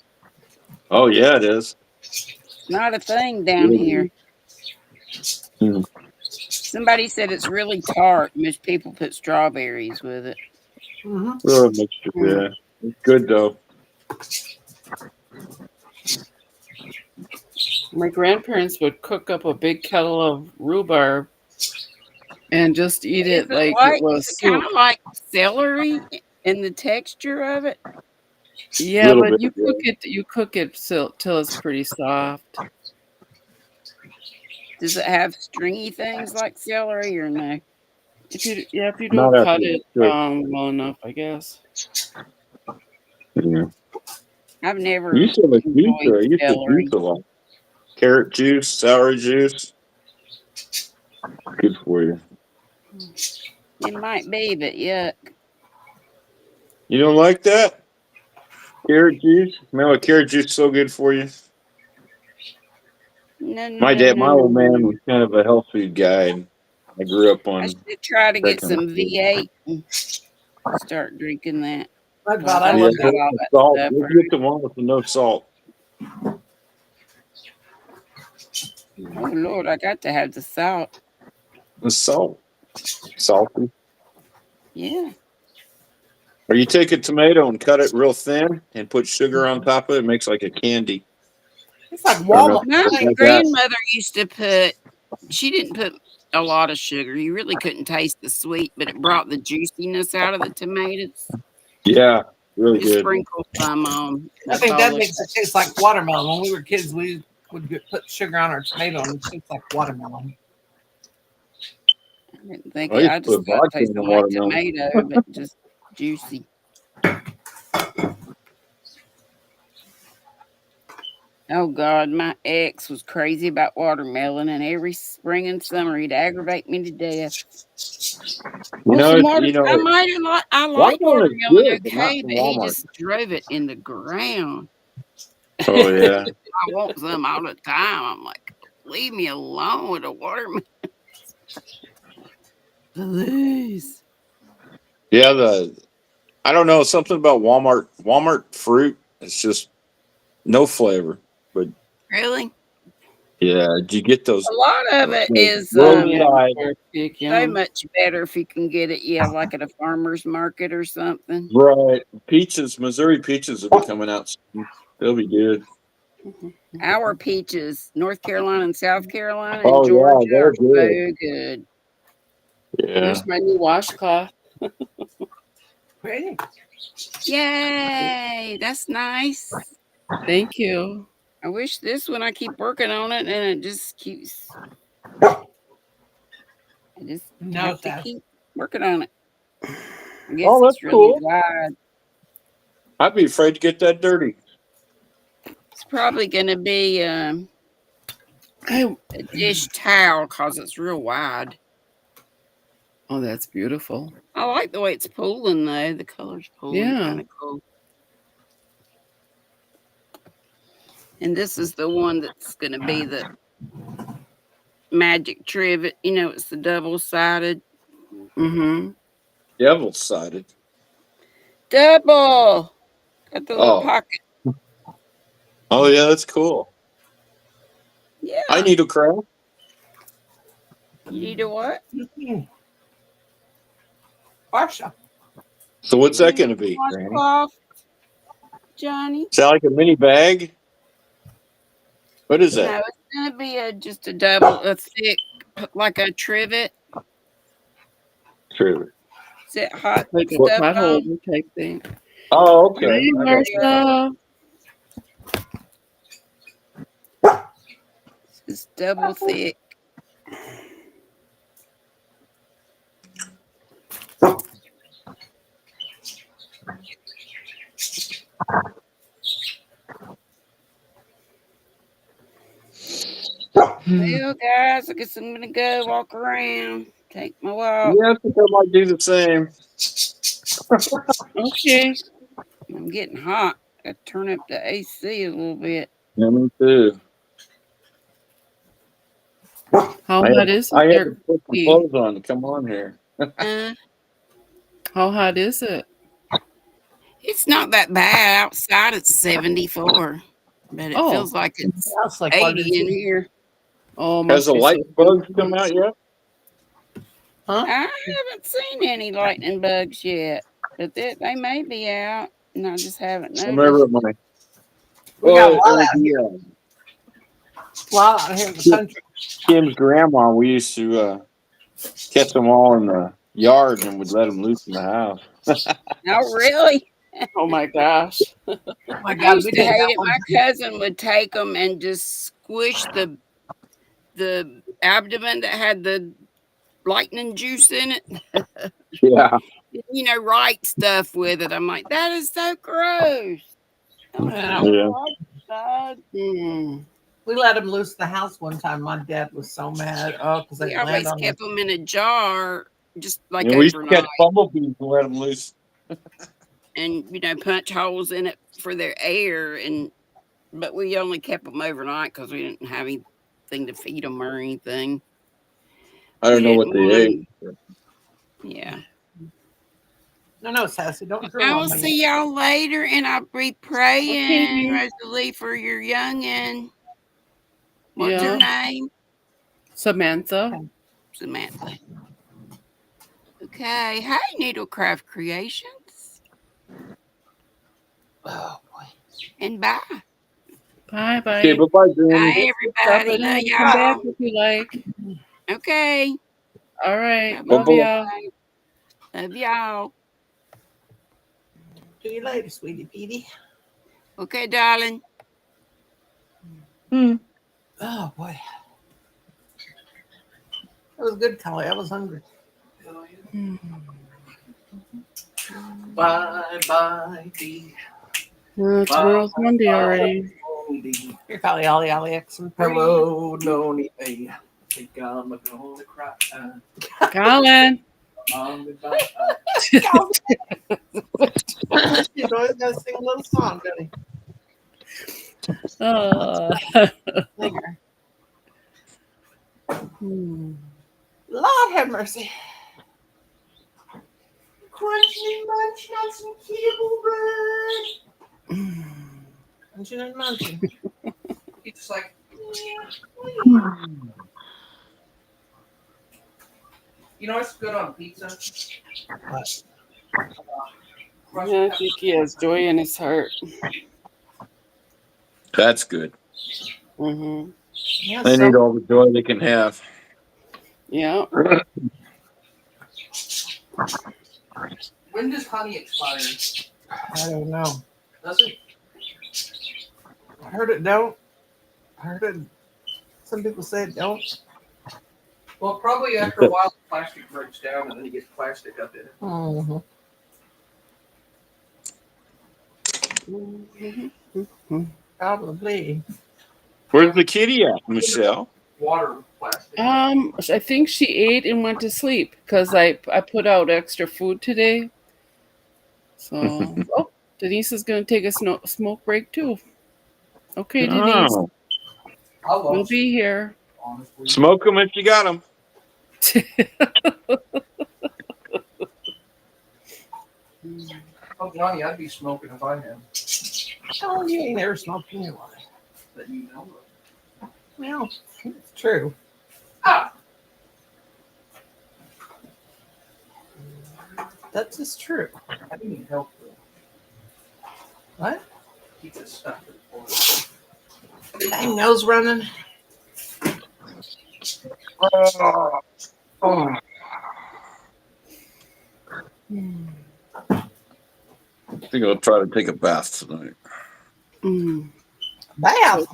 Oh, yeah, it is. It's not a thing down Really? here. Hmm. Somebody said it's really tart. Most people put strawberries with it. Mm-hmm. Little mixture, Mm. yeah. It's good though. My grandparents would cook up a big kettle of rhubarb and just eat Is it it like it like, is was it kind soup. of like celery in the texture of it? Yeah, Little but bit, yeah. you cook it till it's pretty soft. Does it have stringy things like celery or no? If you don't Not cut after it's it cooked. well enough, I guess. Yeah. I've You never used to have a enjoyed juicer. I used to juice celery. a lot. Carrot juice, celery juice. Good for you. It might be, but yuck. You don't like that? Carrot juice? Man, what carrot juice is so good for you? No, no, no, My no, no, old man no. was kind of a health food guy, and I grew up I on should try to that get kind of some food. V8 and start drinking that My God, because I I Yeah, love know that. got put all the that salt. stuff Let's get right. the one with the no salt. Oh Lord, I got to have the salt. The salt. Salty. Yeah. Or you take a tomato and cut it real thin and put sugar on top of it. It makes like a candy. It's like I don't know if Walmart. My you like that. grandmother used to put, she didn't put a lot of sugar. You really couldn't taste the sweet, but it brought the juiciness out of the tomatoes. Yeah, really Just good. sprinkle some on. I That's think all that it. makes it taste like watermelon. When we were kids, we would put sugar on our tomato and it tastes like watermelon. I didn't think I it. used I to just put thought it vodka in the tasted like watermelon. tomato, but just juicy. Oh God, my ex was crazy about watermelon, and every spring and summer he'd aggravate me to death. You Want know, some water? you I know, might have I like watermelon is watermelon, good, but not okay, from but he Walmart. just drove it in the ground. Oh yeah, I want some all the time. I'm like, leave me alone with a watermelon, please. yeah. I don't know, something about Walmart. Walmart fruit. It's just no flavor. But Really? yeah, did you get A lot of it those is Yeah, roadside? for a big so yum. much better if you can get it, yeah, like at a farmer's market or something. Right, peaches. Missouri peaches will be coming out soon. They'll be good. Our peaches, North Carolina and South Carolina and Oh yeah, Georgia they're are good. so good. Yeah. There's my new washcloth. Pretty. Yay! That's nice. Thank you. I wish this one I keep working on it and it just keeps I just No, have to that. keep working on it. I guess Oh, that's it's really cool. wide. I'd be afraid to get that dirty. It's probably gonna be I, a dish towel because it's real wide. oh, that's beautiful. I like the way it's pulling though. The color's pulling Yeah. kind of cool. And this is the one that's gonna be the magic trivet. You know, it's the double sided. Mm-hmm. Devil sided. Double! Got the little Oh, pocket. oh yeah, that's cool. I Yeah. need a crown. You need a what? Partial. So what's You that need going to a be, Granny? washcloth, Johnny? Is that like a mini bag? What is No, that? it's gonna be just a double, a thick, like a trivet. True. Set hot Like a What? stuff pot on. holder type thing. Oh, Yeah, okay. Hey, I got you. Martha. it's double thick. Well, guys, I guess I'm gonna go walk around, take my walk. Yeah, I think I might do the same. Okay. I'm getting hot. I turn up the AC a little bit. Yeah, me too. How I hot had is I it had there, to put some Cookie? clothes on to come on here. Uh, How hot is it? it's not that bad outside. It's 74, but it Oh, feels like it's That's like what 80 is in it? here. oh, Has must the be light so bugs humid. come out yet? Huh? I haven't seen any lightning bugs yet, but they may be out, and I just haven't I remember noticed. at my We got a lot it was out here. the A lot out here in the country. Kim's grandma. We used to catch them all in the yard and would let them loose in the house. Oh, really? Oh my gosh. Oh my I God, used we to did hate that it. one My time. cousin would take them and just squish the abdomen that had the lightning juice in it. Yeah, Write stuff with it. I'm like, that is so gross. Don't Yeah. kill yeah. the bug. Hmm. We let him loose the house one time. My dad was so mad. Oh, because We they land always on kept his. them in a jar, just like And we used to overnight, catch bumblebees and let them loose. and punch holes in it for their air. But we only kept them overnight because we didn't have anything to feed them or anything. I We don't know didn't what they want ate. them. Yeah. No, Sassy, don't drool I on will me. see y'all later, and I'll be praying, Okay. Rosalie, for your youngin'. What's her Yeah. name? Samantha. Samantha. Okay. Hey, Needlecraft Creations. Oh boy. And bye. Bye Okay, bye. bye bye, Granny. Bye, Stop everybody. it Love in. Come back y'all. if you like. Okay. All right. Bye Bye Love bye. ya. bye. Love y'all. See you later, sweetie Petey. Okay, darling. Oh boy. That was good, Kelly. I was hungry. Hmm. Bye bye dee. Bye Tomorrow's Monday bye already. dee. Here, Kelly, Ollie, Ollie, X and three. Hello, Noni. I think I'm gonna cry. Colin. Goodbye. He's always got to sing a little song, doesn't Uh, he? Singer. hmm. Lord have mercy. Crunching munch on some kibble bread. Crunching and munching. He's just like, you know what's good on pizza? What? Crushed Yeah, I pepper. think he has joy in his heart. That's good. Hmm. Yeah, They so need all the joy they can have. Yeah. When does honey expire? I don't know. Does it? I heard it don't. I heard it. Some people say it don't. Well, probably after a while, the plastic breaks down and then you get plastic up in it. Mm-hmm. Probably. Where's the kitty at, Michelle? Water plastic. I think she ate and went to sleep because I put out extra food today. So, oh, Denise is gonna take a smoke break too. Okay, Denise, Oh, I love we'll be here. honestly. smoke them if you got them. Oh, Johnny, I'd be smoking if I had. Oh, you ain't never smoked in your life. That you know of. Well, it's true. Ah! That's just true. I do need help though. What? Keep this stuff. Dang, nose running. Oh, oh. I think I'll try to take a bath tonight. Mm. Bath.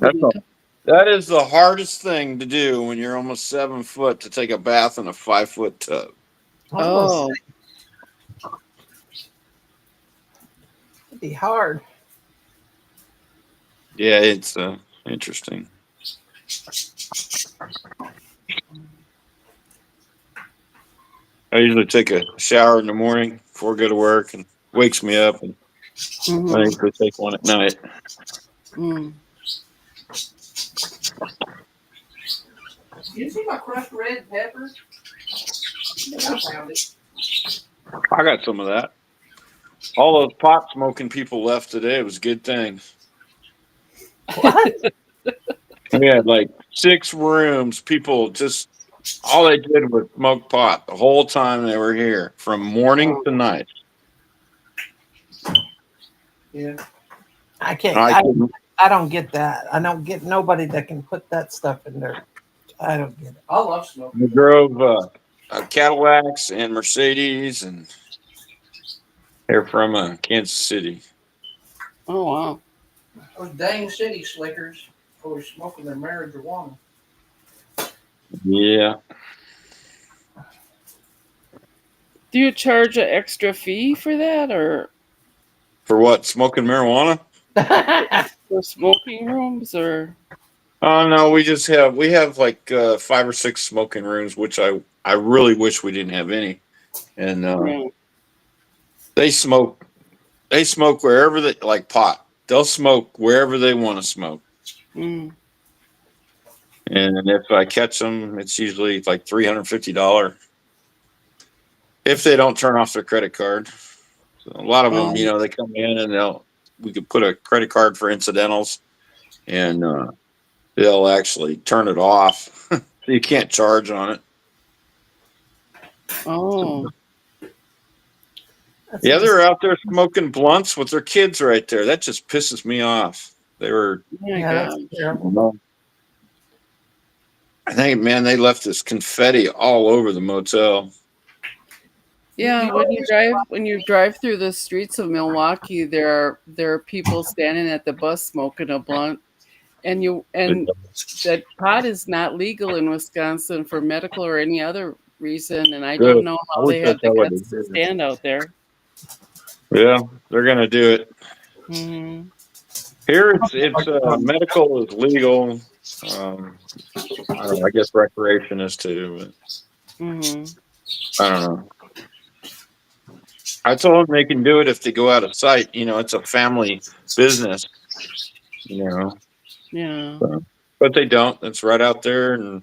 That is the hardest thing to do when you're almost 7 foot to take a bath in a 5-foot tub. Oh, It'd be hard. Yeah, it's interesting. I usually take a shower in the morning before I go to work, and wakes me up. And I Mhm. usually take one at night. Mm. You see my crushed red pepper? I found it. I got some of that. All those pot smoking people left today. It was a good thing. What? We had like 6 rooms. People just all they did was smoke pot the whole time they were here, from morning Oh. to night. Yeah. I can't. I couldn't. I don't get that. I don't get nobody that can put that stuff in there. I don't get it. I love We smoking. drove Cadillacs and Mercedes, and they're from Kansas City. Oh wow. Those dang city slickers always smoking their marijuana. Yeah. Do you charge an extra fee for that, or For what? Smoking marijuana? for smoking rooms, or? Oh no, we have like 5 or 6 smoking rooms, which I really wish we didn't have any. And Yeah. they smoke wherever they like pot. They'll smoke wherever they want to smoke. Mm. And if I catch them, it's usually like $350 if they don't turn off their credit card. So a lot of them, Oh. they come in and we could put a credit card for incidentals, and they'll actually turn it off. So you can't charge on it. Oh. That's Yeah, just, they're out there smoking blunts with their kids right there. That just pisses me off. They were, My yeah, that's God. terrible. I think, man, they left this confetti all over the motel. Yeah, You when you drive through the streets of Milwaukee, there are people standing at the bus smoking a blunt, and that pot is not legal in Wisconsin for medical or any other reason, and I don't Good. know I how wish they that's had the how it guts to is. stand out there. Yeah, they're gonna do it. Hmm. Here, it's medical is legal. I don't know. I guess recreation is too. Hmm. But I don't know. I told them they can do it if they go out of sight. It's a family business. You know, Yeah. so, but they don't. It's right out there and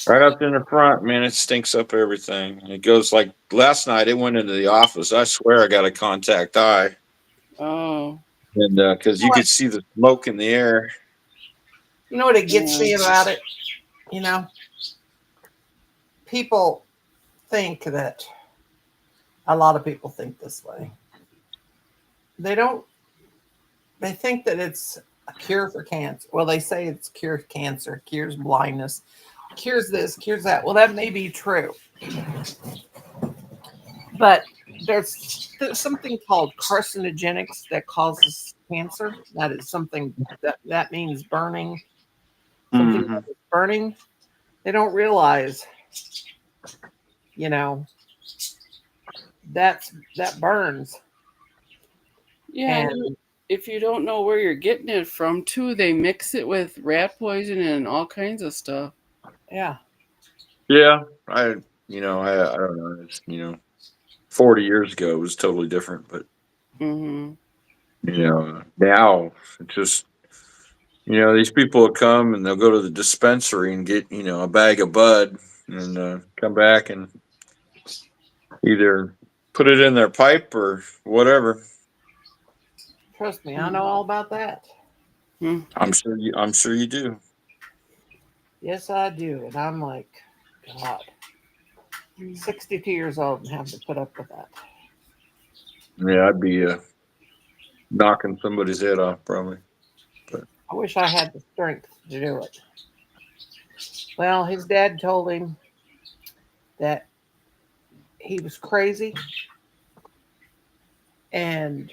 right up in the front. Man, it stinks up everything. It goes like last night. It went into the office. I swear I got a contact eye, Oh. and because you could see the smoke in the air. You know what it gets Yeah. me about it? You know, people think that a lot of people think this way. They don't. They think that it's a cure for cancer. Well, they say it's cures cancer, cures blindness, cures this, cures that. Well, that may be true, but there's something called carcinogenics that causes cancer. That is something that means burning. Something Mm-hmm. that is burning. They don't realize, you know, that burns. Yeah. And If you don't know where you're getting it from, too, they mix it with rat poison and all kinds of stuff. yeah, Yeah, I don't know. It's 40 years ago it was totally different, but Hmm. now it's just these people will come and they'll go to the dispensary and get a bag of bud and come back and either put it in their pipe or whatever. trust me, I know all about that. Hmm. I'm sure you do. Yes, I do. And I'm like, God, 62 years old and have to put up with that. Yeah, I'd be knocking somebody's head off probably. But I wish I had the strength to do it. Well, his dad told him that he was crazy and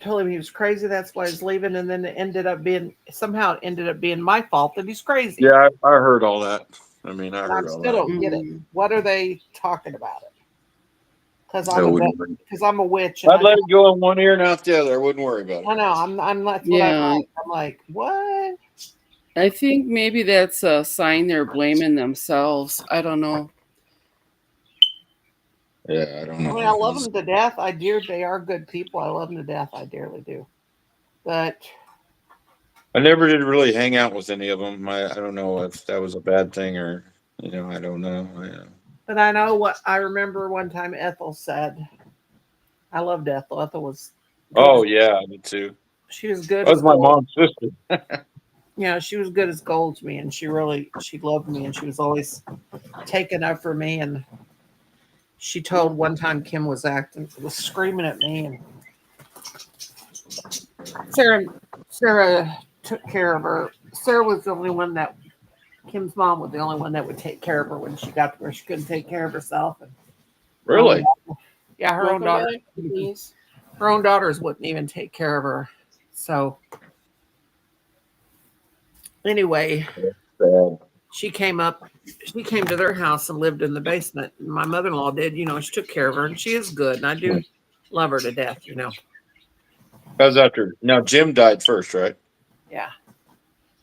told him he was crazy. That's why he's leaving. And then it ended up being my fault that he's crazy. yeah, I heard all that. I And I heard all still that. don't get it. Mhm. What are they talking about it? Because I wouldn't. I'm a witch. And I'd let it go in one ear and out the other. I wouldn't worry about it. I know. I'm. That's what I'm Yeah. like. I'm like, what? I think maybe that's a sign they're blaming themselves. I don't know. Yeah, I don't I mean, know. I love them to death. They are good people. I love them to death. I dearly do. But I never did really hang out with any of them. I don't know if that was a bad thing or I don't know. I know what I remember one time Ethel said. I loved Ethel. Ethel was good Oh as yeah, I did too. she was good That was as my gold. mom's sister. Yeah, she was good as gold to me, and she loved me, and she was always taking up for me. And she told one time Kim was screaming at me, and Sarah Sarah took care of her. Sarah was the only one that Kim's mom was the only one that would take care of her when she got to where she couldn't take care of herself. And her own, Really? yeah, Welcome back, Denise. her own daughters wouldn't even take care of her. So anyway, Sad. she came up. She came to their house and lived in the basement. My mother-in-law did. She took care of her, and she is good. And I do love her to death. That was after. Now Jim died first, right? Yeah,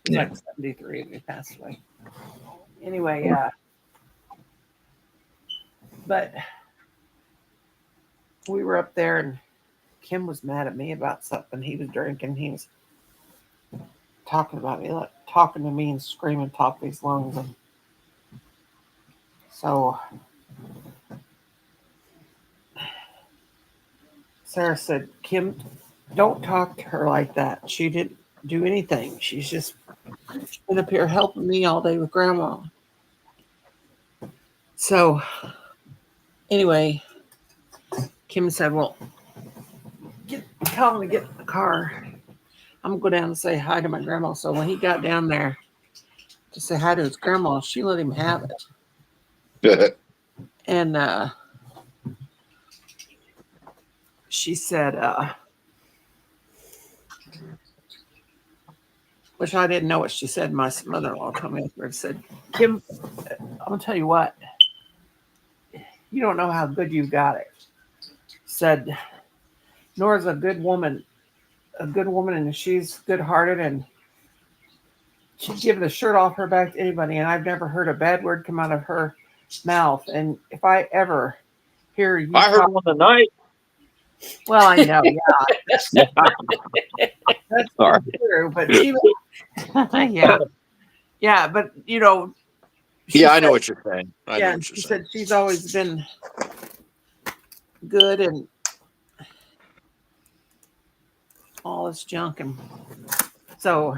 he's like 73 and he passed away. Anyway, but we were up there and Kim was mad at me about something. He was drinking. He was talking about me, like talking to me and screaming top of his lungs. And so Sarah said, Kim, don't talk to her like that. She didn't do anything. She's been up here helping me all day with grandma. So anyway, Kim said, well, tell him to get in the car. I'm gonna go down and say hi to my grandma. So when he got down there to say hi to his grandma, she let him have it. And she said, which I didn't know what she said. My mother-in-law told me afterwards, said, Kim, I'm gonna tell you what, you don't know how good you got it. Said, Nora's a good woman, and she's good-hearted, and she'd give the shirt off her back to anybody, and I've never heard a bad word come out of her mouth. And if I ever hear you I heard talk, one tonight. well, I know, yeah, that's Sorry. true, but she, yeah, yeah, but she Yeah, I know said, what you're saying. I know yeah, what you're she saying. said she's always been good and all this junk, and so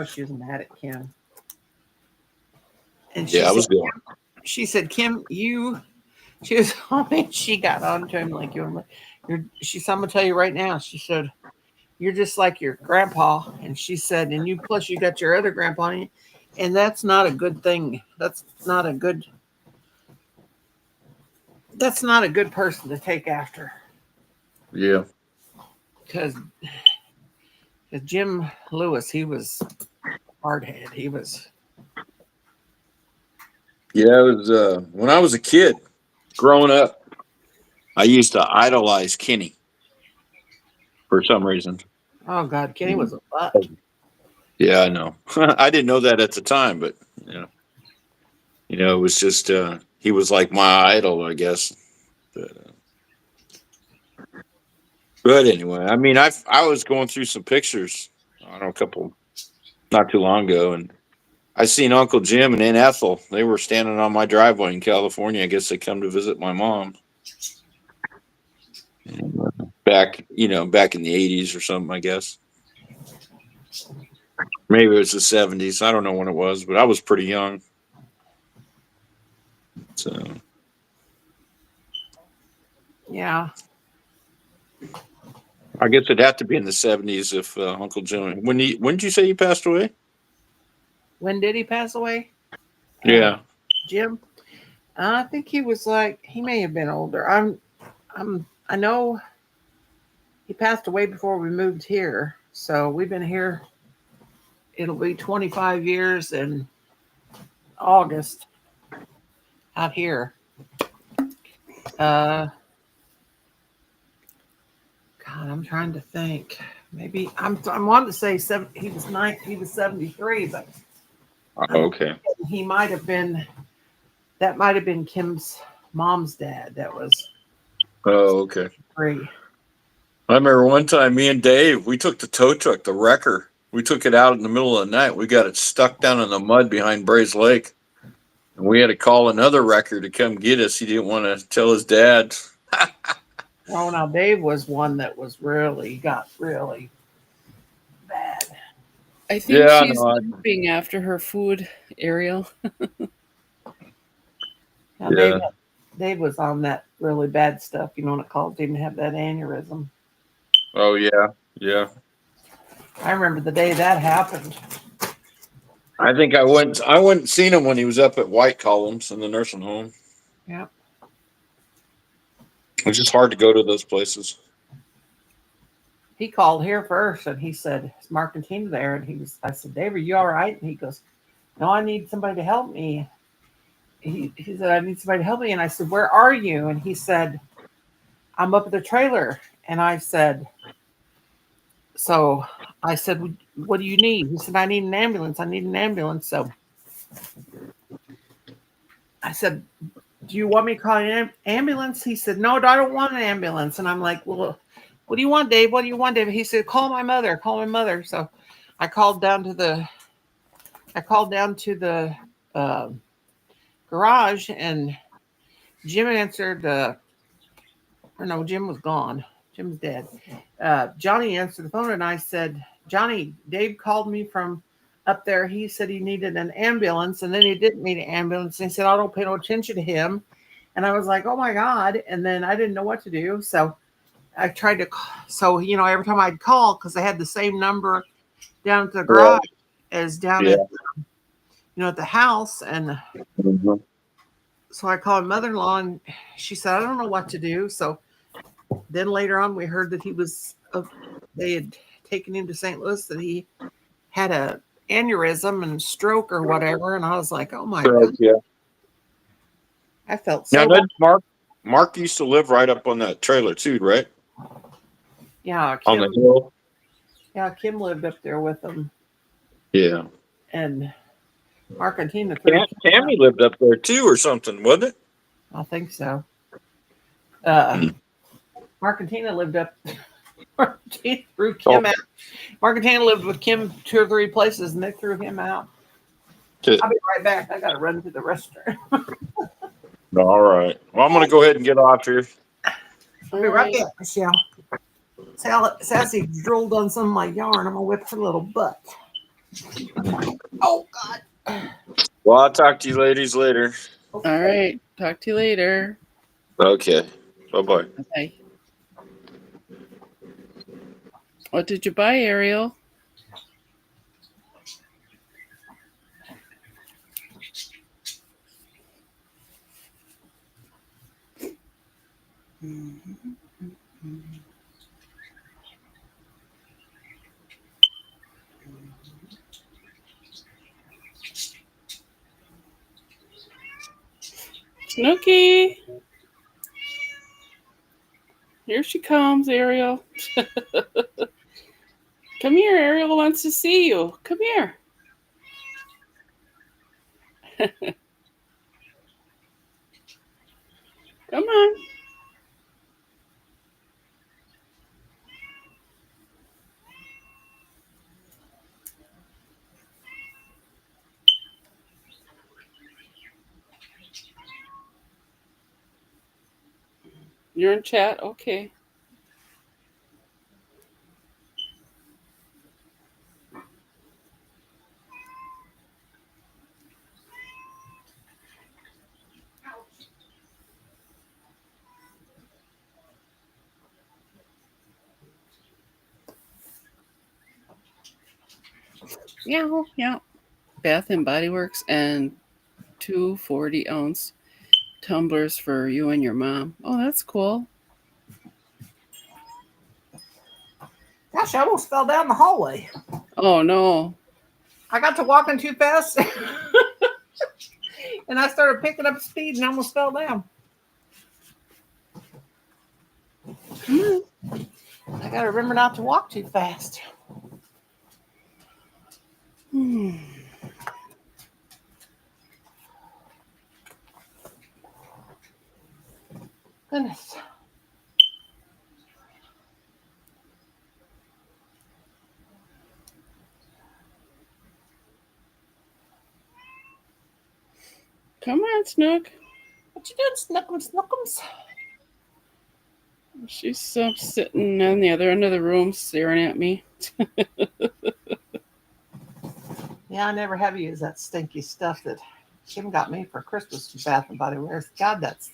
she was mad at Kim, and Yeah, I was going. she said, Kim, she was she got on to him like she said, I'm gonna tell you right now. She said, you're just like your grandpa. And she said, and you plus you got your other grandpa, and that's not a good thing. That's not a good person to take after. Yeah. Because Jim Lewis, he was hard head. He was Yeah, it was when I was a kid growing up, I used to idolize Kenny for some reason. oh God, Kenny was a butt. Yeah, I know. I didn't know that at the time, but it was just he was like my idol, I guess. But anyway, I mean, I was going through some pictures, I don't know, a couple not too long ago, and I seen Uncle Jim and Aunt Ethel. They were standing on my driveway in California. I guess they come to visit my mom. Back in the '80s or something. I guess maybe it was the '70s. I don't know when it was, but I was pretty young. So Yeah. I guess it'd have to be in the '70s if Uncle Jim. When did you say he passed away? When did he pass away? Yeah. Jim. I think he may have been older. I know he passed away before we moved here. So we've been here. It'll be 25 years in August out here. God, I'm trying to think. Maybe I'm wanting to say he was 73, but Oh, okay. he might have been. That might have been Kim's mom's dad. That was Oh, okay. 3. I remember one time me and Dave, we took the tow truck, the wrecker. We took it out in the middle of the night. We got it stuck down in the mud behind Brays Lake. And we had to call another wrecker to come get us. He didn't want to tell his dad. Oh, now Dave was one that was got really bad. I think Yeah, she's no, being after her food, Ariel. Now yeah. Dave was on that really bad stuff. You know what it caused him to have that aneurysm. Oh, yeah. Yeah. I remember the day that happened. I think I went and seen him when he was up at White Columns in the nursing home. Yeah. It's just hard to go to those places. He called here first and he said, "Is Mark and Tina there?" And I said, "Dave, are you all right?" And he goes, "No, I need somebody to help me." He said, "I need somebody to help me." And I said, "Where are you?" And he said, "I'm up at the trailer." And I said, "What do you need?" He said, "I need an ambulance. I need an ambulance." So I said, "Do you want me to call an ambulance?" He said, "No, I don't want an ambulance." And I'm like, "Well, what do you want, Dave? What do you want, Dave?" He said, "Call my mother. Call my mother." So I called down to the uh, garage, and Jim answered. Or no, Jim was gone. Jim's dead. Johnny answered the phone, and I said, "Johnny, Dave called me from up there. He said he needed an ambulance, and then he didn't need an ambulance. And he said, I don't pay no attention to him." And I was like, "Oh my God." And then I didn't know what to do. So I tried to, so, every time I'd call, because I had the same number down at the Right. garage as down Yeah. at the house. And Mhm. so I called my mother-in-law, and she said, "I don't know what to do." So then later on, we heard that they had taken him to St. Louis, that he had a aneurysm and stroke or whatever. And I was like, "Oh my Right, God." yeah. I felt Now, so bad. did Mark used to live right up on that trailer too, right? Yeah, On the hill. Kim lived up there with them. Yeah. And Mark and Tina threw Kim out. Tammy lived up there too, or something, wasn't it? I think so. Uh, Mark and Tina lived up. Mark and Tina threw Oh, Kim out. Mark and Tina lived with Kim 2 or 3 places, and they threw him out. okay. I'll be right back. I got to run to the restroom. All right. Well, I'm going to go ahead and get off here. I'll be right back, Michelle. Sassy drooled on some of my yarn. I'm going to whip her little butt. Oh, God. Well, I'll talk to you ladies later. All right. Talk to you later. Okay. Bye bye. Bye. What did you buy, Ariel? Snooky. Here she comes, Ariel. Come here, Ariel wants to see you. Come here. Come on. You're in chat? Okay. Yeah, yeah. Bath and Body Works and 2 40-ounce tumblers for you and your mom. Oh, that's cool. Gosh, I almost fell down the hallway. Oh, no. I got to walking too fast. And I started picking up speed and almost fell down. Come on. I gotta remember not to walk too fast. Goodness. Come on, Snook. What you doing, Snookums, Snookums? She's sitting on the other end of the room staring at me. Yeah, I never have used that stinky stuff that Kim got me for Christmas from Bath and Body Works. God, that's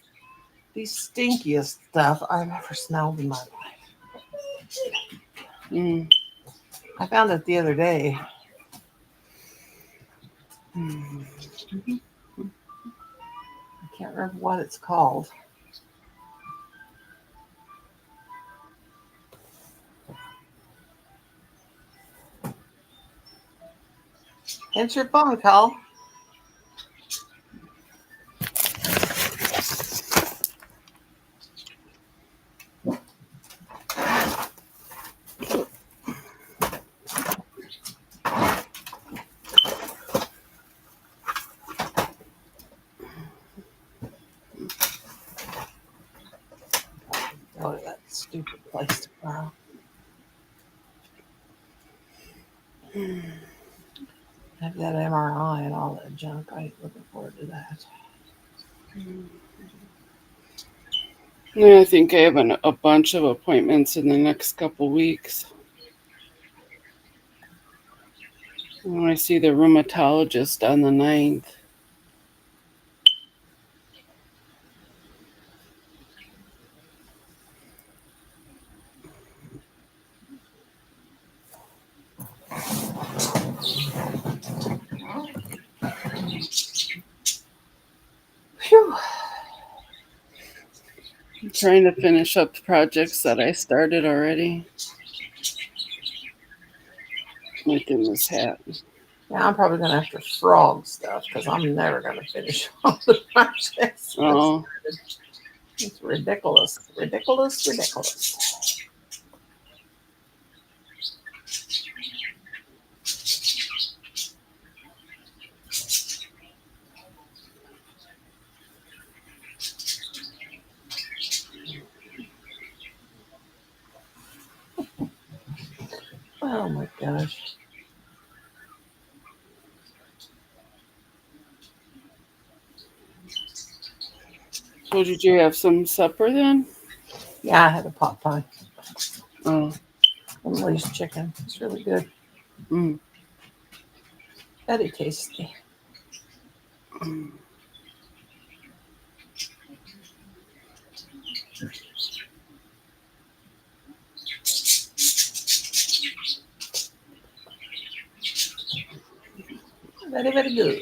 the stinkiest stuff I've ever smelled in my life. Mm. I found it the other day. Mm. I can't remember what it's called. It's your phone call. Go to that stupid place tomorrow. Have that MRI and all that junk. I ain't looking forward to that. Yeah, I think I have a bunch of appointments in the next couple weeks. When I see the rheumatologist on the 9th. Phew. I'm trying to finish up the projects that I started already. Making this hat. Yeah, I'm probably gonna have to frog stuff because I'm never gonna finish all the projects. Oh, It's ridiculous, ridiculous, ridiculous. Oh my gosh. so did you have some supper then? Yeah, I had a pot pie Oh, and Lee's chicken. It's really good. mm. Very tasty. Very, very good.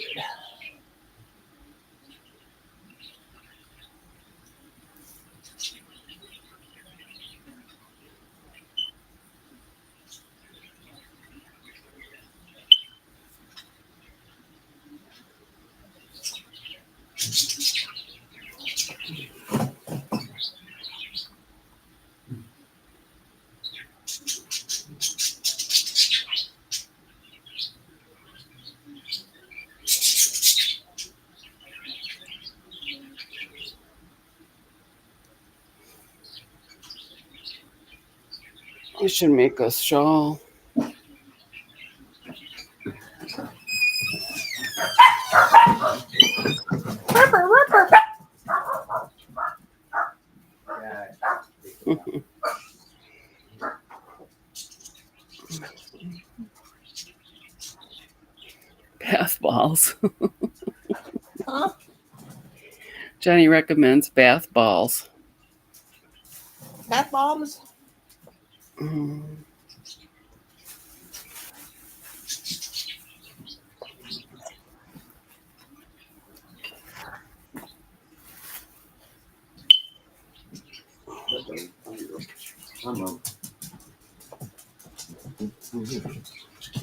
You should make a shawl. Ripper, ripper. Bath balls. Huh? Jenny recommends bath balls. Bath bombs? Mm.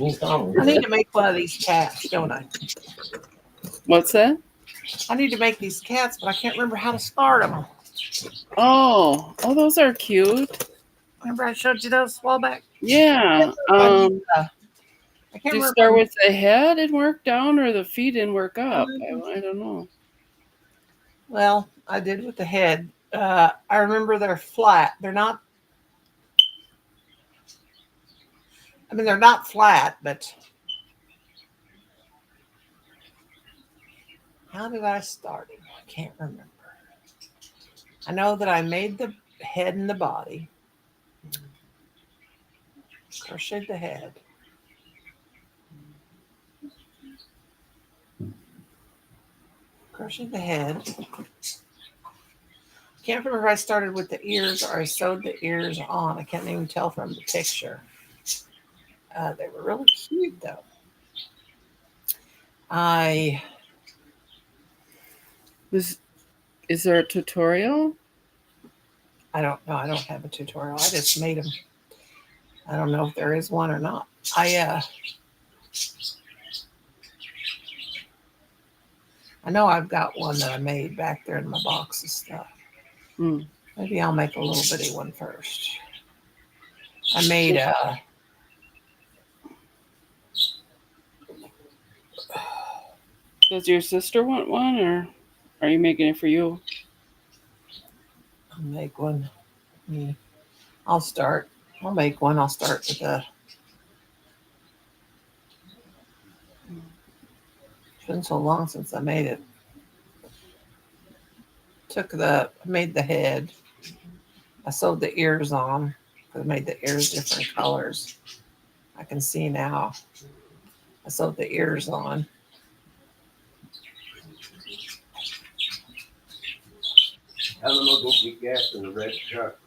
I need to make one of these cats, don't I? What's that? I need to make these cats, but I can't remember how to start them. Oh, those are cute. Remember I showed you those a while back? Yeah. I can't Do you remember. start with the head and work down, or the feet and work up? Mhm. I don't know. Well, I did with the head. I remember they're flat. They're not. I mean, they're not flat, but how did I start it? I can't remember. I know that I made the head and the body, crocheted the head, crocheted the head. Can't remember if I started with the ears or I sewed the ears on. I can't even tell from the picture. They were really cute though. I Is there a tutorial? don't know. I don't have a tutorial. I just made them. I don't know if there is one or not. I know I've got one that I made back there in my box of stuff. Hmm. Maybe I'll make a little bitty one first. I made a. Does your sister want one, or are you making it for you? I'll make one. I'll start. I'll make one. I'll start with a. It's been so long since I made it. Made the head. I sewed the ears on. I made the ears different colors. I can see now. I sewed the ears on. Tell them I'll go get gas in the red truck.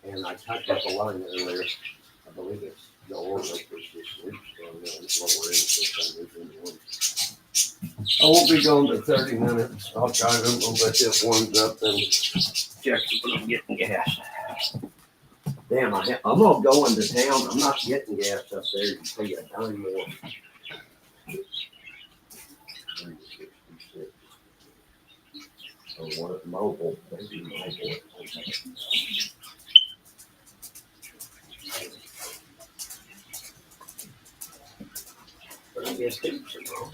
And I typed up a line earlier. I believe it's the order for this week. I won't be gone but 30 minutes. I'll try to let this warms up and check when I'm getting gas. Damn, I'm not going to town. I'm not getting gas up there. You pay a dime more. 366. So what mobile, maybe mobile. But I guess it's wrong.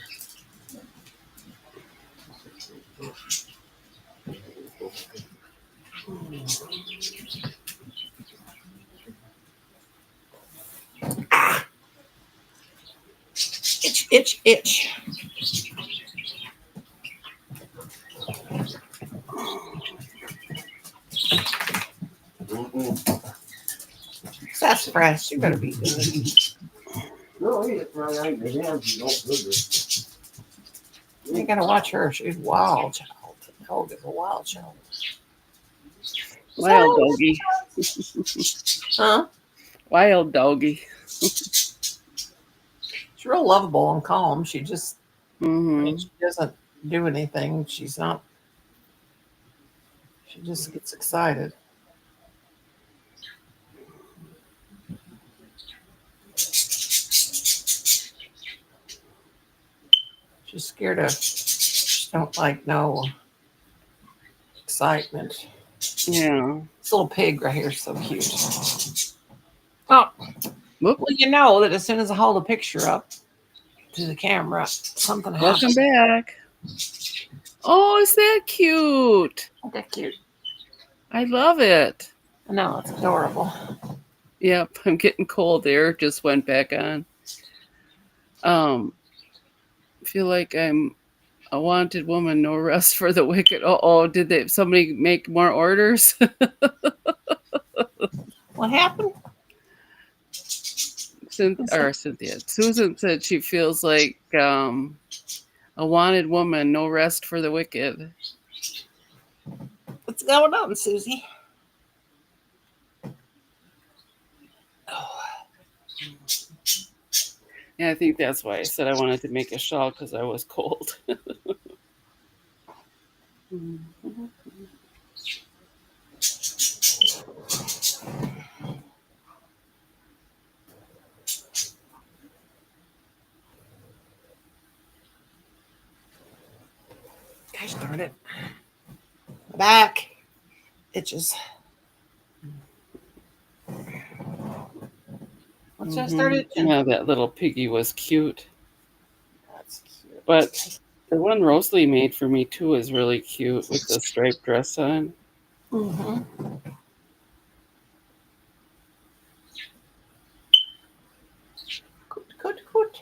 Itch, itch, itch. Sassafras, you better be good. No, it's right. I ain't the hands. You don't do this. You gotta watch her. She's a wild child. The dog is a wild child. Wild doggy. Huh? Wild doggy. She's real lovable and calm. She just, Mm-hmm. she doesn't do anything. She's not, she just gets excited. She's scared of, she don't like no excitement. Yeah. This little pig right here is so cute. Oh, Whoop. well, you know that as soon as I hold a picture up to the camera, something happens. Welcome back. Oh, is that cute? Isn't that cute? I love it. I know, it's adorable. Yep, I'm getting cold there. Just went back on. Feel like I'm a wanted woman, no rest for the wicked. Oh, did somebody make more orders? What happened? Cynthia. Susan said she feels like a wanted woman, no rest for the wicked. What's going on, Susie? Oh. Yeah, I think that's why I said I wanted to make a shawl, because I was cold. Gosh darn it. My back itches. What's that start itching? Yeah, that little piggy was cute. That's cute. But the one Rosalie made for me too is really cute with the striped dress on. Mm-hmm. Good, good, good.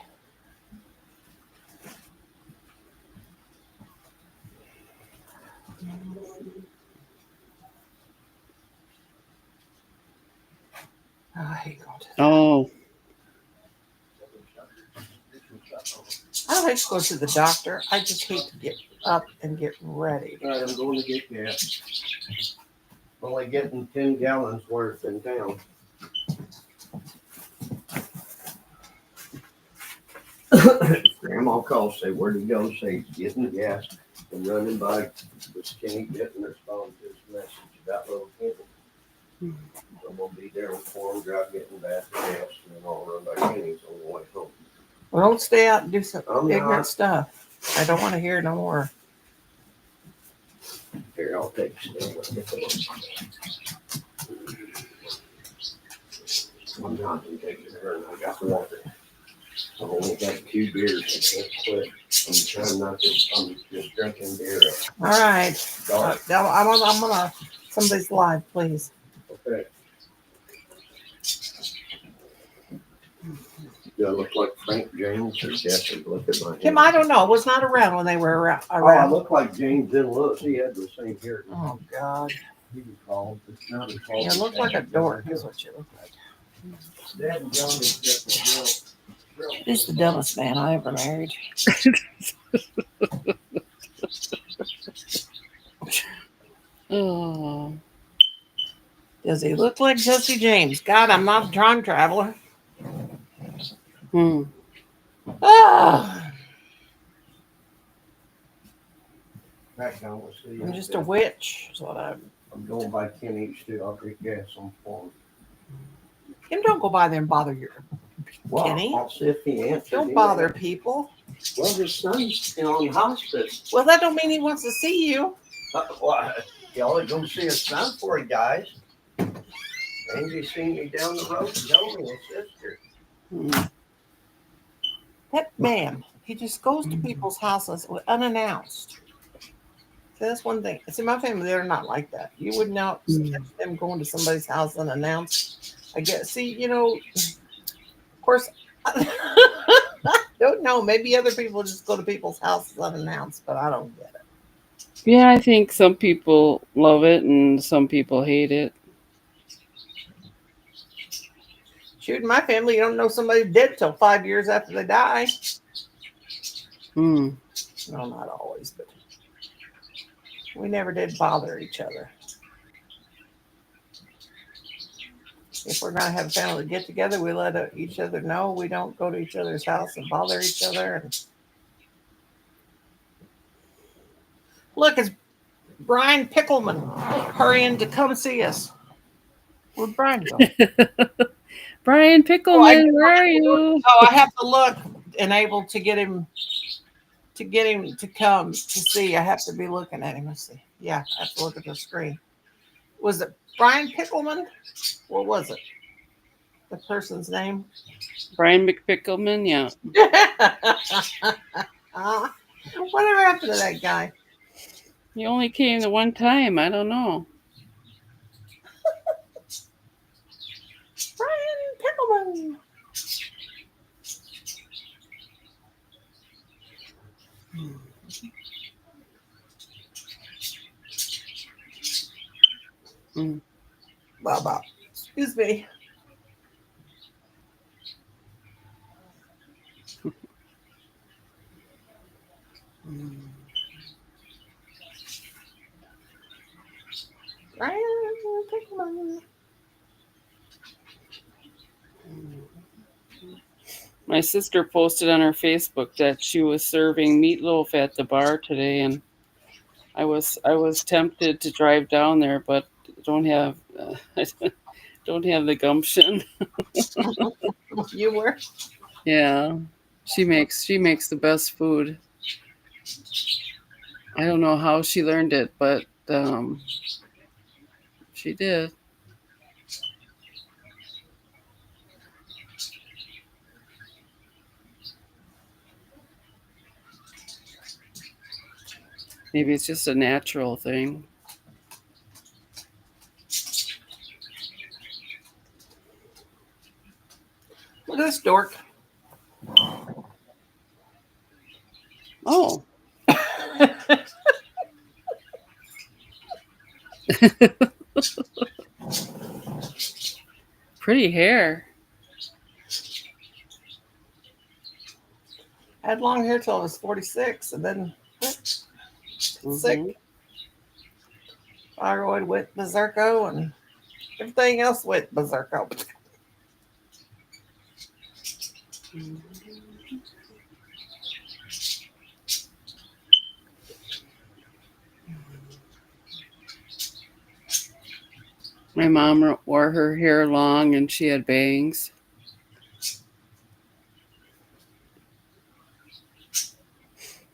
Oh, I hate going to the Oh, I don't hate to go to the doctor. I just hate to get up and get ready. All right, I'm going to get gas. Only getting 10 gallons worth in town. Grandma calls, say, where'd he go? Say, he's getting gas and running by. But Kenny didn't respond to his message about little Kenny. I'm gonna be there for him, drive getting back to gas, and then I'll run by Kenny's on the way home. Well, don't stay out and do some I'm ignorant not. stuff. I don't want to hear no more. Here, I'll take a stand. I'm not gonna take it there, and I got water. I've only got 2 beers. I can't quit. I'm trying not to. I'm just drinking beer. All right. Dark. Now I'm gonna somebody's live, please. Okay. Do I look like Frank James or Jesse? Look at my Kim, hair. I don't know. Was not around when they were around. Oh, I look like James in looks. He had the same hair. Oh God. He was called. It's not his fault. You look like a dork. Is what you look like. Dad and John is just a real. He's the dumbest man I ever married. oh, Does he look like Jesse James? God, I'm not a time traveler. hmm. Ah, Back down. Let's see. I'm just a witch. Is what I'm. I'm going by Kenny's too. I'll drink gas on phone. Kim, don't go by there and bother your Well, Kenny. I'll see if he answers. Don't me. bother people. Well, his son's on hospice. Well, that don't mean he wants to see you. Well, y'all go see his son for he dies. Angie seen me down the road and told me his sister. Hmm. That man, he just goes to people's houses unannounced. So that's one thing. See, my family, they're not like that. You would not catch them going to somebody's house unannounced. I guess, see, you know, of course, I don't know. Maybe other people just go to people's houses unannounced, but I don't get it. Yeah, I think some people love it and some people hate it. Shoot, in my family, you don't know somebody dead till 5 years after they die. Hmm. No, not always, but we never did bother each other. If we're gonna have a family get together, we let each other know. We don't go to each other's house and bother each other. And look, it's Brian Pickleman hurrying to come see us. Where'd Brian go? Brian Pickleman, where are you? Oh, I have to look and able to get him to come to see. I have to be looking at him. Let's see. Yeah, I have to look at the screen. Was it Brian Pickleman? What was it? The person's name? Brian McPickleman, yeah. Whatever happened to that guy? He only came the one time. I don't know. Brian Pickleman. Hmm. Baba. Excuse me. Brian Pickleman. My sister posted on her Facebook that she was serving meatloaf at the bar today, and I was tempted to drive down there, but don't have don't have the gumption. You were? Yeah, she makes the best food. I don't know how she learned it, but she did. Maybe it's just a natural thing. Look at this dork. Oh. Pretty hair. I had long hair till I was 46, and then sick. Thyroid went berserko, and everything else went berserko. My mom wore her hair long and she had bangs.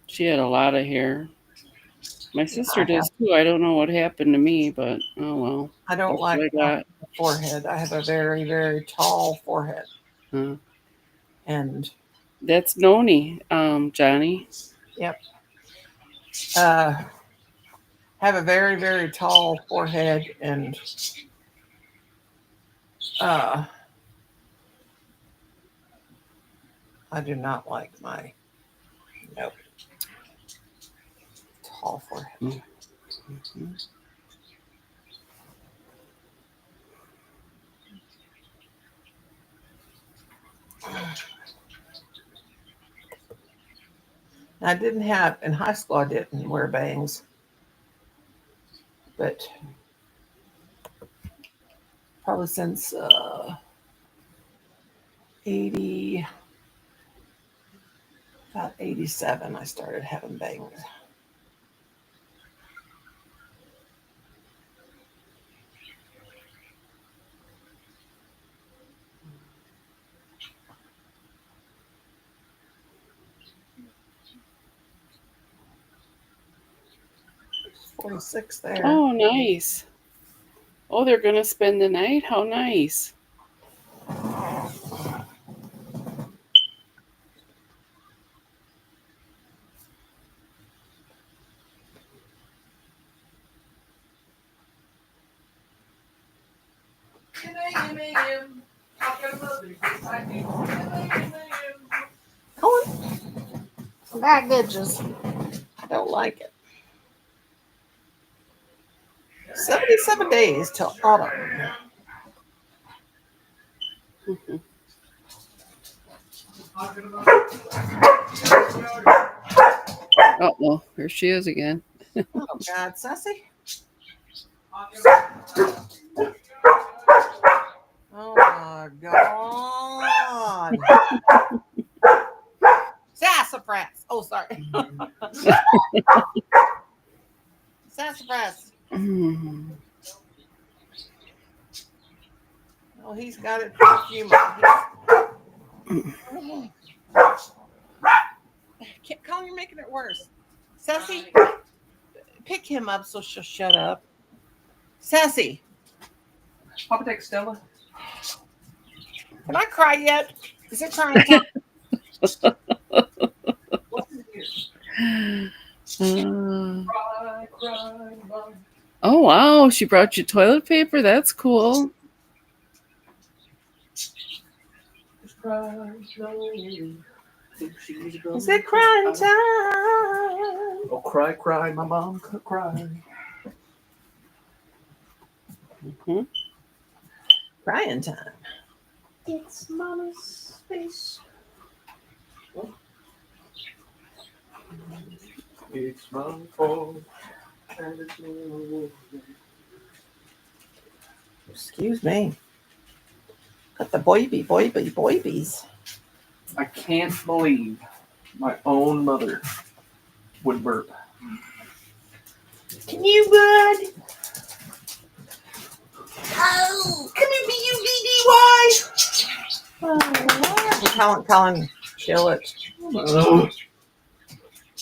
She had a lot of hair. My sister does too. I don't know what happened to me, but oh well. I don't That's like what I got. the forehead. I have a very, very tall forehead. Huh. And That's Noni, Johnny. yep. Have a very, very tall forehead, and I do not like my tall forehead. Mm-hmm. I didn't have in high school. I didn't wear bangs, but probably since 80, about 87, I started having bangs. There's 46 there. Oh, nice. Oh, they're gonna spend the night? How nice. Baggages. I don't like it. 77 days till autumn. Oh, here she is again. Oh God, Sassy. Oh my God. Sassafras. Oh, sorry. Sassafras. Oh, he's got it perfumed. Colin, you're making it worse. Sassy, pick him up so she'll shut up. Sassy. Papa take Stella. Can I cry yet? Is it crying time? Oh wow, she brought you toilet paper. That's cool. Is it crying time? Oh, cry, cry, my mom could cry. Mm-hmm. Crying time. It's mama's face. It's my fault. And it's me. Excuse me. Got the boybies. I can't believe my own mother would burp. Can you, bud? Oh, come here, B-U-D-D-Y. Colin, chill it. Mama.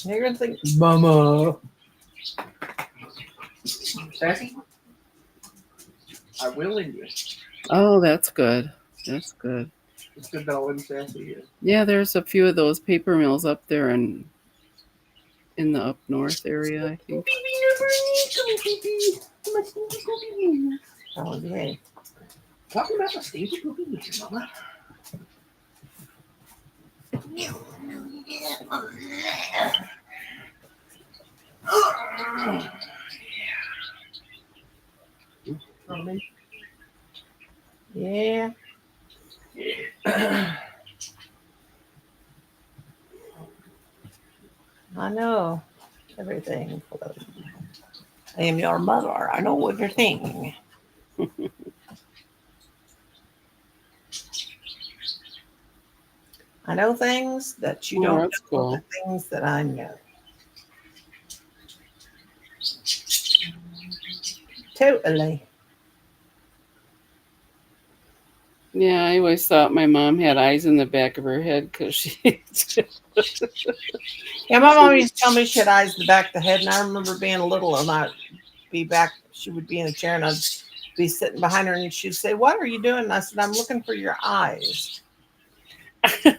You're going to think, Mama. Sassy? I will in you. Oh, that's good. That's good. It's good knowing Sassy is. Yeah, there's a few of those paper mills up there in in the up north area, I think. Oh, yay. Talking about the stinky poopy beer, Mama. Yeah. I know everything. I am your mother. I know everything. I know things that you Oh, don't that's know, the cool. things that I know. Totally. Yeah, I always thought my mom had eyes in the back of her head because she. Yeah, my mom used to tell me she had eyes in the back of the head, and I remember being little and I'd be back, she would be in a chair and I'd be sitting behind her and she'd say, "What are you doing?" And I said, "I'm looking for your eyes." And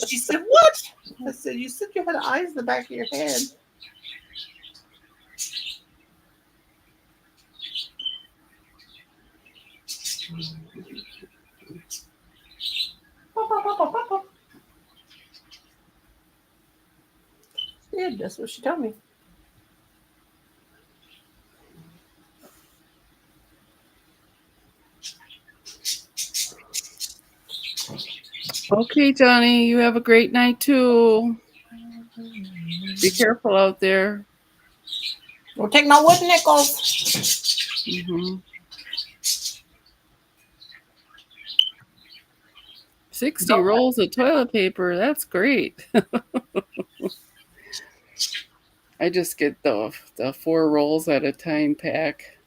she said, "What?" I said, "You said you had eyes in the back of your head." Yeah, that's what she told me. Okay, Johnny, you have a great night too. Be careful out there. Don't take no wood nickels. Hmm. 60 rolls of toilet paper. That's great. I just get the 4 rolls at a time pack.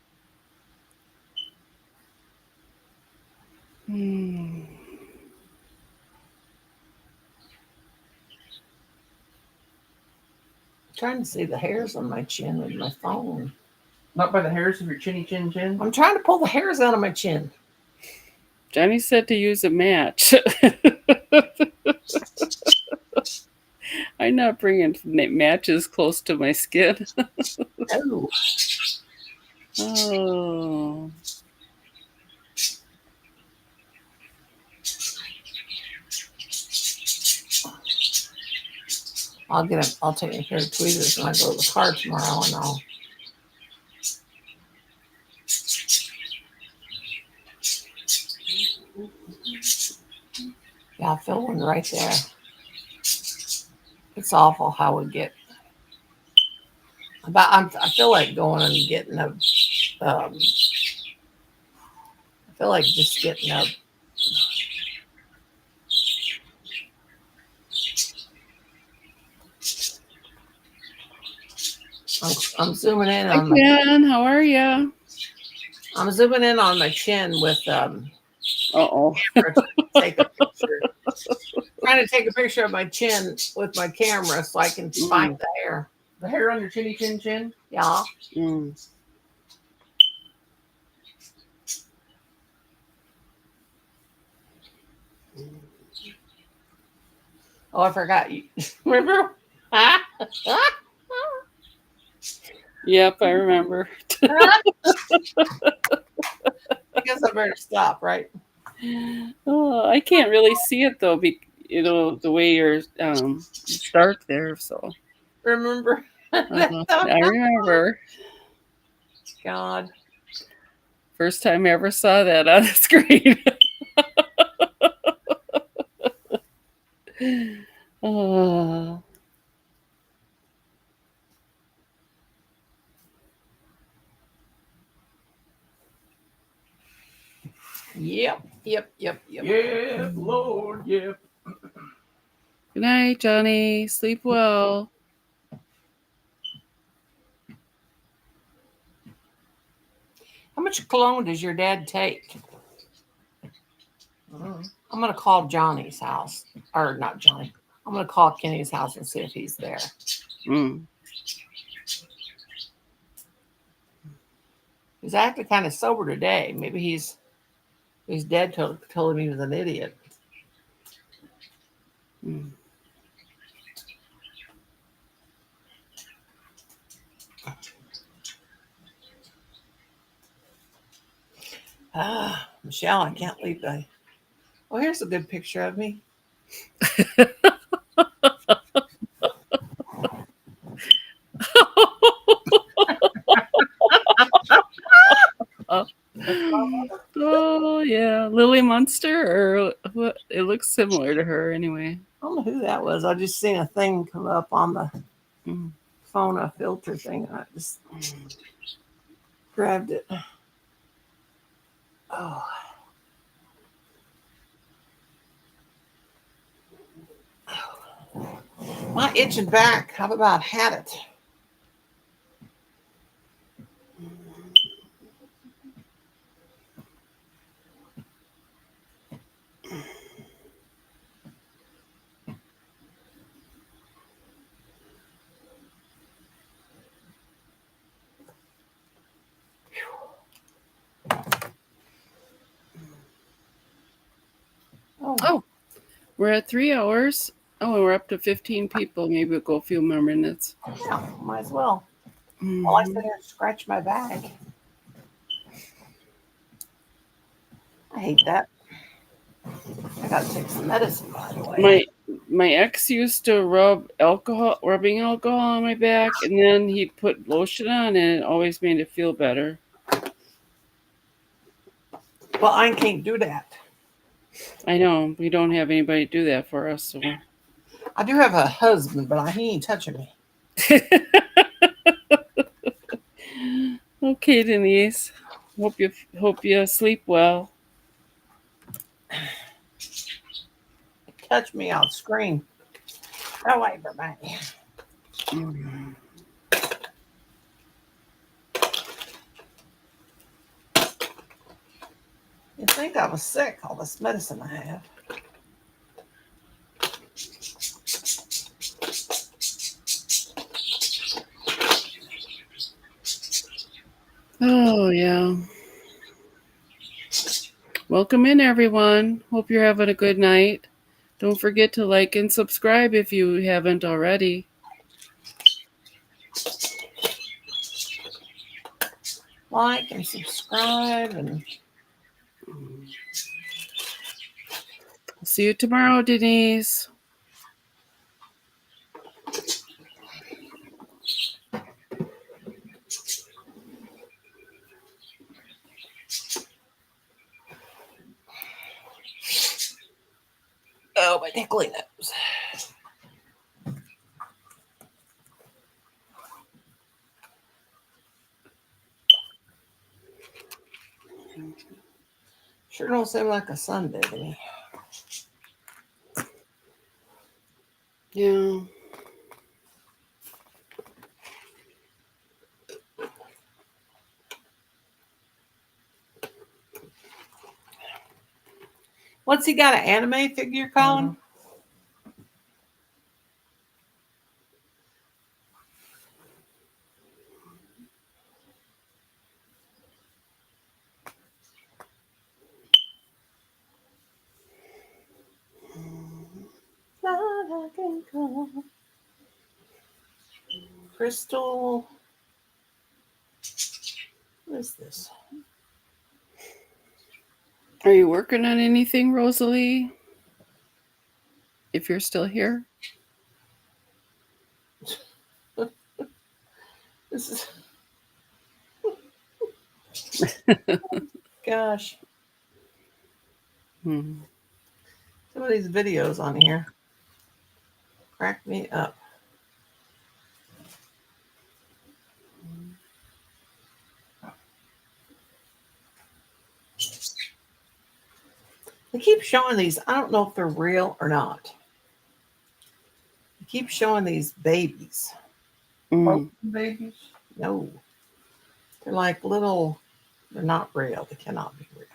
Hmm. Trying to see the hairs on my chin with my phone. Not by the hairs of your chinny chin chin. I'm trying to pull the hairs out of my chin. Johnny said to use a match. I'm not bringing matches close to my skin. Oh, Oh. I'll take a pair of tweezers when I go to the car tomorrow, and I'll fill one right there. It's awful how we get. I feel like going and getting a. I feel like just getting a. I'm zooming in Hi, on my. Ken. How are you? I'm zooming in on my chin with Uh-oh. camera to take a picture. Trying to take a picture of my chin with my camera so I can find the hair. The hair on your chinny chin chin. Yeah. Mm. Oh, I forgot you. Remember? Yep, I remember. I guess I better stop, right? Oh, I can't really see it though, the way you're start there. So Remember? I remember God. first time I ever saw that on the screen. Oh, Yep. Yep, Lord, yep. good night, Johnny. Sleep well. How much cologne does your dad take? I'm gonna call Johnny's house, or not Johnny. I'm gonna call Kenny's house and see if he's there. Mm. He's acting kind of sober today. Maybe he's dead. Told him he was an idiot. Mm. Michelle, I can't leave the. Oh, here's a good picture of me. Oh yeah, Lily Munster, or what? It looks similar to her anyway. I don't know who that was. I just seen a thing come up on the Mm. phone, a filter thing, and I just grabbed it. Oh. My itching back. How about had it? Oh, we're at 3 hours. Oh, and we're up to 15 people. Maybe we'll go a few more minutes. Yeah, might as well. Well, I sit Mhm. here and scratch my back. I hate that. I gotta take some medicine, by the way. My ex used to rubbing alcohol on my back, and then he'd put lotion on, and it always made it feel better. Well, I can't do that. I know we don't have anybody do that for us, so. I do have a husband, but he ain't touching me. Okay, Denise. Hope you sleep well. Touch me, I'll scream. Hello, everybody. You think I was sick? All this medicine I have. Oh yeah. Welcome in, everyone. Hope you're having a good night. Don't forget to like and subscribe if you haven't already. Like and subscribe, and See you tomorrow, Denise. oh, my tickly nose. Sure don't seem like a Sunday to me. Yeah. What's he got, an anime figure, Colin? Crystal. What is this? Are you working on anything, Rosalie? If you're still here. This is. Gosh. Hmm. Some of these videos on here crack me up. They keep showing these. I don't know if they're real or not. They keep showing these babies. Mm. Babies. No. They're like little, they're not real. They cannot be real.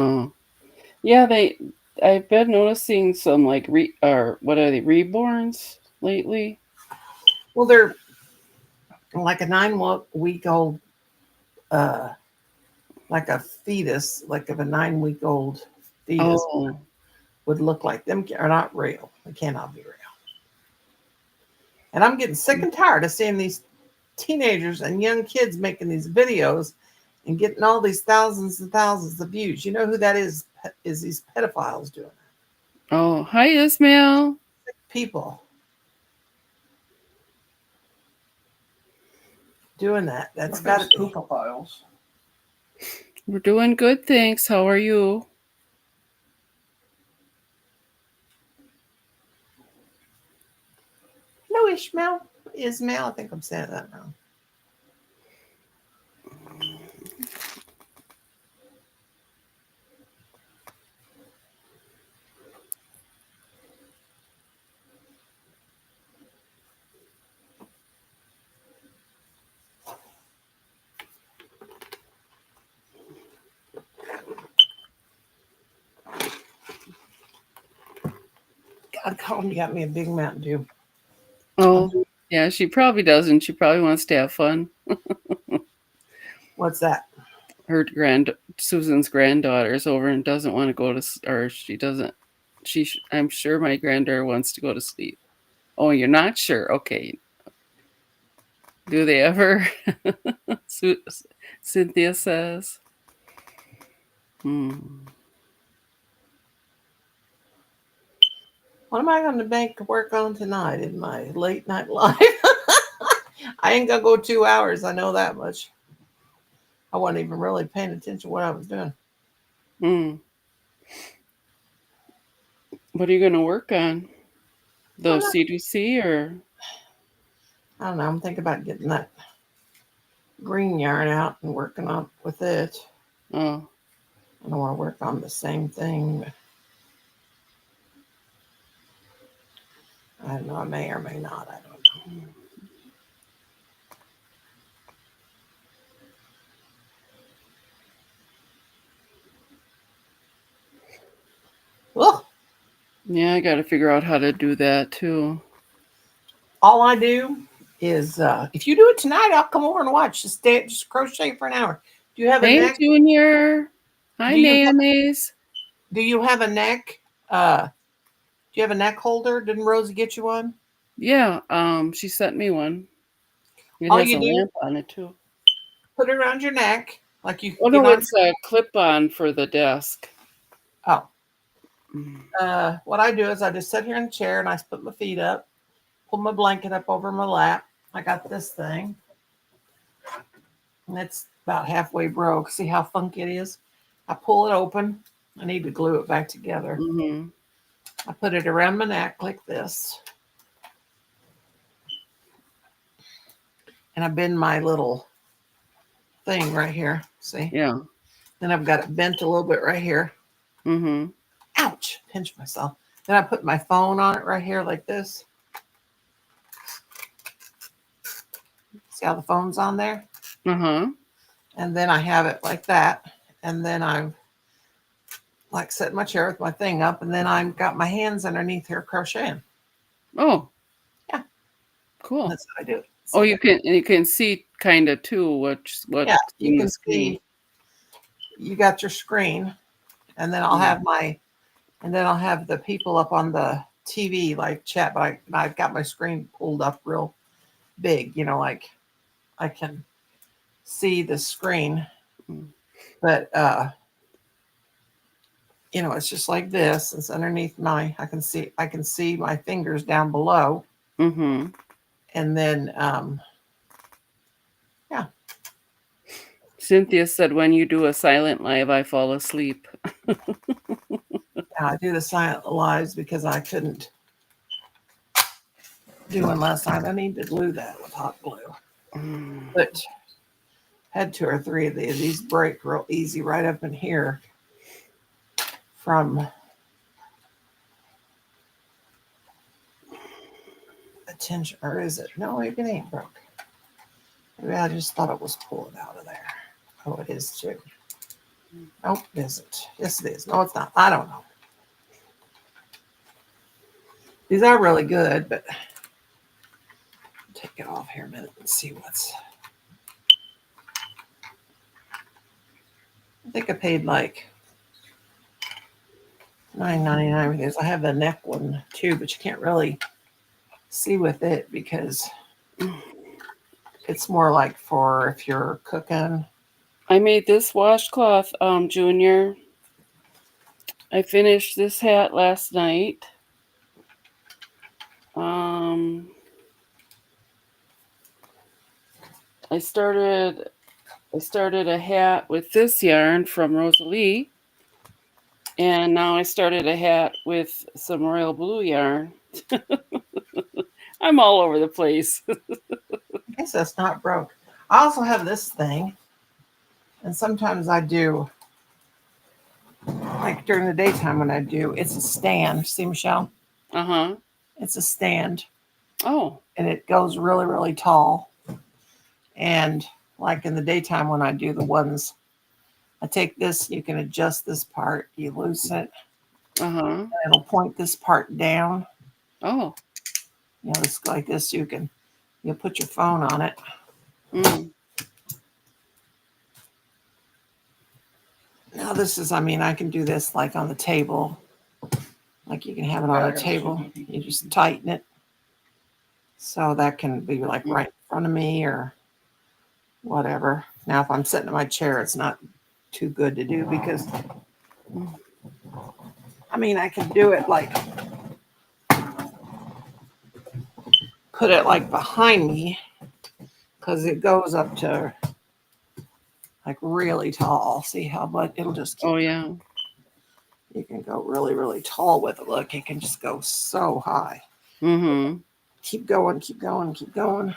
Oh. Yeah, I've been noticing some like what are they, reborns lately? Well, they're like a 9-week old, like a fetus, like of a 9-week old fetus Oh. would look like. Them are not real. They cannot be real. And I'm getting sick and tired of seeing these teenagers and young kids making these videos and getting all these thousands and thousands of views. You know who that is? Is these pedophiles doing that? Oh, hi, Ismail. People doing that. That's got to be. files. We're doing good, thanks. How are you? Hello, Ishmael. Ismail. I think I'm saying that wrong. God, Colin, you got me a big Mountain Dew. Oh, yeah, she probably doesn't. She probably wants to have fun. What's that? Her Susan's granddaughter is over and doesn't want to go to, or she doesn't. I'm sure my granddaughter wants to go to sleep. Oh, you're not sure? Okay. Do they ever? Cynthia says. What am I going to make work on tonight in my late night life? I ain't going to go 2 hours. I know that much. I wasn't even really paying attention to what I was doing. What are you going to work on? The CDC or? I don't know. I'm thinking about getting that green yarn out and working on with it. Oh. I don't want to work on the same thing. I don't know. I may or may not. I don't know. Well, yeah, I got to figure out how to do that too. All I do is, if you do it tonight, I'll come over and watch. Just crochet for an hour. Do you have a neck? Junior. Hi, Naomi's. Do you have a neck? Do you have a neck holder? Didn't Rosie get you one? Yeah, she sent me one. It All has you a do, lamp on it too. put it around your neck, like you. Oh no, it's a clip-on for the desk. Oh. What I do is I just sit here in the chair and I put my feet up, pull my blanket up over my lap. I got this thing, and it's about halfway broke. See how funky it is? I pull it open. I need to glue it back together. I put it around my neck like this. And I bend my little thing right here. See? Yeah. Then I've got it bent a little bit right here. Ouch! Pinch myself. Then I put my phone on it right here like this. See how the phone's on there? And then I have it like that. And then I'm like setting my chair with my thing up. And then I've got my hands underneath here crocheting. Oh. Yeah. Cool. That's how I do it. Oh, you can see kind of too what yeah, you can see. You got your screen, and then I'll have the people up on the TV like chat, but I've got my screen pulled up real big, like I can see the screen. But it's just like this. It's underneath I can see my fingers down below. And then yeah. Cynthia said, when you do a silent live, I fall asleep. I do the silent lives because I couldn't do one last night. I need to glue that with hot glue. But had 2 or 3 of these break real easy right up in here from attention. Or is it? No, maybe it ain't broke. Maybe I just thought it was pulling out of there. Oh, it is too. Nope, is it? Yes, it is. No, it's not. I don't know. These are really good, but take it off here a minute and see what's. I think I paid like $9.99 for this. I have the neck one too, but you can't really see with it because It's more like for if you're cooking. I made this washcloth, Junior. I finished this hat last night. Um, I started a hat with this yarn from Rosalie, and now I started a hat with some royal blue yarn. I'm all over the place. I guess that's not broke. I also have this thing, and sometimes I do, like during the daytime when I do, it's a stand. See, Michelle? Uh-huh. It's a stand, Oh. and it goes really, really tall. And like in the daytime when I do the ones, I take this, you can adjust this part, you loosen it, Uh-huh. and it'll point this part down. Oh. You know, it's like this, you put your phone on it. Mm. Now this is, I can do this like on the table. Like you can have it on a table. You just tighten it. So that can be like right in front of me or whatever. Now, if I'm sitting in my chair, it's not too good to do because, I can do it like, put it like behind me because it goes up to like really tall. See how, but it'll just keep, Oh yeah. you can go really, really tall with it. Look, it can just go so high. Mm-hmm. Keep going, keep going, keep going.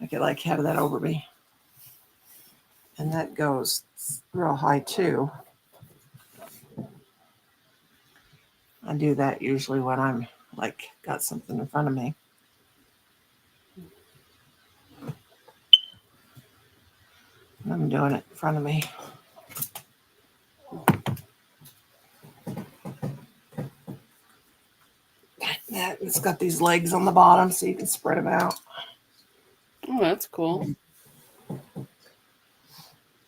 I could like have that over me. And that goes real high too. I do that usually when I'm like got something in front of me. I'm doing it in front of me. That it's got these legs on the bottom so you can spread them out. Oh, that's cool.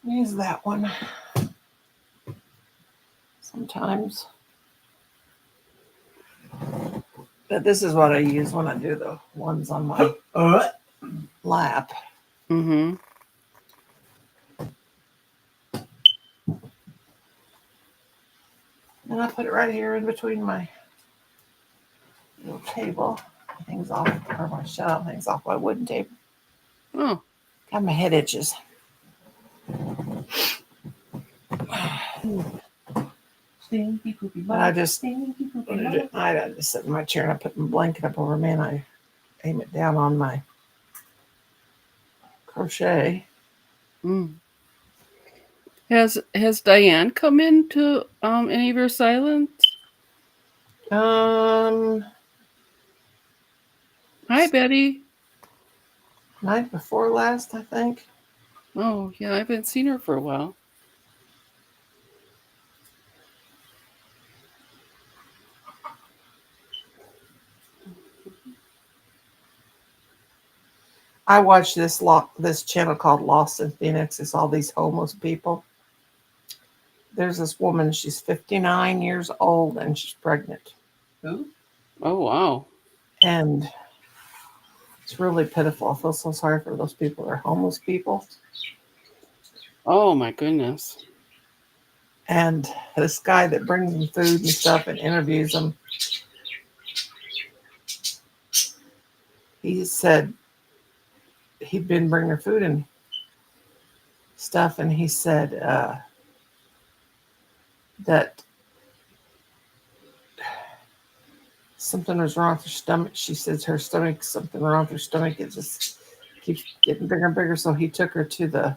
Use that one sometimes. But this is what I use when I do the ones on my lap. Mm-hmm. And I put it right here in between my little table. Things off, or my shelf, things off my wooden table. Oh. God, my head itches. But I just sit in my chair and I put my blanket up over me and I aim it down on my crochet. Mm. Has Diane come into any of your silence? Hi, Betty. Night before last, I think. Oh yeah, I haven't seen her for a while. I watch this channel called Lost in Phoenix. It's all these homeless people. There's this woman, she's 59 years old and she's pregnant. Who? Oh wow. And it's really pitiful. I feel so sorry for those people. They're homeless people. Oh my goodness. And this guy that brings them food and stuff and interviews them, he said he'd been bringing her food and stuff, and he said that something was wrong with her stomach. She says her stomach, something wrong with her stomach. It just keeps getting bigger and bigger. So he took her to the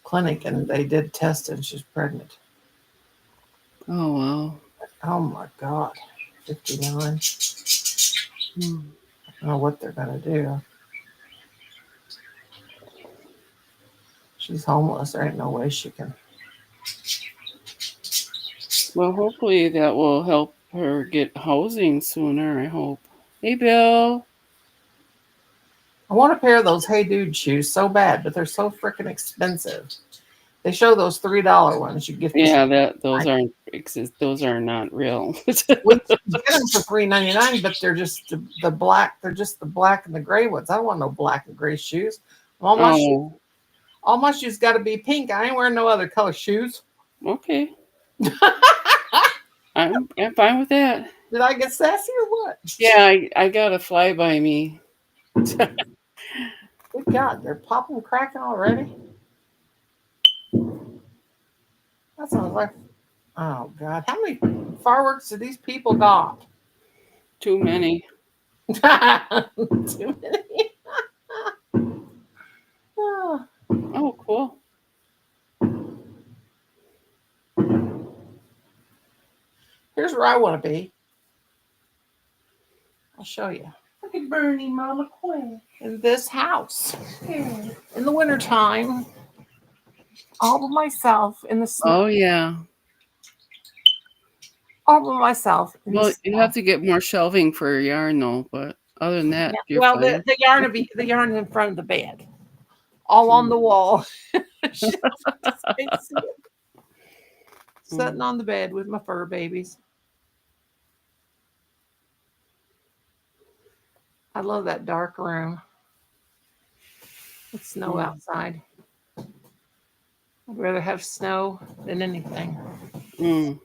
clinic, and they did test, and she's pregnant. Oh wow. Oh my God, 59. Hmm. I don't know what they're gonna do. She's homeless. There ain't no way she can. Well, hopefully that will help her get housing sooner. I hope. Hey, Bill. I want a pair of those Hey Dude shoes so bad, but they're so freaking expensive. They show those $3 ones. You get Yeah, those are not real. we get them for $3.99, but they're just the black. They're just the black and the gray ones. I don't want no black and gray shoes. All my shoes, Oh, all my shoes got to be pink. I ain't wearing no other color shoes. okay. I'm fine with that. Did I get sassy or what? Yeah, I got a fly by me. Good God, they're popping, cracking already. That sounds like, oh God, how many fireworks do these people got? Too many. Too many. Oh, Oh, cool. here's where I want to be. I'll show you. Look at Bernie, Mama Quinn. In this house in the wintertime, all by myself in the snow, Oh, yeah. all by myself in the Well, you snow. have to get more shelving for your yarn, though. But other than that, you're Well, fine. the yarn will be the yarn in front of the bed, all on the wall. Sitting on the bed with my fur babies. I love that dark room. With snow outside. I'd rather have snow than anything. Mm.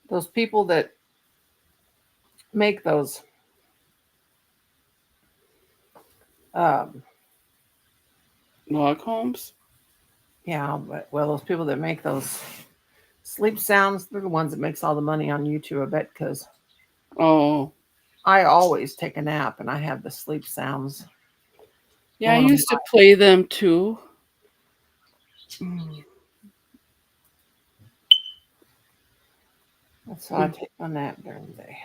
Those people that make those Log homes. yeah, but well, those people that make those sleep sounds, they're the ones that makes all the money on YouTube, I bet, because Oh, I always take a nap and I have the sleep sounds. yeah. I One of used to play them too. So I take a nap during the day.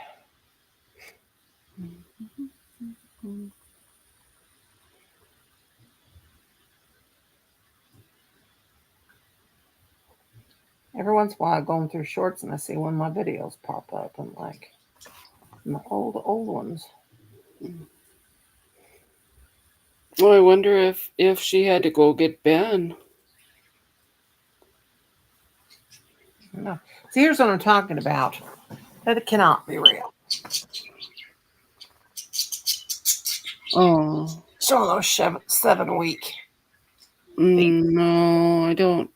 Every once in a while, I'm going through shorts and I see one of my videos pop up. I'm like, my old ones. Oh, I wonder if she had to go get Ben. No. See, here's what I'm talking about. That it cannot be real. Oh, Showing those 7 week. no, I don't.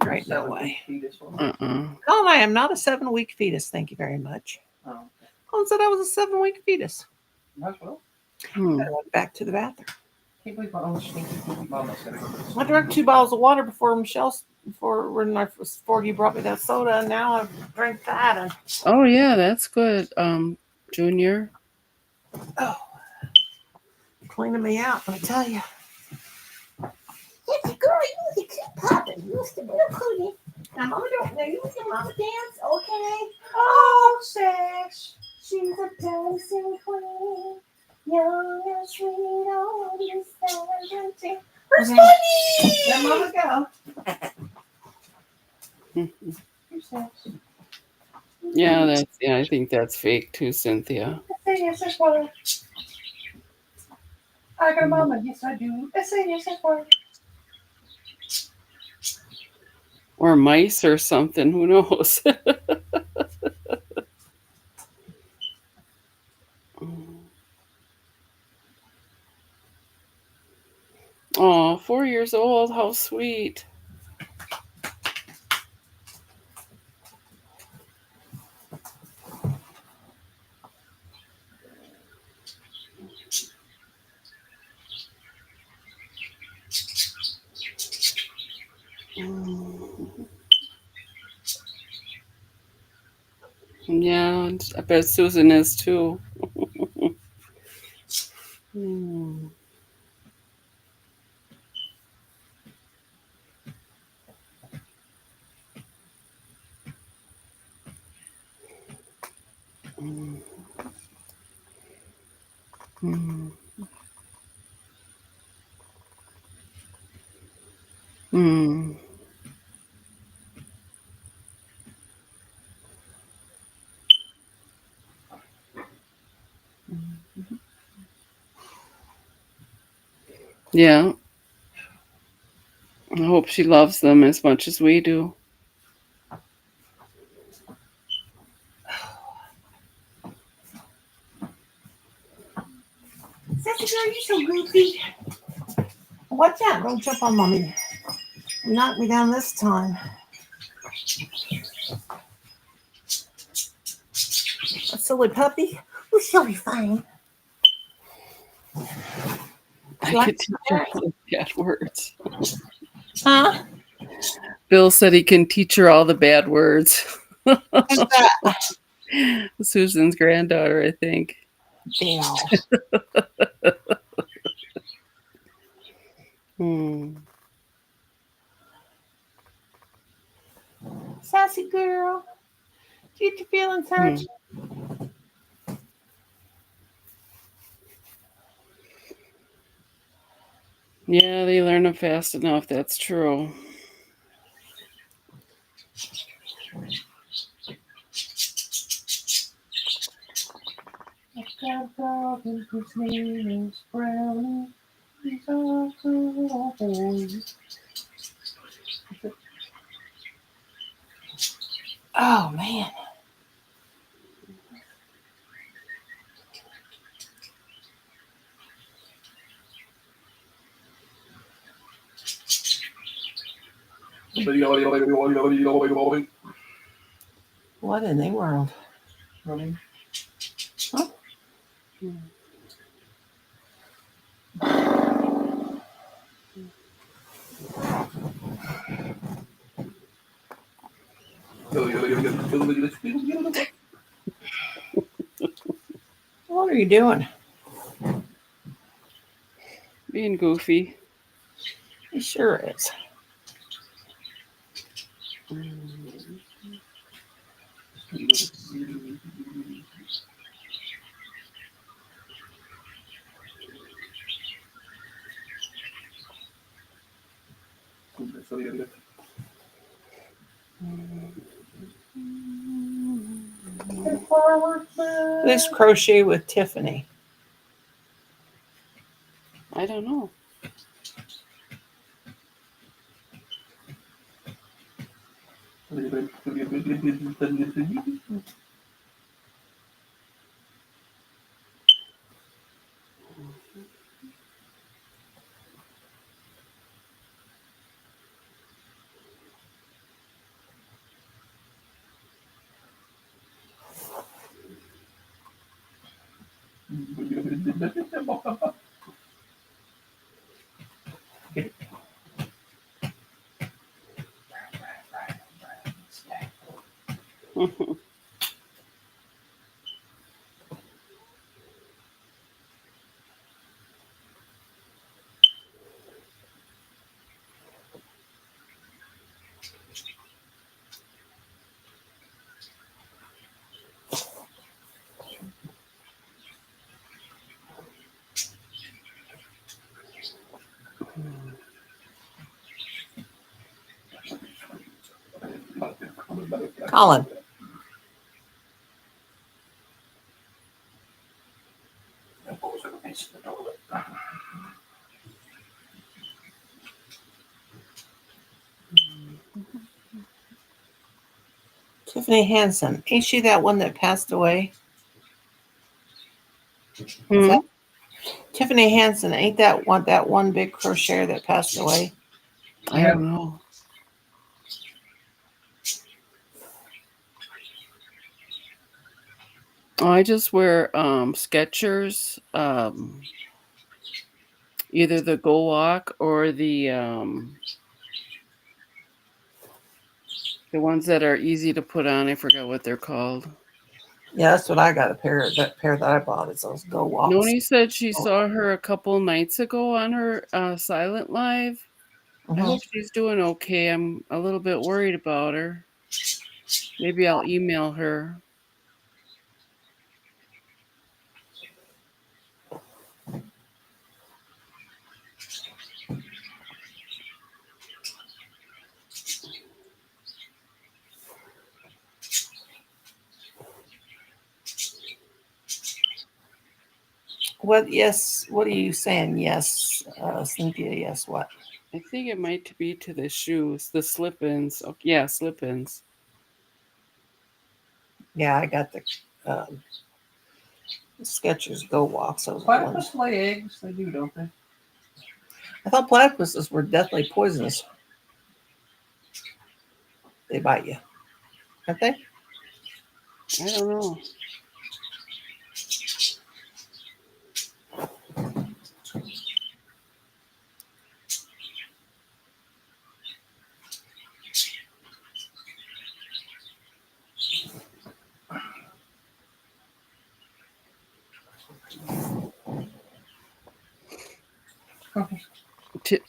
Right, no way. Uh-uh. Colin, I am not a 7 week fetus. Thank you very much. Oh, Colin said I was a 7 week fetus. that's well. I went back to the bathroom. Can't believe my own stinky mama's gonna go to the I drank 2 bottles of water before before you brought me that soda, and now I've drank that. And Oh, yeah, that's good. Junior. cleaning me out, let me tell you. It's a girl, you keep popping. You used to be a cootie. Now, Mama don't know you with your mama dance, okay? Oh, Sash, she's a dancing queen. Young and sweet on this seventeen. Where's Bunny? Let Mama go. Here's Sash. Yeah, I think that's fake too, Cynthia. Say yes, I want. I got a mama, yes I do. Say yes, I want. Or mice or something. Who knows? Oh, 4 years old. How sweet. Yeah, I bet Susan is too. Hmm. Mm. Mm. Mm. Yeah. I hope she loves them as much as we do. Sassy girl, you're so goofy. Watch out, don't jump on mommy. Knock me down this time. A silly puppy. Oh, she'll be fine. I She likes could teach her all the bad words. Huh? Bill said he can teach her all the bad words. Who's that? Susan's granddaughter, I think. Bill. Hmm. Sassy girl. Get your feelings hurt. Yeah, they learn them fast enough. That's true. I've got a dog whose name is Brownie. He's a good boy. Oh, man. What in the world? Running. Huh? What are you doing? Being goofy. He sure is. This crochet with Tiffany. I don't know. Colin. Tiffany Hansen. Ain't she that one that passed away? Is that Tiffany Hansen? Ain't that one big crocheter that passed away? I don't know. Oh, I just wear Skechers, either the Go Walk or the ones that are easy to put on. I forgot what they're called. Yeah, that's what I got. That pair that I bought is those Go Walks. Noni said she saw her a couple nights ago on her Silent Live. I hope she's doing okay. I'm a little bit worried about her. Maybe I'll email her. What? Yes. What are you saying? Yes, Cynthia. Yes. What? I think it might be to the shoes, the slip-ins. Oh, yeah, slip-ins. Yeah, I got the Skechers Go Walks. Those are the ones. Platypus lay eggs. They do, don't they? I thought platypuses were deathly poisonous. They bite you, aren't they? I don't know.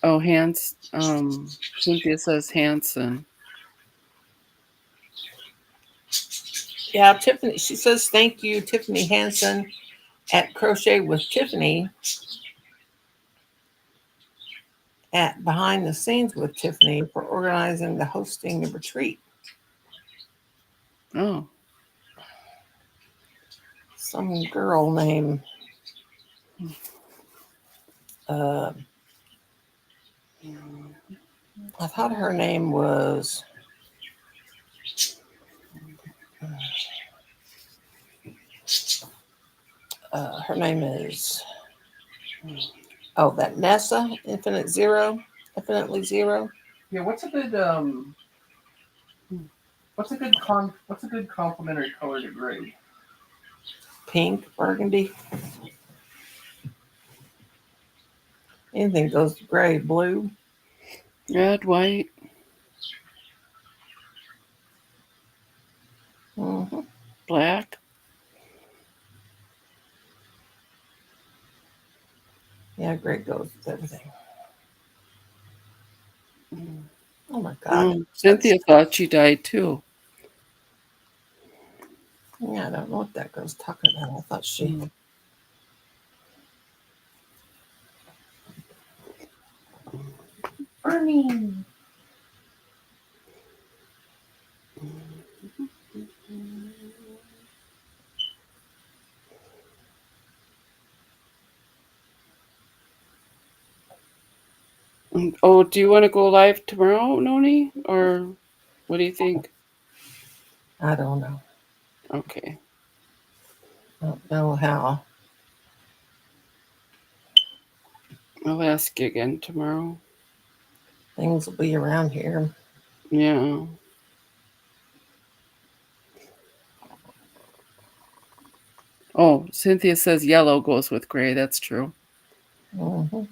Oh, Hans. Cynthia says Hanson. Yeah, Tiffany. She says thank you, Tiffany Hansen at Crochet with Tiffany at Behind the Scenes with Tiffany for organizing the hosting the retreat. Oh, Some girl named uh, I thought her name was her name is that Nessa Infinitely Zero. Yeah. What's a good what's a good complementary color to gray? Pink, burgundy. Anything goes to gray, blue. red, white. Mm-hmm. Black. Yeah, gray goes with everything. Oh my God. Cynthia thought she died too. Yeah, I don't know what that girl's talking about. I thought she. Mm. Burning. Oh, do you want to go live tomorrow, Noni? Or what do you think? I don't know. Okay. I don't know how. I'll ask you again tomorrow. Things will be around here. Yeah. Oh, Cynthia says yellow goes with gray. That's true. Mm-hmm.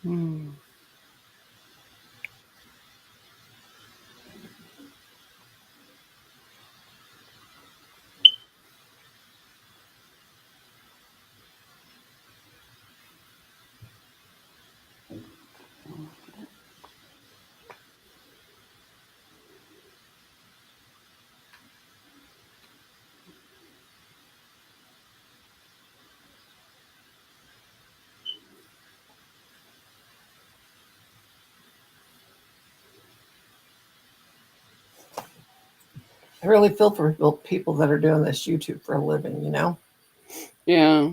Hmm. I really feel for people that are doing this YouTube for a living, Yeah.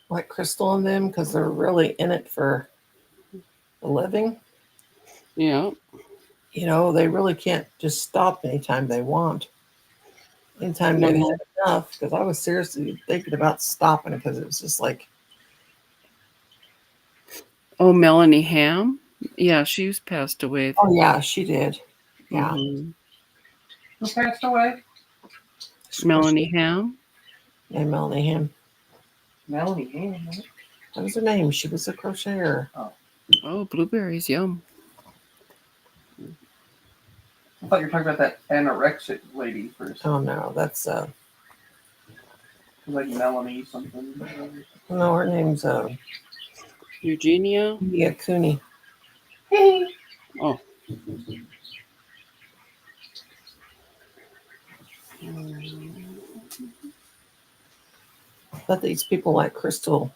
like Crystal and them, because they're really in it for a living. Yeah. They really can't just stop anytime they want. Anytime they've No. had enough, because I was seriously thinking about stopping because it was just like, Oh, Melanie Ham. Yeah, she's passed away. oh yeah, she did. Yeah. Hmm. Who passed away? Melanie Ham. Yeah, Melanie Ham. Melanie Ham. Right? What was her name? She was a crocheter. Oh, blueberries. Yum. I thought you were talking about that anorexic lady first. Oh no, that's Like Melanie something. no, her name's Eugenia. Mia Cooney. Oh. Mm. But these people like Crystal.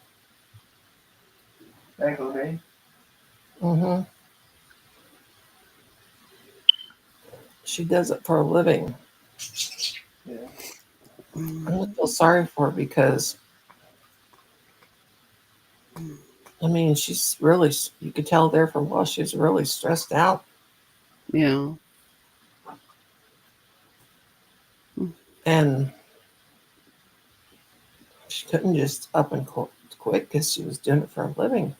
Echo Day. Mm-hmm. She does it for a living. Yeah. I feel sorry for her because, I mean, she's really, you could tell there for a while, she's really stressed out. Yeah. And she couldn't just up and quit because she was doing it for a living.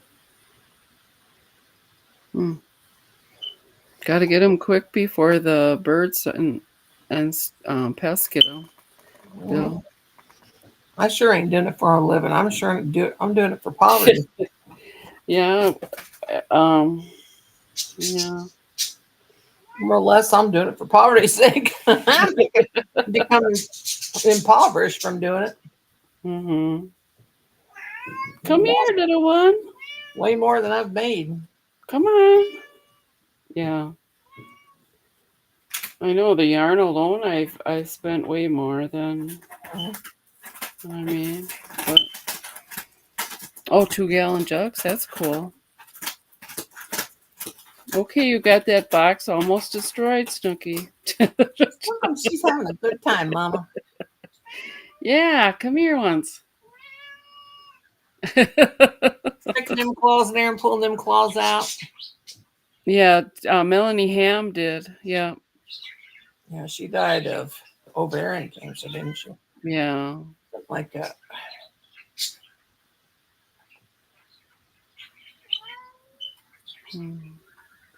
Got to get them quick before the birds and pests get them. Bill. I sure ain't doing it for a living. I'm doing it for poverty. Yeah. Um. Yeah. More or less, I'm doing it for poverty's sake. I'm becoming impoverished from doing it. Mm-hmm. Come here, little one. Way more than I've made. Come on. Yeah. I know the yarn alone. I spent way more than. I mean, but 2-gallon jugs. That's cool. Okay, you got that box almost destroyed, Snooky. She's having a good time, Mama. Yeah, come here once. Sticking them claws in there and pulling them claws out. Yeah, Melanie Ham did. Yeah. Yeah, she died of ovarian cancer, didn't she? Yeah. Something like that.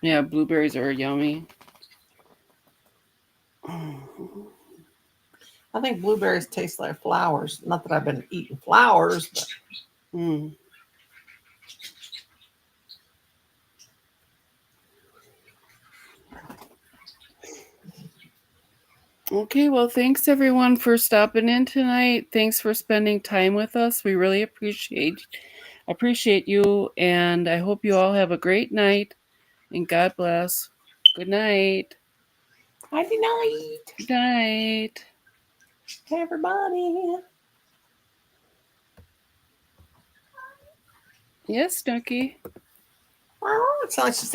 Yeah, blueberries are yummy. I think blueberries taste like flowers. Not that I've been eating flowers, but Mm. Okay, well, thanks everyone for stopping in tonight. Thanks for spending time with us. We really appreciate you, and I hope you all have a great night. And God bless. Good night. nighty night. Good night. Hey, everybody. Yes, Snooky. Oh, it's like she said.